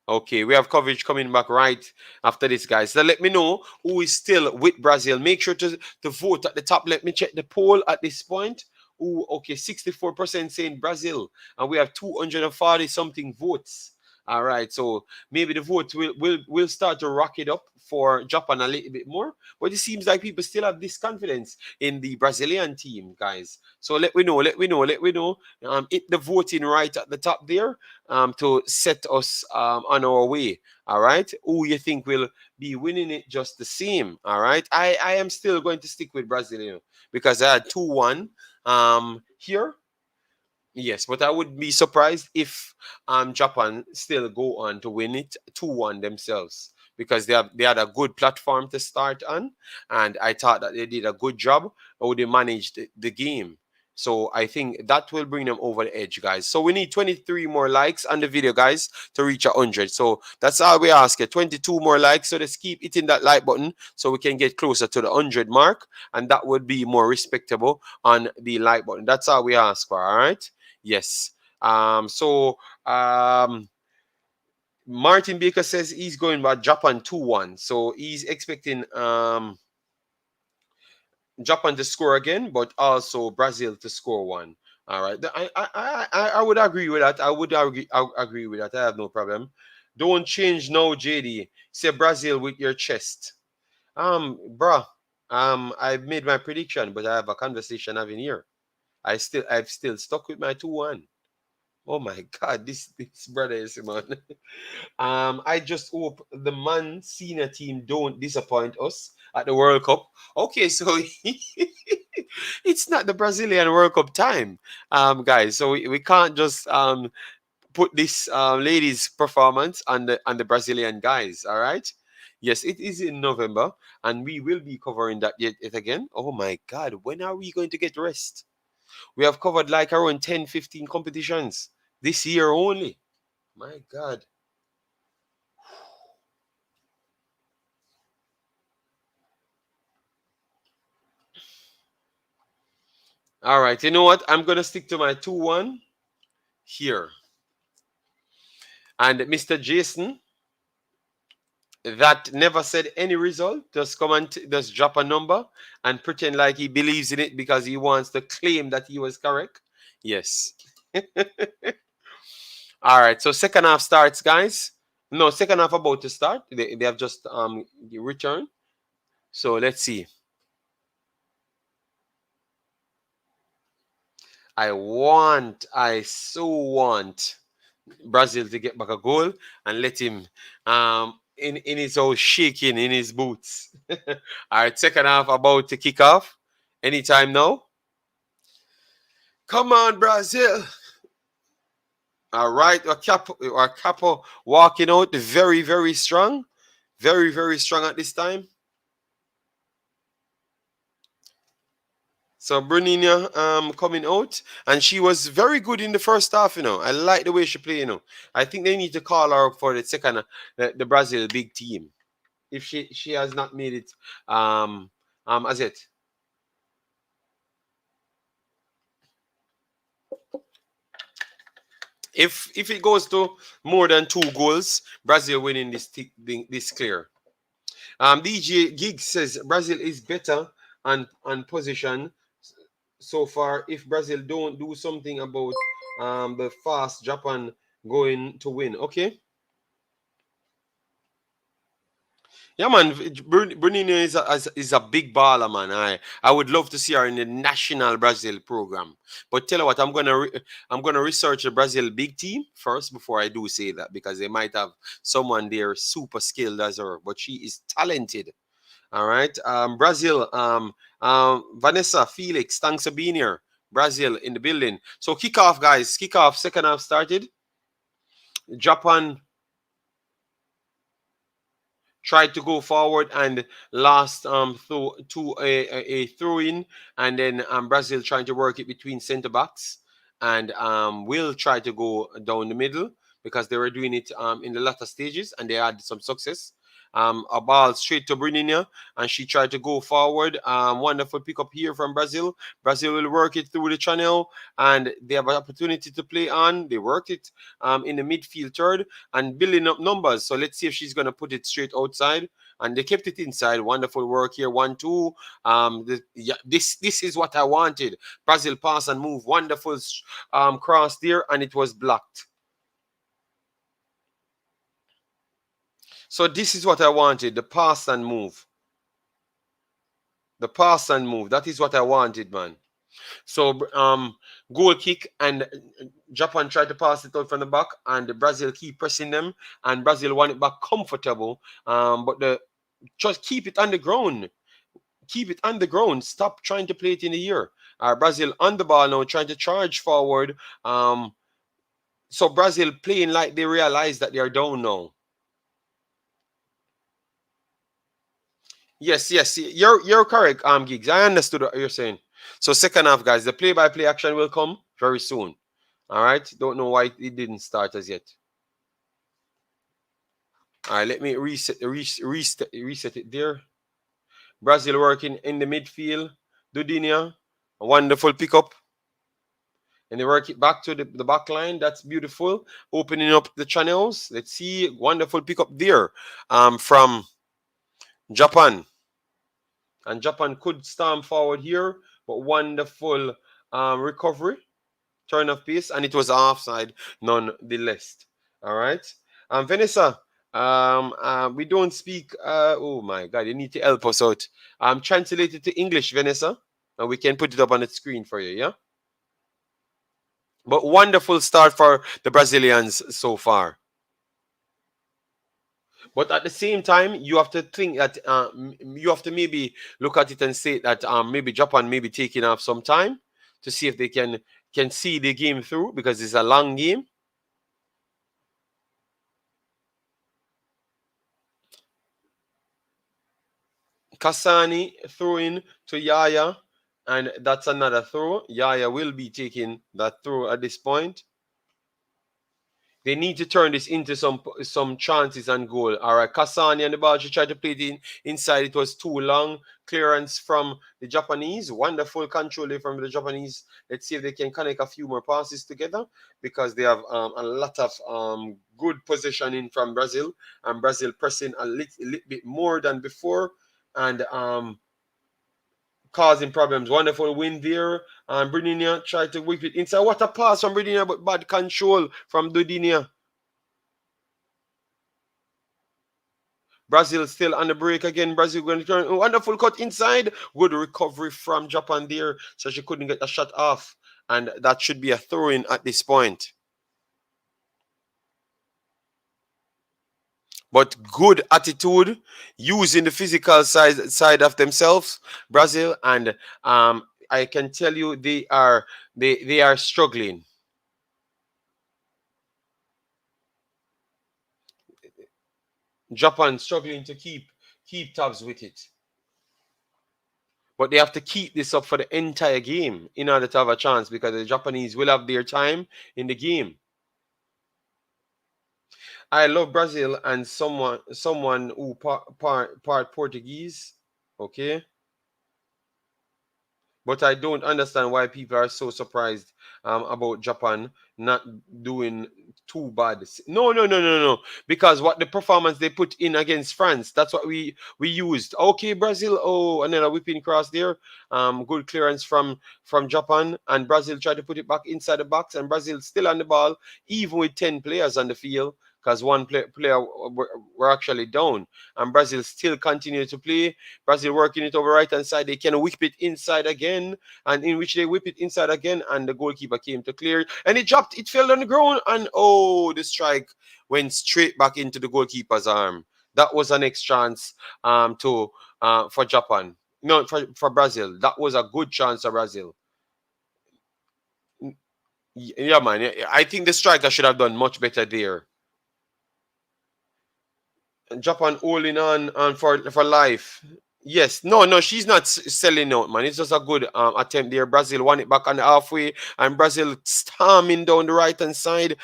Okay, we have coverage coming back right after this, guys. So let me know who is still with Brazil. Make sure to vote at the top. Let me check the poll at this point. Oh, okay, 64% saying Brazil, and we have 240 something votes. All right, so maybe the vote will start to rock it up for Japan a little bit more. But it seems like people still have this confidence in the Brazilian team, guys. So let we know, let we know, let we know. Hit the voting right at the top there to set us on our way. All right, who you think will be winning it just the same? All right, I am still going to stick with Brazil, because I had 2-1 here. Yes, but I would be surprised if Japan still go on to win it 2-1 themselves, because they had a good platform to start on, and I thought that they did a good job how they managed the game. So I think that will bring them over the edge, guys. So we need 23 more likes on the video, guys, to reach 100. So that's all we ask you. 22 more likes. So just keep hitting that like button so we can get closer to the 100 mark, and that would be more respectable on the like button. That's all we ask for. All right. Yes. So Martin Baker says he's going by Japan 2-1. So he's expecting Japan to score again, but also Brazil to score one. All right. I would agree with that. I agree with that. I have no problem. Don't change now, JD. Say Brazil with your chest. Bruh. I've made my prediction, but I have a conversation having here. I've still stuck with my 2-1. Oh my god, this brother is man. I just hope the man senior team don't disappoint us at the World Cup. Okay, so it's not the Brazilian World Cup time, guys. So we can't just put this ladies' performance on the Brazilian guys. All right. Yes, it is in November, and we will be covering that yet again. Oh my God, when are we going to get rest? We have covered like around 10, 15 competitions this year only. My God. All right, you know what? I'm gonna stick to my 2-1 here. And Mr. Jason, that never said any result, just come and just drop a number and pretend like he believes in it because he wants to claim that he was correct. Yes. All right, so second half starts, guys. No, second half about to start. They have just returned. So let's see. I so want Brazil to get back a goal and let him in his old shaking in his boots. All right, second half about to kick off. Anytime now. Come on, Brazil. All right, our capo walking out very, very strong. Very, very strong at this time. So Bruninha coming out, and she was very good in the first half. I like the way she played. I think they need to call her up for the second, the Brazil big team. If she has not made it, as it. If it goes to more than 2 goals, Brazil winning this clear. DJ Gig says Brazil is better on position so far. If Brazil don't do something about the fast Japan going to win, okay. Yeah, man. Bruninho is a big baller, man. I would love to see her in the national Brazil program. But tell you what, I'm gonna research the Brazil big team first before I do say that because they might have someone there super skilled as her. But she is talented. All right. Brazil. Vanessa, Felix, thanks for being here. Brazil in the building. So kick off, guys. Kick off. Second half started. Japan tried to go forward and lost through to a throw in, and then Brazil trying to work it between centre backs, and will try to go down the middle because they were doing it in the latter stages and they had some success. A ball straight to Bruninha, and she tried to go forward. Wonderful pick up here from Brazil. Brazil will work it through the channel, and they have an opportunity to play on. They worked it in the midfield third and building up numbers. So let's see if she's going to put it straight outside. And they kept it inside. Wonderful work here. 1-2. This is what I wanted. Brazil pass and move. Wonderful cross there, and it was blocked. So this is what I wanted, the pass and move. The pass and move. That is what I wanted, man. So goal kick, and Japan tried to pass it out from the back, and the Brazil keep pressing them, and Brazil won it back comfortable. But just keep it on the ground. Keep it on the ground. Stop trying to play it in the air. Brazil on the ball now, trying to charge forward. So Brazil playing like they realize that they are down now. Yes, you're correct, Gigs. I understood what you're saying. So second half, guys, the play-by-play action will come very soon. All right. Don't know why it didn't start as yet. All right, let me reset it there. Brazil working in the midfield. Dudinia, a wonderful pickup. And they work it back to the back line. That's beautiful. Opening up the channels. Let's see. Wonderful pick up there from Japan. And Japan could storm forward here, but wonderful recovery, turn of pace, and it was offside nonetheless. All right. Vanessa, we don't speak. Oh my God, you need to help us out. Translate it to English, Vanessa, and we can put it up on the screen for you. Yeah. But wonderful start for the Brazilians so far. But at the same time, you have to think that you have to maybe look at it and say that maybe Japan may be taking off some time to see if they can see the game through because it's a long game. Kasani throwing to Yaya, and that's another throw. Yaya will be taking that throw at this point. They need to turn this into some chances and goal. All right, Kasani and the ball. She tried to play it inside. It was too long. Clearance from the Japanese. Wonderful control there from the Japanese. Let's see if they can connect a few more passes together because they have a lot of good positioning from Brazil, and Brazil pressing a little bit more than before and causing problems. Wonderful win there. And Bridinia tried to whip it inside. What a pass from Bridinia, but bad control from Dudinia. Brazil still on the break again. Brazil going to turn. Wonderful cut inside. Good recovery from Japan there. So she couldn't get the shot off. And that should be a throw in at this point. But good attitude, using the physical side of themselves, Brazil, and I can tell you they are struggling. Japan struggling to keep tabs with it. But they have to keep this up for the entire game in order to have a chance because the Japanese will have their time in the game. I love Brazil and someone who part Portuguese. Okay. But I don't understand why people are so surprised about Japan not doing too bad. No, no, no, no, no. Because what the performance they put in against France, that's what we used. Okay, Brazil. Oh, another whipping cross there. Good clearance from Japan, and Brazil tried to put it back inside the box, and Brazil still on the ball, even with 10 players on the field. Because one player were actually down, and Brazil still continue to play. Brazil working it over right hand side. They can whip it inside again, and in which they whip it inside again, and the goalkeeper came to clear, and it dropped. It fell on the ground, and oh, the strike went straight back into the goalkeeper's arm. That was a next chance to for Japan. No, for Brazil. That was a good chance for Brazil. Yeah, man. I think the striker should have done much better there. Japan holding on for life. Yes, no, she's not selling out, man. It's just a good attempt there. Brazil won it back on the halfway, and Brazil storming down the right hand side.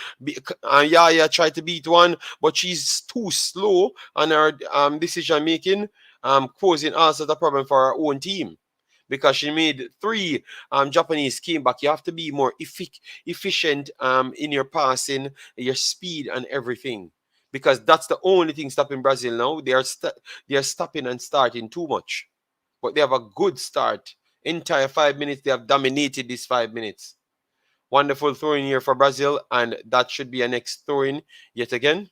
Yaya tried to beat one, but she's too slow on her decision making, causing also the problem for our own team. Because she made three Japanese came back. You have to be more efficient in your passing, your speed, and everything because that's the only thing stopping Brazil now. They are stopping and starting too much, but they have a good start. Entire 5 minutes, they have dominated these 5 minutes. Wonderful throwing here for Brazil, and that should be a next throwing yet again.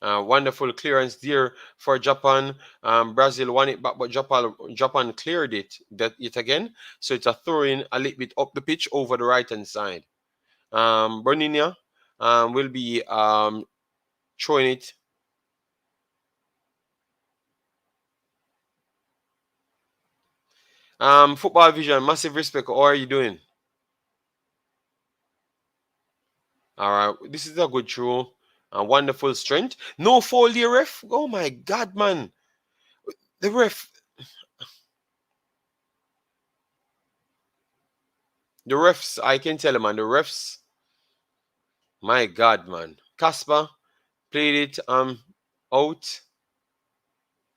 Wonderful clearance there for Japan. Brazil won it back, but Japan cleared it yet again. So it's a throwing a little bit up the pitch over the right hand side. Berninia will be throwing it. Football Vision, massive respect. How are you doing? All right, this is a good throw. Wonderful strength. No foul there, ref. Oh my God, man. The ref, the refs. I can tell you, man. The refs. My God, man. Casper played it out.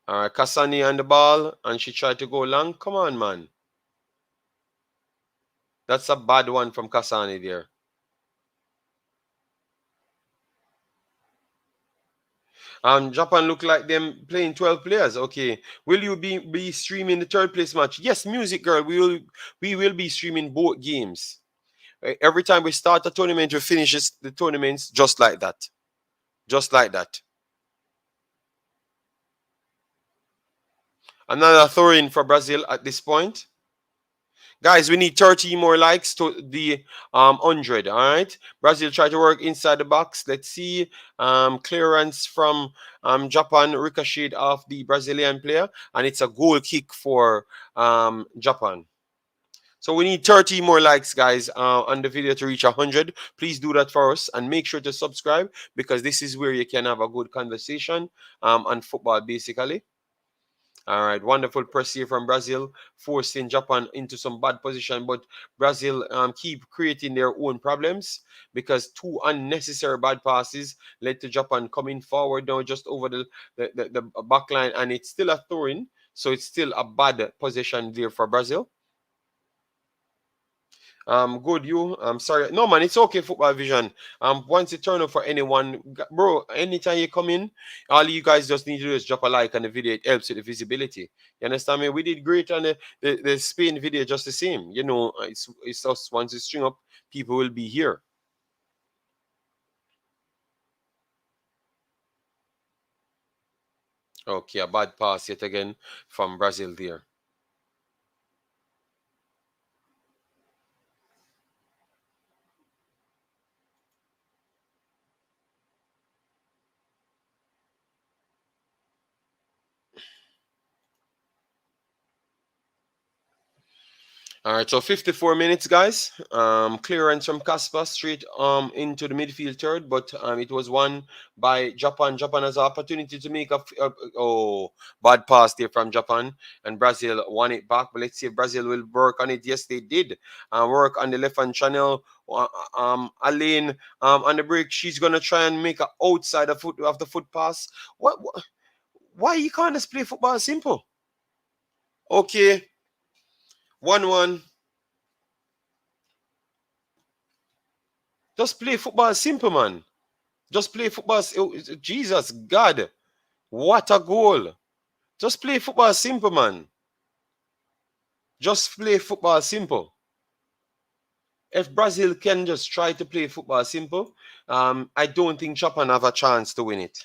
All right, Kasani on the ball, and she tried to go long. Come on, man. That's a bad one from Kasani there. Japan look like them playing 12 players. Okay. Will you be streaming the third place match? Yes, music girl. We will be streaming both games. Every time we start a tournament, we finish the tournaments just like that. Just like that. Another throw in for Brazil at this point. Guys, we need 30 more likes to the 100. All right. Brazil try to work inside the box. Let's see. Clearance from Japan ricocheted off the Brazilian player, and it's a goal kick for Japan. So we need 30 more likes, guys, on the video to reach 100. Please do that for us and make sure to subscribe, because this is where you can have a good conversation on football, basically. All right, wonderful press here from Brazil, forcing Japan into some bad position, but Brazil keep creating their own problems, because two unnecessary bad passes led to Japan coming forward now just over the back line, and it's still a throw-in, so it's still a bad position there for Brazil. Good, you. I'm sorry. No, man, it's okay, Football Vision. Once you turn up for anyone, bro, anytime you come in, all you guys just need to do is drop a like on the video. It helps with the visibility. You understand me? We did great on the Spain video just the same. You know, it's us. Once you string up, people will be here. Okay, a bad pass yet again from Brazil there. All right, so 54 minutes, guys. Clearance from Casper straight into the midfield third, but it was won by Japan. Japan has an opportunity to make oh, bad pass there from Japan, and Brazil won it back. But let's see if Brazil will work on it. Yes, they did. Work on the left hand channel. Alain on the break. She's gonna try and make an outside of the foot pass. What? Why you can't just play football simple? Okay, 1-1. Just play football simple, man. Just play football. Jesus, God. What a goal. Just play football simple, man. Just play football simple. If Brazil can just try to play football simple, I don't think Japan have a chance to win it.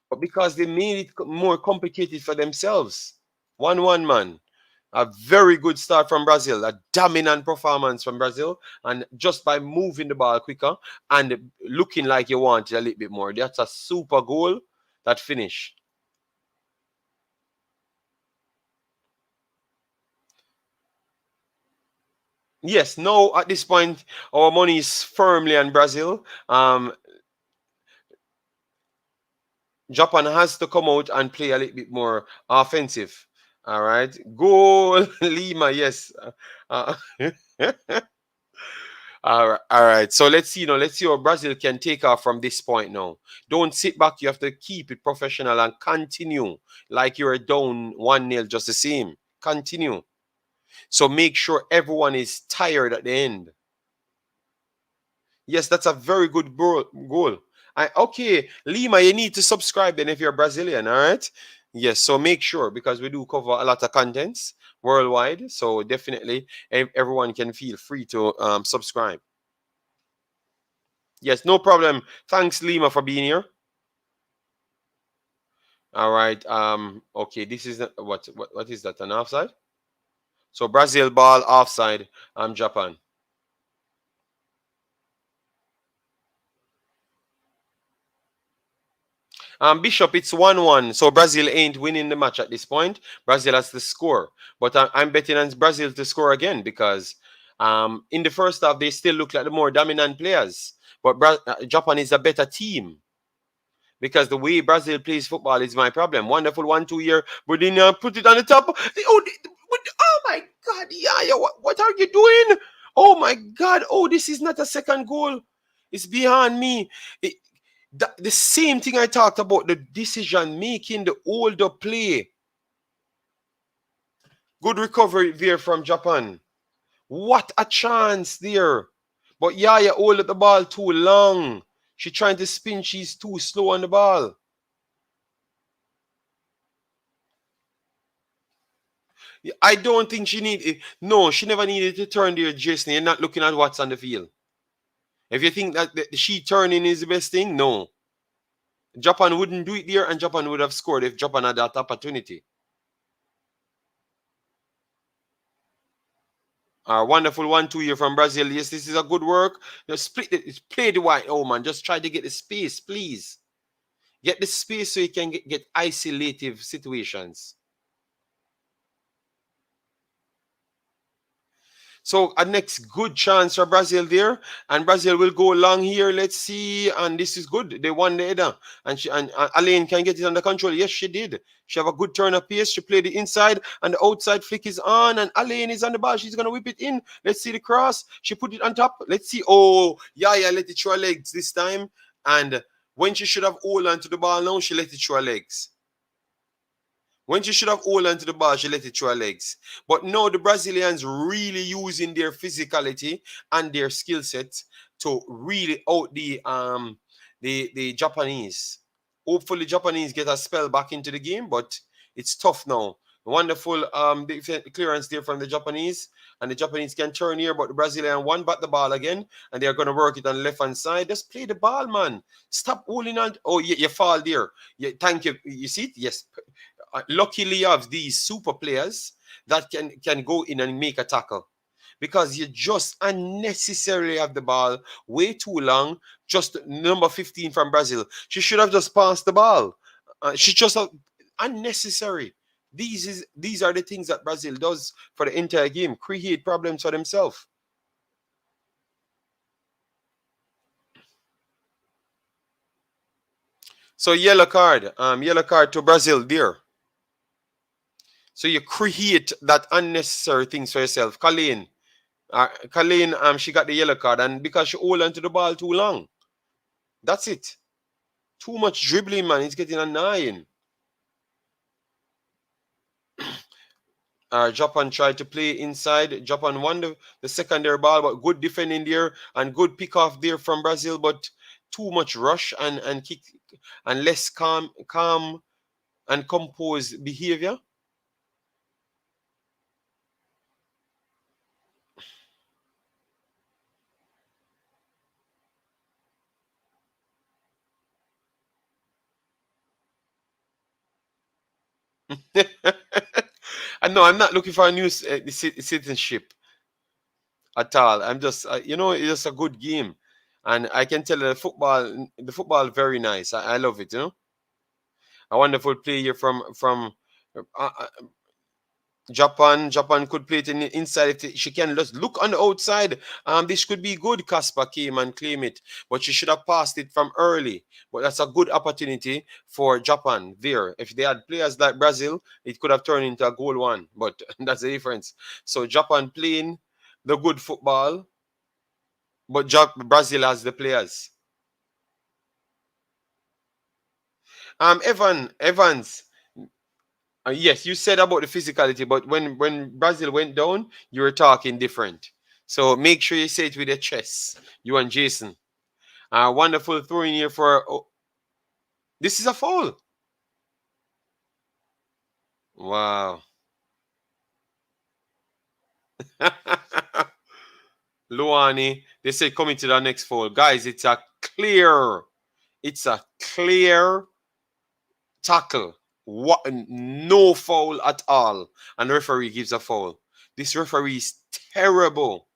But because they made it more complicated for themselves. 1-1, man. A very good start from Brazil, a dominant performance from Brazil, and just by moving the ball quicker and looking like you want it a little bit more. That's a super goal, that finish. Yes, now at this point, our money is firmly on Brazil. Japan has to come out and play a little bit more offensive. All right, goal Lima. Yes. Uh, all right. So let's see. Let's see how Brazil can take off from this point now. Don't sit back. You have to keep it professional and continue like you're down 1-0 just the same. Continue. So make sure everyone is tired at the end. Yes, that's a very good goal. Okay, Lima, you need to subscribe then if you're Brazilian, all right? Yes, so make sure, because we do cover a lot of contents worldwide. So definitely everyone can feel free to subscribe. Yes, no problem. Thanks, Lima, for being here. All right. Okay, this is what is that? An offside? So Brazil ball offside. Japan. Bishop, it's 1-1. So Brazil ain't winning the match at this point. Brazil has to score. But I'm betting on Brazil to score again, because in the first half, they still look like the more dominant players. But Japan is a better team, because the way Brazil plays football is my problem. Wonderful 1-2 here, but then put it on the top. Oh my God, yeah, what are you doing? Oh my God, oh, this is not a second goal. It's behind me. The same thing I talked about, the decision making, the older play. Good recovery there from Japan. What a chance there. But Yaya holded the ball too long. She trying to spin, she's too slow on the ball. I don't think she needed. No, she never needed to turn there, Jason. You're not looking at what's on the field. If you think that she turning is the best thing, no. Japan wouldn't do it there, and Japan would have scored if Japan had that opportunity. Wonderful 1-2 here from Brazil. Yes, this is a good work. Just split it, play the white. Oh man, just try to get the space, please. Get the space so you can get isolative situations. So a next good chance for Brazil there, and Brazil will go long here. Let's see, and this is good. They won the header, and Alain can get it under control. Yes, she did. She have a good turn of pace. She played the inside, and the outside flick is on, and Alain is on the ball. She's gonna whip it in. Let's see the cross. She put it on top. Let's see. Oh, yeah, let it through her legs this time, and when she should have hold on to the ball now, she let it through her legs. When she should have hold on to the ball, she let it through her legs. But now the Brazilians really using their physicality and their skill set to really out the Japanese. Hopefully, Japanese get a spell back into the game, but it's tough now. Wonderful clearance there from the Japanese, and the Japanese can turn here, but the Brazilian one back the ball again, and they're going to work it on the left hand side. Just play the ball, man. Stop holding on. Oh, you fall there. Yeah, thank you. You see it? Yes, luckily you have these super players that can go in and make a tackle, because you just unnecessarily have the ball way too long. Just number 15 from Brazil, she should have just passed the ball. She just unnecessary. These are the things that Brazil does for the entire game, create problems for themselves. So yellow card to Brazil there. So you create that unnecessary things for yourself. Colleen, she got the yellow card, and because she hold on to the ball too long. That's it. Too much dribbling, man. It's getting annoying. Japan tried to play inside. Japan won the secondary ball, but good defending there and good pick off there from Brazil, but too much rush and kick and less calm and composed behavior. And no, I'm not looking for a new citizenship at all. I'm just, it's just a good game, and I can tell the football very nice. I love it. A wonderful play here from uh, uh, Japan. Japan could play it inside. If she can just look on the outside, this could be good. Casper came and claim it, but she should have passed it from early. But that's a good opportunity for Japan there. If they had players like Brazil, it could have turned into a goal one. But that's the difference. So Japan playing the good football, but Brazil has the players. Evans. Yes, you said about the physicality, but when Brazil went down, you were talking different. So make sure you say it with your chest. You and Jason. Wonderful throwing here for. Oh, this is a foul. Wow. Luani, they say coming to the next foul. Guys, it's a clear tackle. What, no foul at all. And the referee gives a foul. This referee is terrible.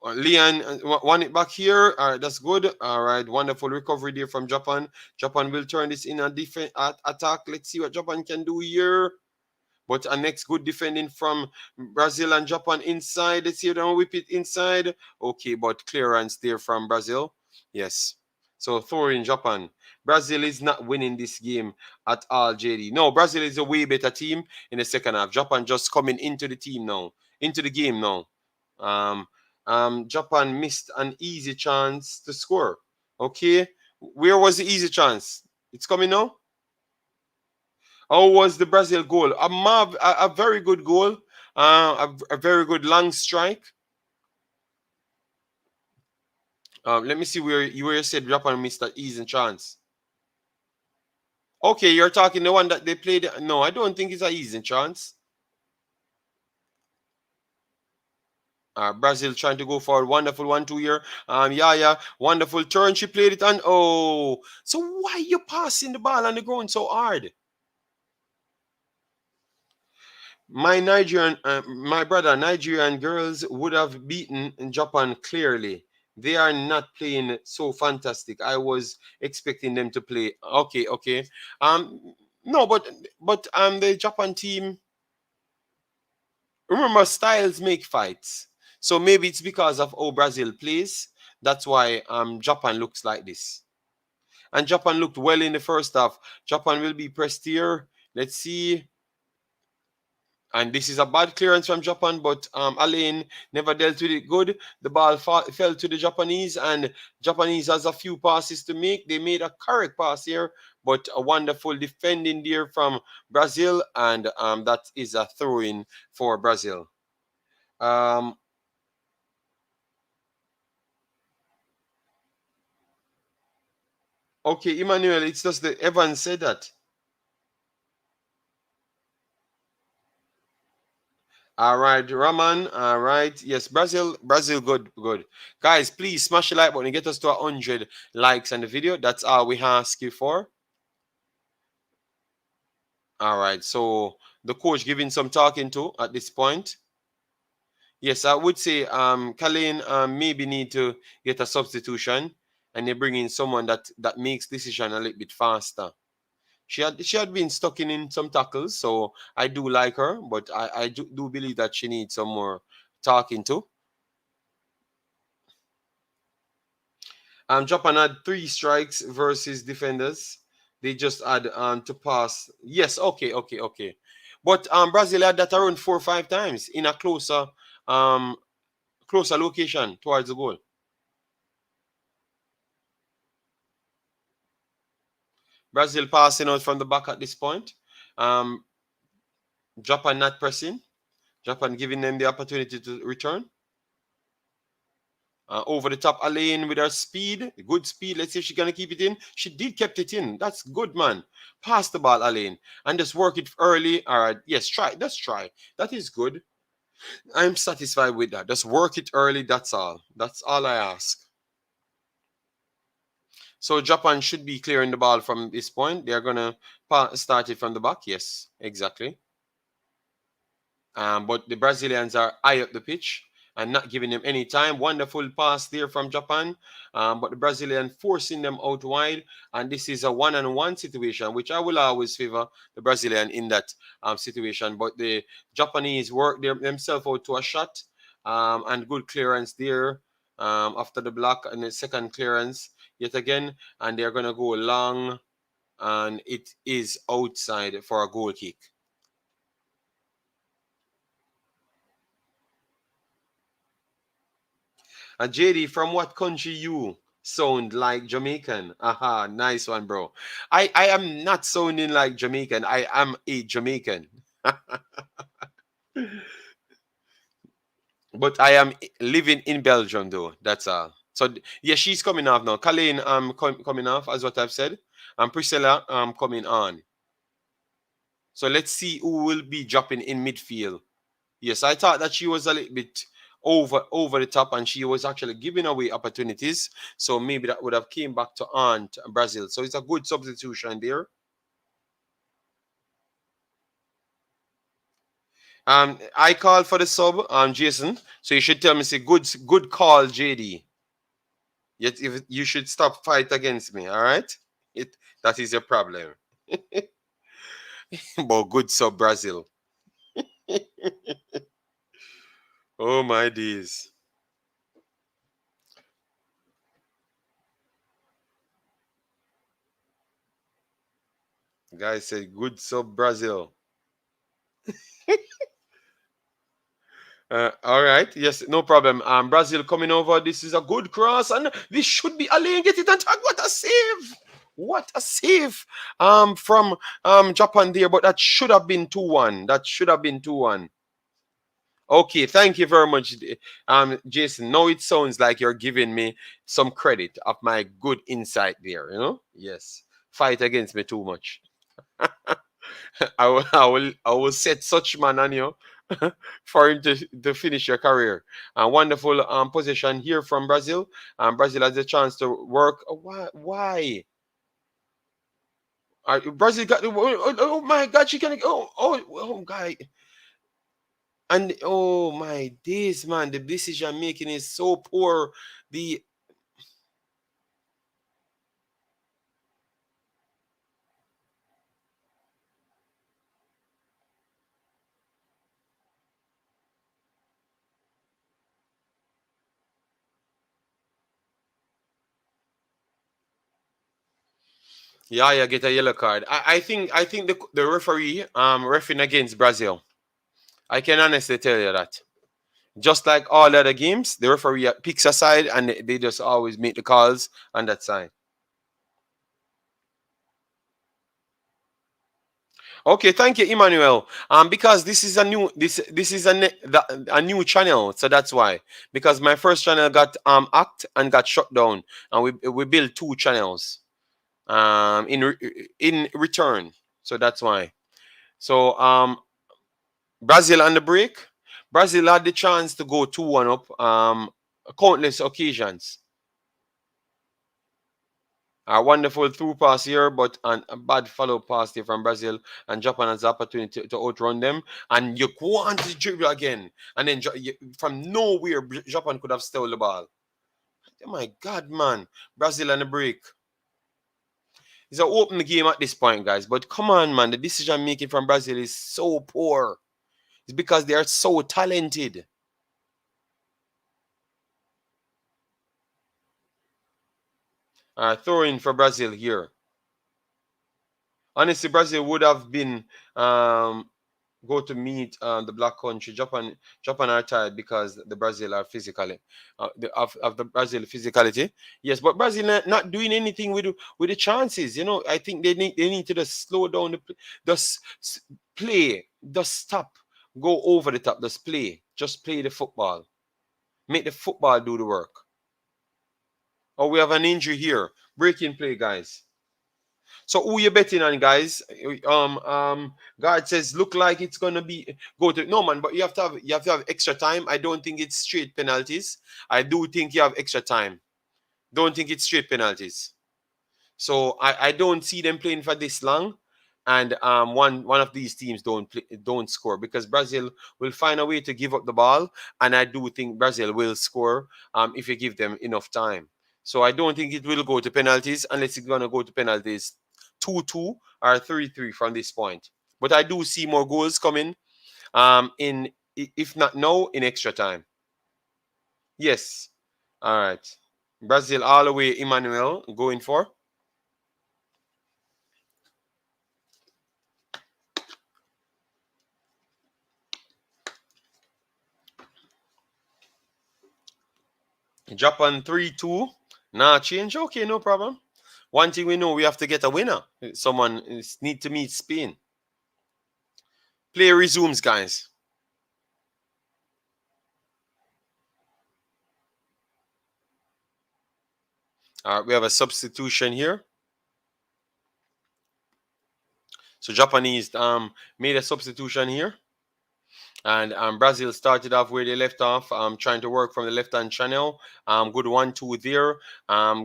Leon won it back here. All right, that's good. All right, wonderful recovery there from Japan. Japan will turn this in a defense attack. Let's see what Japan can do here. But a next good defending from Brazil and Japan inside. Let's see if they will whip it inside. Okay, but clearance there from Brazil. Yes. So Thor in Japan. Brazil is not winning this game at all, JD. No, Brazil is a way better team in the second half. Japan just coming into the team now, into the game now. Um, Japan missed an easy chance to score. Okay. Where was the easy chance? It's coming now. How was the Brazil goal? A very good goal. A very good long strike. Let me see where you said Japan missed that easy chance. Okay, you're talking the one that they played. No, I don't think it's a easy chance. Brazil trying to go for a wonderful 1-2 here. Yeah, yeah, wonderful turn. She played it on. Oh, so why you passing the ball on the ground so hard? My brother, Nigerian girls would have beaten Japan clearly. They are not playing so fantastic. I was expecting them to play. Okay, okay. No, but the Japan team. Remember, styles make fights. So maybe it's because of how Brazil plays. That's why Japan looks like this. And Japan looked well in the first half. Japan will be pressed here. Let's see. And this is a bad clearance from Japan, but Alain never dealt with it good. The ball fell to the Japanese, and Japanese has a few passes to make. They made a correct pass here, but a wonderful defending there from Brazil, and that is a throw-in for Brazil. Um, okay, Emmanuel, it's just that Evans said that. All right, Raman. All right. Yes, Brazil, good, good. Guys, please smash the like button and get us to 100 likes on the video. That's all we ask you for. All right. So the coach giving some talking to at this point. Yes, I would say Kalin maybe need to get a substitution, and they bring in someone that makes decision a little bit faster. She had been stuck in some tackles, so I do like her, but I do believe that she needs some more talking to. Japan had three strikes versus defenders. They just had to pass. Yes, okay, okay, okay. But Brazil had that around 4 or 5 times in a um closer location towards the goal. Brazil passing out from the back at this point. Um, Japan not pressing. Japan giving them the opportunity to return. Over the top, Alain with her speed, good speed. Let's see if she's gonna keep it in. She did kept it in. That's good, man. Pass the ball, Alain, and just work it early. All right, yes, try. Let's try. That is good. I'm satisfied with that. Just work it early. That's all. That's all I ask. So Japan should be clearing the ball from this point. They're gonna start it from the back. Yes, exactly. But the Brazilians are high up the pitch and not giving them any time. Wonderful pass there from Japan, but the Brazilian forcing them out wide. And this is a one-on-one situation, which I will always favor the Brazilian in that situation. But the Japanese work themselves out to a shot and good clearance there after the block and the second clearance yet again. And they're going to go long, and it is outside for a goal kick. And JD, from what country you sound like Jamaican? Aha, nice one, bro. I am not sounding like Jamaican. I am a Jamaican. But I am living in Belgium though. That's all. So yeah, she's coming off now. Colleen coming off as what I've said. And Priscilla coming on. So let's see who will be dropping in midfield. Yes, I thought that she was a little bit over the top, and she was actually giving away opportunities. So maybe that would have came back to Aunt Brazil. So it's a good substitution there. I called for the sub, Jason. So you should tell me, say good call, JD. Yet if you should stop fight against me, all right? That is your problem. But good sub, Brazil. Oh my days. Guy said good sub, Brazil. All right. Yes, no problem. Brazil coming over. This is a good cross, and this should be Ali. Get it and tag. What a save! What a save! From Japan there, but that should have been 2-1. That should have been 2-1. Okay, thank you very much, Jason. Now it sounds like you're giving me some credit of my good insight there. Yes. Fight against me too much. I will set such man on you for him to finish your career. A wonderful position here from Brazil. Brazil has a chance to work. Why? Why? Brazil got. Oh my God! She can. Oh, guy. And oh my days, man! The decision making is so poor. The Yeah, yeah, get a yellow card. I think the referee refereeing against Brazil. I can honestly tell you that. Just like all other games, the referee picks a side and they just always make the calls on that side. Okay, thank you, Emmanuel. Because this is a new this is a new channel, so that's why. Because my first channel got hacked and got shut down, and we built two channels in return. So that's why. So Brazil on the break. Brazil had the chance to go 2-1 up countless occasions. A wonderful through pass here, but a bad follow pass here from Brazil, and Japan has the opportunity to outrun them. And you go on to dribble again, and then from nowhere, Japan could have stole the ball. Oh my God, man! Brazil on the break. It's an open game at this point, guys. But come on, man! The decision making from Brazil is so poor. It's because they are so talented. Throw in for Brazil here. Honestly, Brazil would have been go to meet the black country. Japan are tired because the Brazil are physically of the Brazil physicality. Yes, but Brazil not doing anything with the chances. I think they need to just slow down just play, just stop, go over the top, just play the football, make the football do the work. Oh, we have an injury here. Breaking play, guys. So who you betting on, guys? God says look like it's gonna be go to no man, but you have to have extra time. I don't think it's straight penalties. I do think you have extra time. Don't think it's straight penalties. So I don't see them playing for this long. And one of these teams don't score because Brazil will find a way to give up the ball, and I do think Brazil will score if you give them enough time. So I don't think it will go to penalties unless it's gonna go to penalties 2-2 or 3-3 from this point. But I do see more goals coming in if not now in extra time. Yes. All right. Brazil all the way, Emmanuel going for. Japan 3-2. Nah, change. Okay, no problem. One thing we know, we have to get a winner. Someone need to meet Spain. Play resumes, guys. All right, we have a substitution here. So Japanese made a substitution here. And Brazil started off where they left off, trying to work from the left hand channel. Good 1-2 there.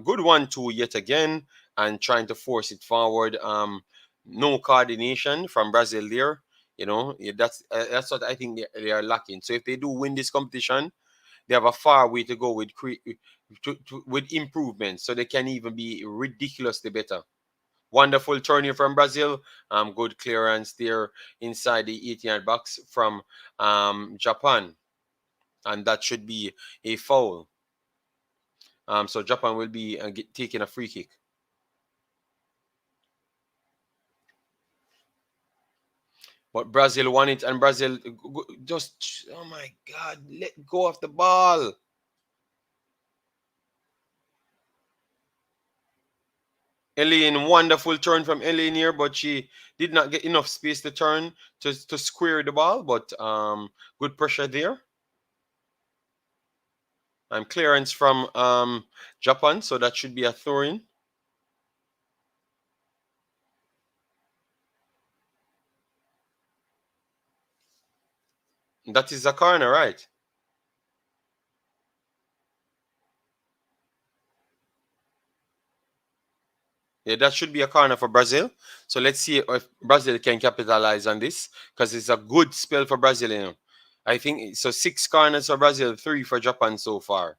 Good 1-2 yet again, and trying to force it forward. No coordination from Brazil there. That's what I think they are lacking. So if they do win this competition, they have a far way to go with improvements, so they can even be ridiculously better. Wonderful turn here from Brazil. Good clearance there inside the 18-yard box from Japan, and that should be a foul. So Japan will be taking a free kick. But Brazil won it, and Brazil just, oh my God, let go of the ball. Elaine, wonderful turn from Elaine here, but she did not get enough space to turn to square the ball. But good pressure there. And clearance from Japan, so that should be a throw-in. That is a corner, right? Yeah, that should be a corner for Brazil. So let's see if Brazil can capitalize on this because it's a good spell for Brazil. I think so. 6 corners for Brazil, 3 for Japan so far.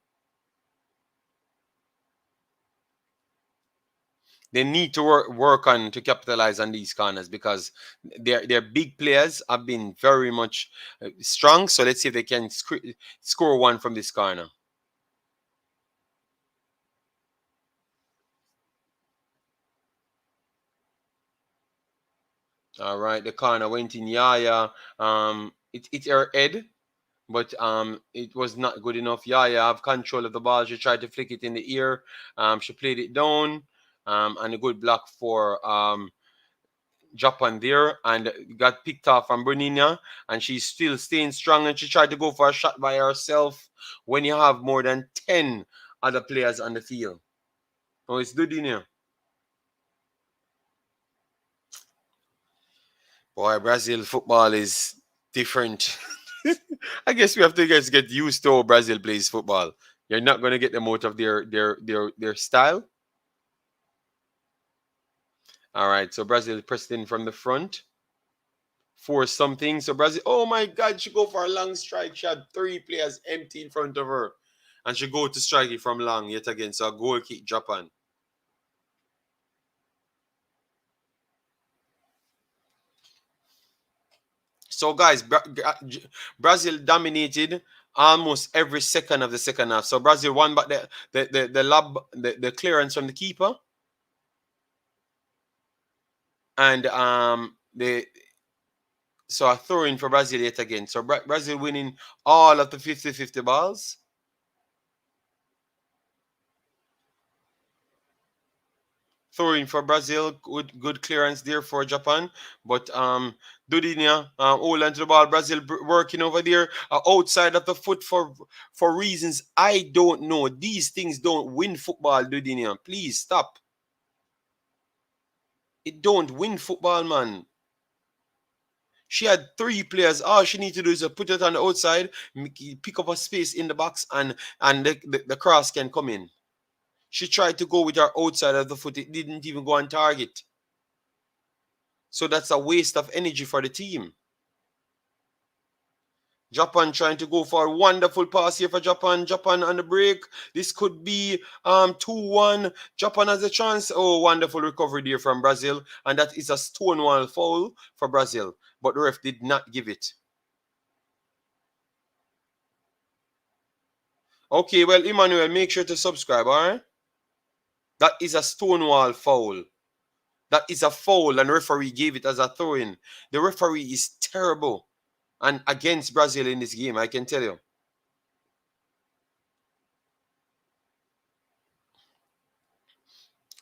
They need to work on to capitalize on these corners because their big players have been very much strong. So let's see if they can score one from this corner. All right, the corner went in Yaya. It hit her head, but it was not good enough. Yaya have control of the ball. She tried to flick it in the ear. She played it down. And a good block for Japan there, and got picked off from Bernina, and she's still staying strong, and she tried to go for a shot by herself when you have more than 10 other players on the field. Oh, it's Dudina. Boy, Brazil football is different. I guess we have to just get used to how Brazil plays football. You're not going to get them out of their style. All right, so Brazil pressed in from the front for something. So Brazil, oh my God, she go for a long strike. She had 3 players empty in front of her, and she go to strike it from long yet again. So a goal kick Japan. So guys, Brazil dominated almost every second of the second half. So Brazil won, but the clearance from the keeper, and the so a throw in for Brazil yet again. So Brazil winning all of the 50-50 balls. Throwing for Brazil, good clearance there for Japan, but Dudinia hold onto the ball. Brazil working over there outside of the foot for reasons I don't know. These things don't win football, Dudinia. Please stop. It don't win football, man. She had 3 players. All she need to do is put it on the outside, pick up a space in the box, and the cross can come in. She tried to go with her outside of the foot. It didn't even go on target. So that's a waste of energy for the team. Japan trying to go for a wonderful pass here for Japan. Japan on the break. This could be 2-1. Japan has a chance. Oh, wonderful recovery there from Brazil. And that is a stonewall foul for Brazil. But the ref did not give it. Okay, well, Emmanuel, make sure to subscribe, all right? That is a stonewall foul. That is a foul, and the referee gave it as a throw-in. The referee is terrible and against Brazil in this game, I can tell you.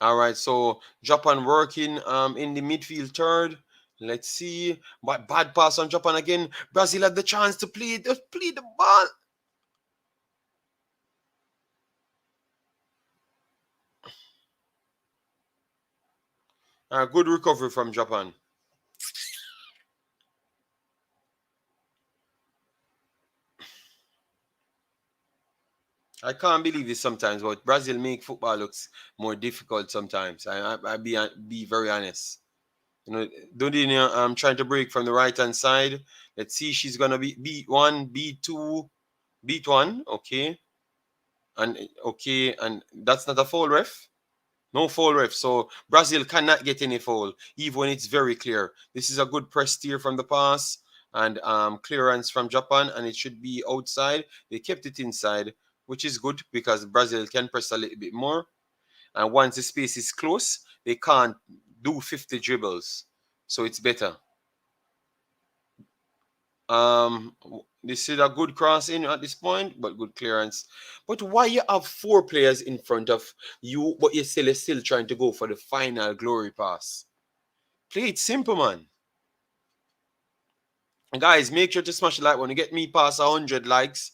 All right, so Japan working in the midfield third. Let's see. But bad pass on Japan again. Brazil had the chance to play the ball. Good recovery from Japan. I can't believe this sometimes, but Brazil make football looks more difficult sometimes. I be very honest. You know, Dodinia trying to break from the right hand side. Let's see, she's gonna be beat one, beat two, beat one. Okay, and that's not a foul, ref. No foul, ref. So Brazil cannot get any foul, even when it's very clear. This is a good press steer from the pass and clearance from Japan, and it should be outside. They kept it inside, which is good because Brazil can press a little bit more. And once the space is close, they can't do 50 dribbles. So it's better. This is a good crossing at this point, but good clearance. But why you have four players in front of you, but you're still trying to go for the final glory pass? Play it simple, man. Guys, make sure to smash the like when you get me past 100 likes,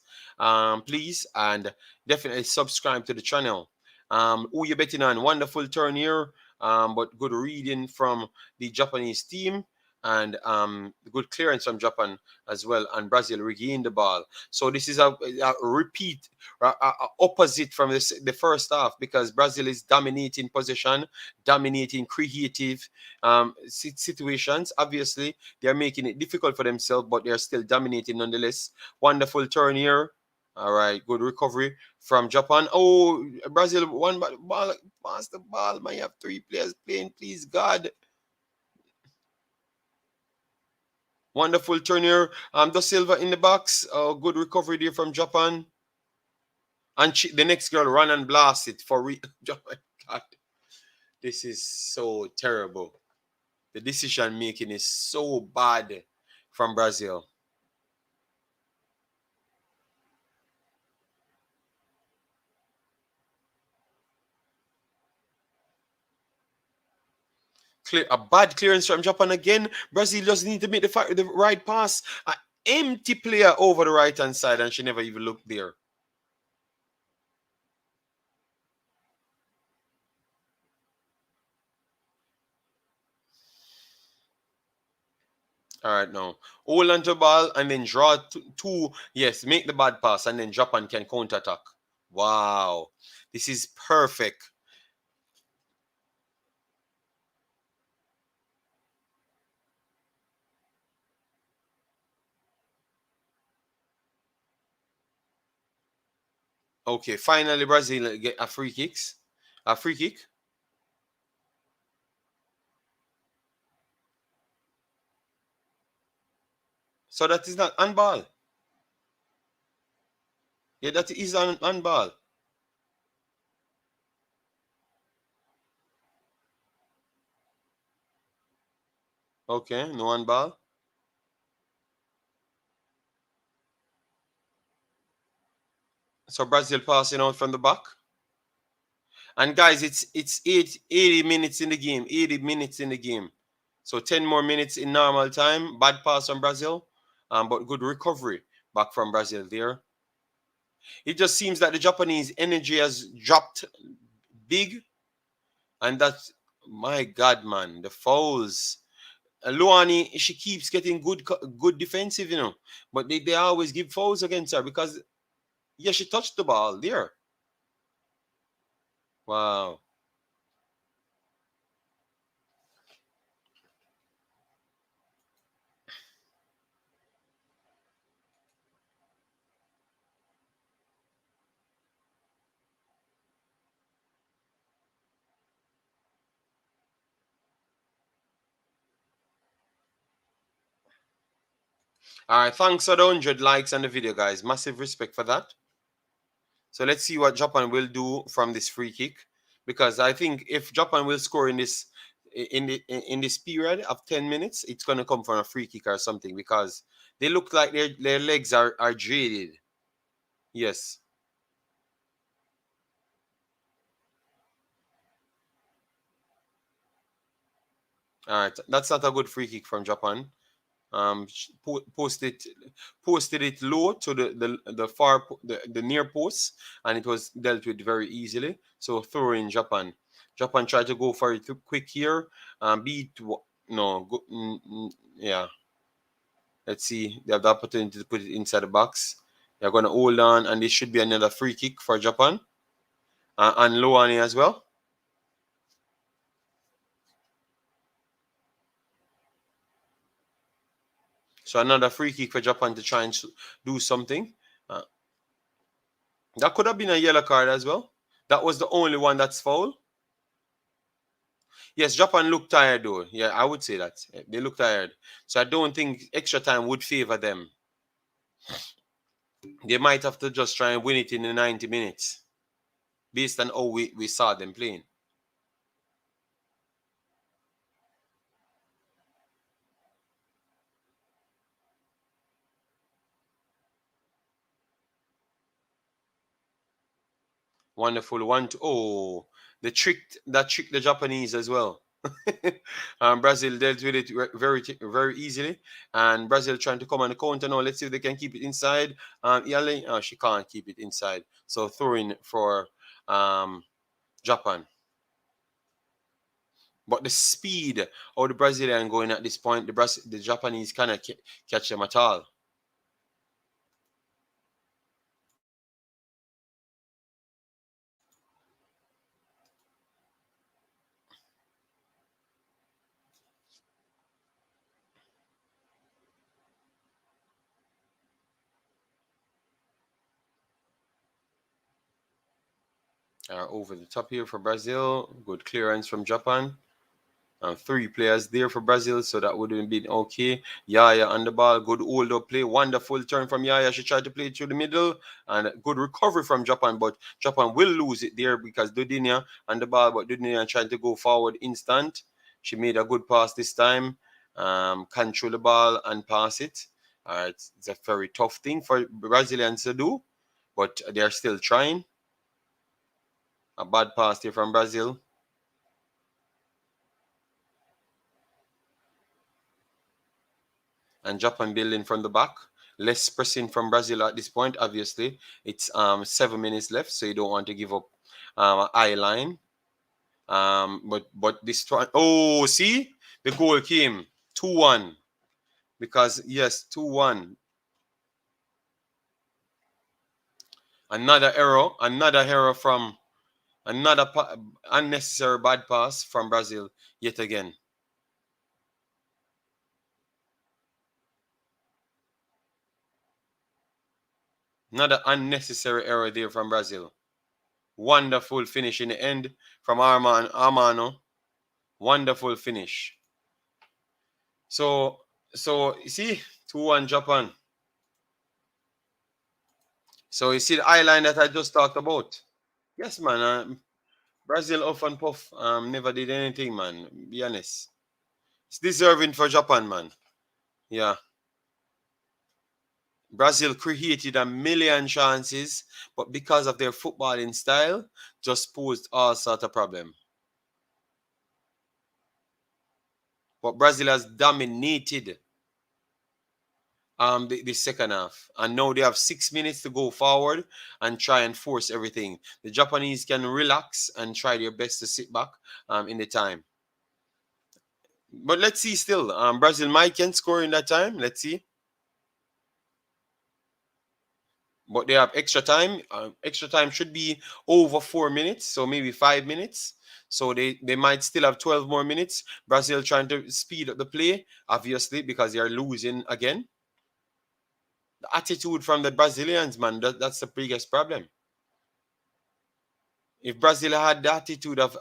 please, and definitely subscribe to the channel. Who you betting on? Wonderful turn here, but good reading from the Japanese team, and good clearance from Japan as well, and Brazil regained the ball. So this is a repeat, opposite from the first half, because Brazil is dominating possession, dominating creative situations. Obviously, they're making it difficult for themselves, but they're still dominating nonetheless. Wonderful turn here. All right, good recovery from Japan. Oh, Brazil one ball, pass the ball. Man, you have three players playing, please, God. Wonderful turn here. Da Silva in the box. Oh, good recovery there from Japan. And the next girl run and blast it for oh my God, this is so terrible. The decision making is so bad from Brazil. A bad clearance from Japan again. Brazil just need to make the right pass. An empty player over the right hand side, and she never even looked there. All right, now hold on to ball and then draw two. Yes, make the bad pass, and then Japan can counter attack. Wow, this is perfect. Okay, finally Brazil get a free kicks, a free kick. So that is not on ball. Yeah, that is on ball. Okay, no on ball. So Brazil passing out from the back. And guys, it's 80 minutes in the game. 80 minutes in the game. So 10 more minutes in normal time. Bad pass from Brazil. But good recovery back from Brazil there. It just seems that the Japanese energy has dropped big. And that's, my God, man, the fouls. Luani, she keeps getting good defensive, But they always give fouls against her because, yeah, she touched the ball there. Wow. All right, thanks for the 100 likes on the video, guys. Massive respect for that. So let's see what Japan will do from this free kick, because I think if Japan will score in this period of 10 minutes, it's gonna come from a free kick or something, because they look like their legs are jaded. Yes. All right, that's not a good free kick from Japan. Posted it low to the near post, and it was dealt with very easily. So throw in Japan. Japan tried to go for it quick here. Beat no go, yeah. Let's see. They have the opportunity to put it inside the box. They're gonna hold on, and this should be another free kick for Japan, and Loani as well. So another free kick for Japan to try and do something. Uh, that could have been a yellow card as well. That was the only one that's foul. Yes, Japan look tired though. Yeah, I would say that. They look tired. So I don't think extra time would favor them. They might have to just try and win it in the 90 minutes based on how we saw them playing. Wonderful one. Oh, that tricked the Japanese as well. Brazil dealt with it very easily, and Brazil trying to come on the counter now. Let's see if they can keep it inside. Yali, oh, she can't keep it inside, so throwing for um, Japan. But the speed of the Brazilian going at this point, the Japanese cannot catch them at all. Over the top here for Brazil. Good clearance from Japan. Three players there for Brazil, so that would have been okay. Yaya on the ball, good hold up play, wonderful turn from Yaya. She tried to play it through the middle, and good recovery from Japan, but Japan will lose it there because Dudinia on the ball, but Dudinia trying to go forward instant. She made a good pass this time, control the ball and pass it. It's a very tough thing for Brazilians to do, but they're still trying. A bad pass here from Brazil. And Japan building from the back. Less pressing from Brazil at this point. Obviously, it's 7 minutes left, so you don't want to give up a high line. But this one, oh, see, the goal came 2-1 because yes, 2-1. Another error from another unnecessary bad pass from Brazil yet again. Another unnecessary error there from Brazil. Wonderful finish in the end from Armano. Wonderful finish. So you see, 2-1 Japan. So you see the eye line that I just talked about. Yes, man. Brazil off and puff. Never did anything, man. Be honest. It's deserving for Japan, man. Yeah. Brazil created a million chances, but because of their footballing style, just posed all sort of problem. But Brazil has dominated the second half, and now they have 6 minutes to go forward and try and force everything. The Japanese can relax and try their best to sit back in the time. But let's see still. Brazil might can score in that time. Let's see. But they have extra time. Extra time should be over 4 minutes, so maybe 5 minutes. So they might still have 12 more minutes. Brazil trying to speed up the play, obviously, because they are losing again. The attitude from the Brazilians, man, that's the biggest problem. If Brazil had the attitude of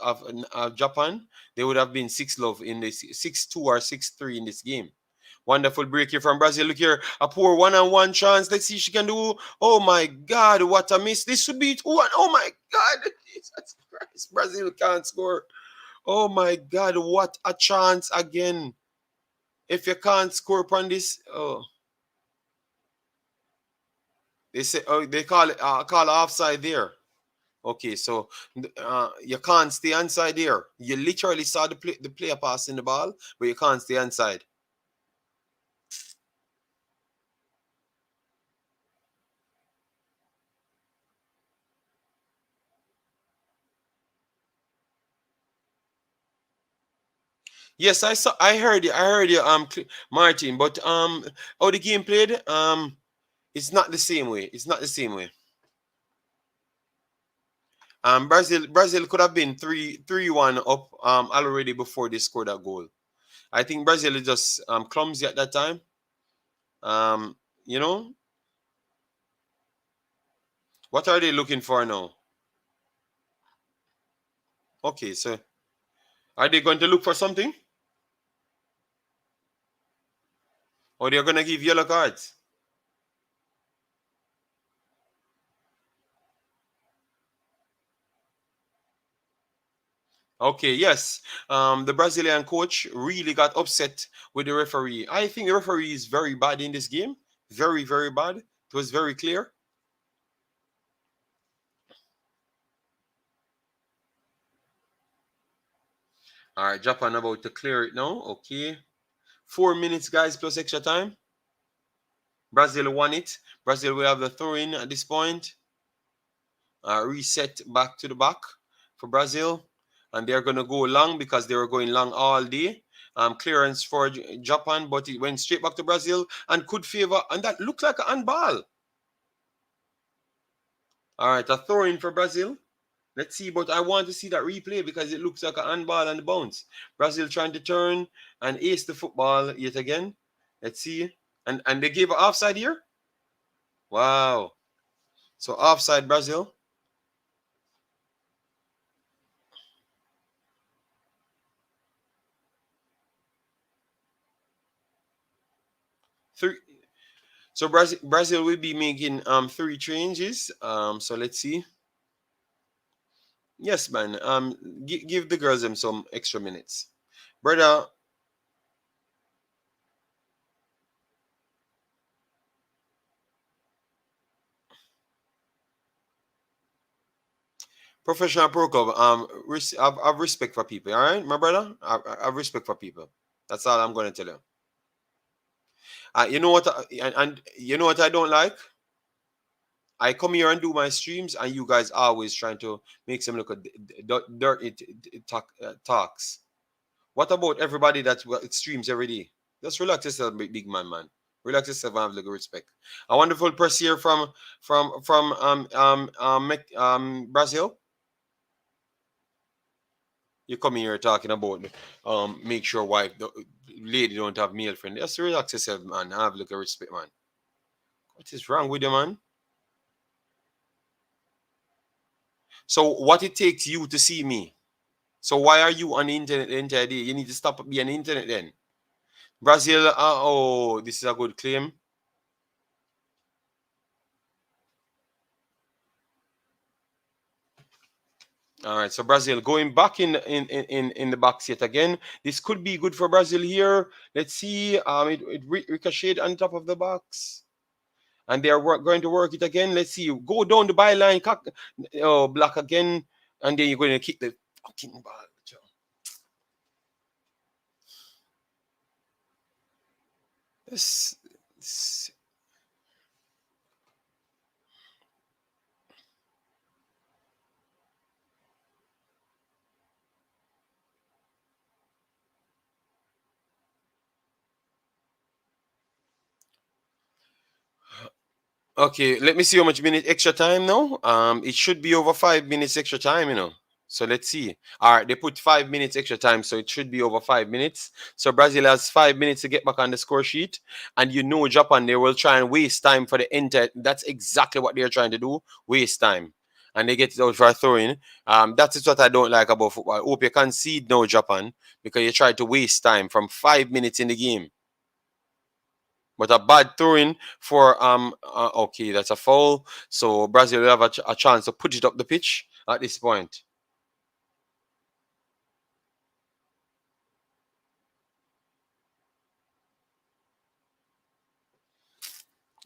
Japan, they would have been 6-love in this 6-2 or 6-3 in this game. Wonderful break here from Brazil. Look here, a poor one-on-one chance. Let's see if she can do. Oh my God, what a miss! This should be 2-1. Oh my God, Jesus Christ, Brazil can't score. Oh my God, what a chance again! If you can't score upon this, oh, they say, oh, they call offside there. Okay, so you can't stay inside there. You literally saw the player passing the ball, but you can't stay inside. Yes, I saw. I heard you. I heard you, Martin. But how the game played, it's not the same way. It's not the same way. Brazil could have been 3-1 up already before they scored that goal. I think Brazil is just clumsy at that time. Um, you know, what are they looking for now? Okay, so are they going to look for something, or they're going to give yellow cards? Okay, yes. The Brazilian coach really got upset with the referee. I think the referee is very bad in this game. Very, very bad. It was very clear. All right, Japan about to clear it now. Okay. 4 minutes, guys, plus extra time. Brazil won it. Brazil will have the throw in at this point. Reset back to the back for Brazil. And they're going to go long because they were going long all day. Clearance for Japan, but it went straight back to Brazil and could favor. And that looked like a handball. All right, a throw in for Brazil. Let's see, but I want to see that replay because it looks like a handball and the bounce. Brazil trying to turn and ace the football yet again. Let's see. And they gave an offside here. Wow. So offside Brazil. Three. So Brazil will be making 3 changes. So let's see. Yes, man. Give the girls them some extra minutes. Brother, professional pro club. I've respect for people, all right, my brother? I've respect for people. That's all I'm gonna tell you. You know what? And you know what I don't like? I come here and do my streams, and you guys always trying to make some look at dirty talks. What about everybody that streams every day? Just relax yourself, big man, man. Relax yourself and have a little respect. A wonderful press here from Brazil. You come here talking about make sure wife the lady don't have male friend. Just relax yourself, man. Have a little respect, man. What is wrong with you, man? So what it takes you to see me? So why are you on the internet the entire day? You need to stop being on the internet then. Brazil, oh, this is a good claim. All right, so Brazil going back in the box yet again. This could be good for Brazil here. Let's see. It ricocheted on top of the box, and they are going to work it again. Let's see. Go down the byline, block again, and then you're going to kick the fucking ball. This Okay, let me see how much minute extra time now. It should be over 5 minutes extra time, you know. So let's see. All right, they put 5 minutes extra time, so it should be over 5 minutes. So Brazil has 5 minutes to get back on the score sheet, and you know Japan they will try and waste time for the entire. That's exactly what they're trying to do, waste time, and they get it out for a throw-in. That is what I don't like about football. I hope you concede now, Japan, because you try to waste time from 5 minutes in the game. But a bad throwing for okay, that's a foul. So Brazil will have a chance to put it up the pitch at this point.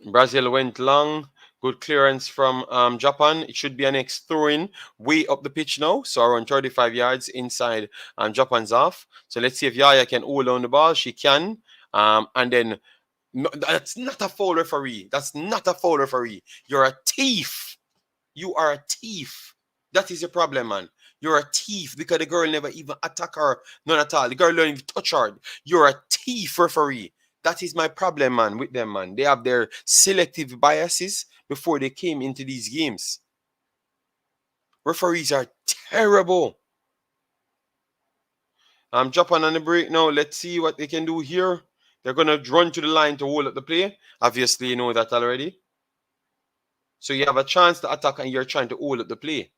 Brazil went long. Good clearance from Japan. It should be an next throw-in way up the pitch now. So around 35 yards inside Japan's off. So let's see if Yaya can hold on the ball. She can. And then no, that's not a foul, referee. That's not a foul, referee. You're a thief. You are a thief. That is your problem, man. You're a thief because the girl never even attack her. None at all. The girl don't even touch her. You're a thief, referee. That is my problem, man, with them, man. They have their selective biases before they came into these games. Referees are terrible. I'm Japan on the break now. Let's see what they can do here. They're going to run to the line to hold up the play. Obviously, you know that already. So you have a chance to attack and you're trying to hold up the play.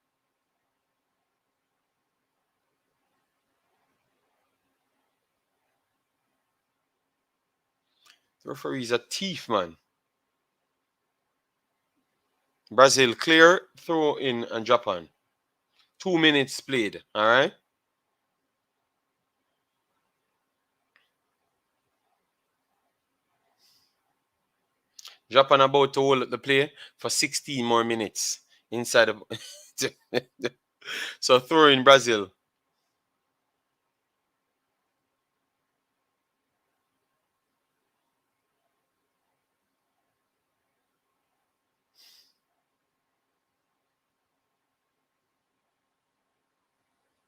The referee is a thief, man. Brazil clear, throw in, and Japan. 2 minutes played. All right. Japan about to hold the play for 16 more minutes inside of. So throw in Brazil.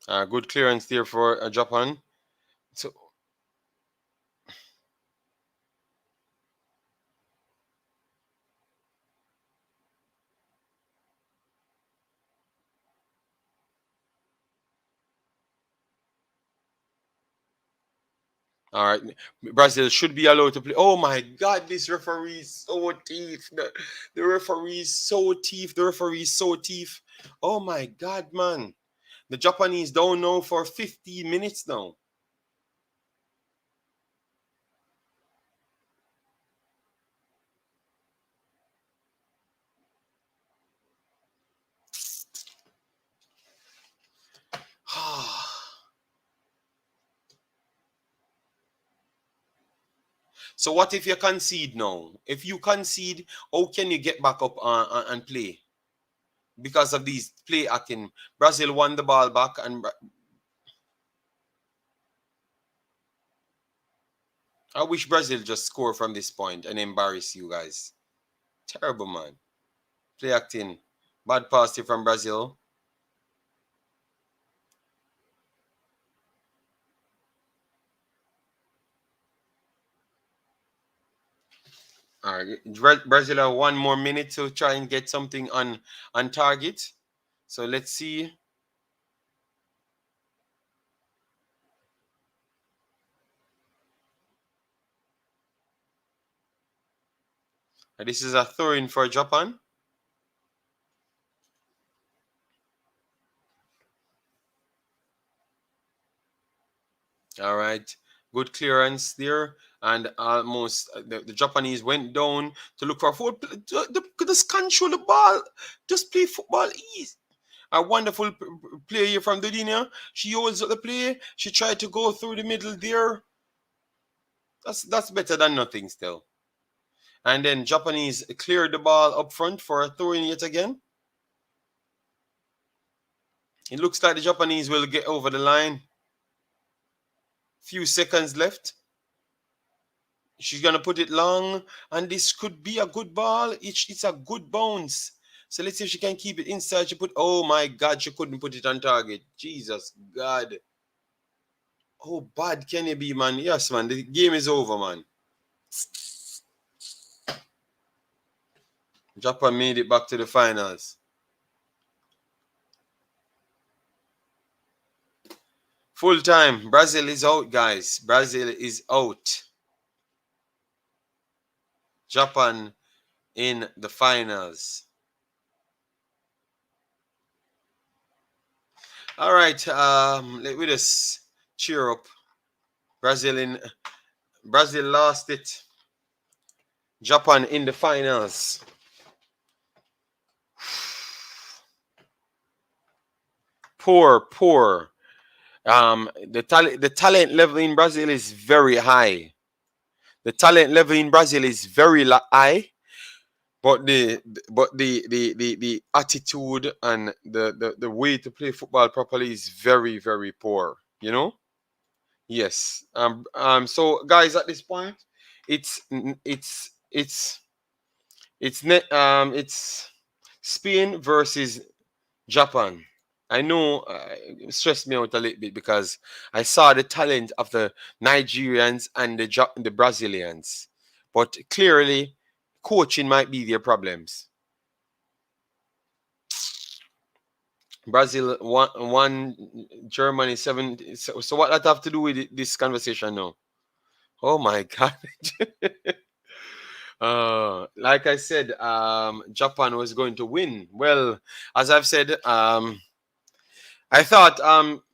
Good clearance there for Japan. So, all right, Brazil should be allowed to play. Oh my God, this referee is so thief. The referee is so thief. The referee is so thief. Oh my God, man. The Japanese don't know for 15 minutes now. So what if you concede now? If you concede, how can you get back up and play? Because of these play acting. Brazil won the ball back, and I wish Brazil just score from this point and embarrass you guys. Terrible, man. Play acting. Bad pass here from Brazil. All right, Brazil have 1 more minute to try and get something on target. So let's see. This is a throw in for Japan. All right, good clearance there, and almost the Japanese went down to look for foot. Just control the ball, just play football easy. A wonderful play here from Dodinia. She holds up the play. She tried to go through the middle there. That's better than nothing still. And then Japanese cleared the ball up front for a throw in yet again. It looks like the Japanese will get over the line. Few seconds left. She's gonna put it long, and this could be a good ball. It's a good bounce. So let's see if she can keep it inside. She put. Oh my God, she couldn't put it on target. Jesus God. How bad can you be, man? Yes, man. The game is over, man. Japan made it back to the finals. Full time. Brazil is out, guys. Brazil is out. Japan in the finals. All right. Let me just cheer up. Brazil lost it. Japan in the finals. Poor. The talent level in Brazil is very high. The talent level in Brazil is very high, but the attitude and the way to play football properly is very poor. You know. Yes. So guys, at this point, it's it's it's it's Spain versus Japan. I know it stressed me out a little bit because I saw the talent of the Nigerians and the Brazilians, but clearly, coaching might be their problems. Brazil one Germany seven. So what that have to do with this conversation now? Oh my God. Like I said, Japan was going to win. Well, as I've said, I thought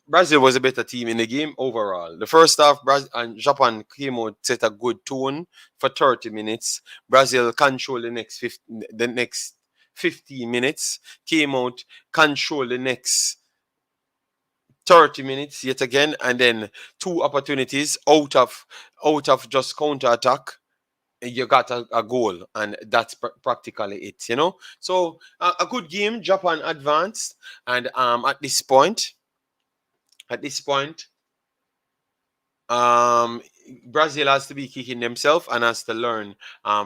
Brazil was a better team in the game overall. The first half, and Japan came out, set a good tone for 30 minutes. Brazil controlled the next 15 minutes, came out, controlled the next 30 minutes yet again, and then two opportunities out of just counter attack. You got a goal, and that's practically it. So a good game. Japan advanced, and at this point, um Brazil has to be kicking themselves and has to learn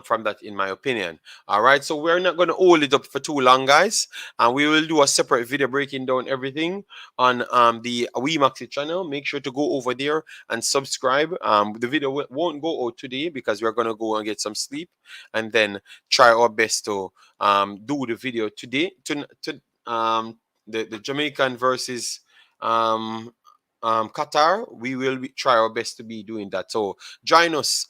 from that, in my opinion. All right, so we're not going to hold it up for too long, guys, and we will do a separate video breaking down everything on the WeMaxit channel. Make sure to go over there and subscribe. The video won't go out today because we're going to go and get some sleep, and then try our best to do the video today. The Jamaican versus um, Qatar, we will try our best to be doing that. So join us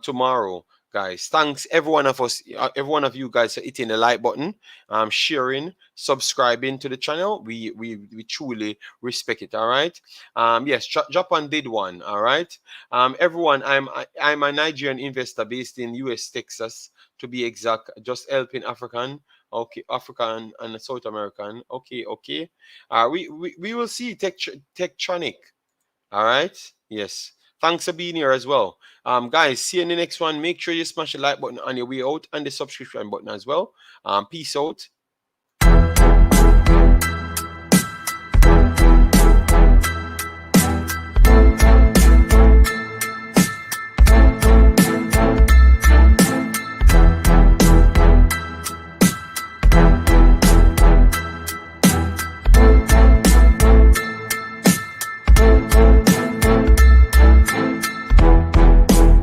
tomorrow, guys. Thanks every one of you guys for hitting the like button, sharing, subscribing to the channel. We truly respect it. All right. Yes, Japan did one. All right. Everyone, I'm a Nigerian investor based in U.S. Texas, to be exact. Just helping African. Okay, African and South American. Okay, okay. We will see Tektronic. All right. Yes. Thanks for being here as well. Guys, see you in the next one. Make sure you smash the like button on your way out and the subscription button as well. Peace out.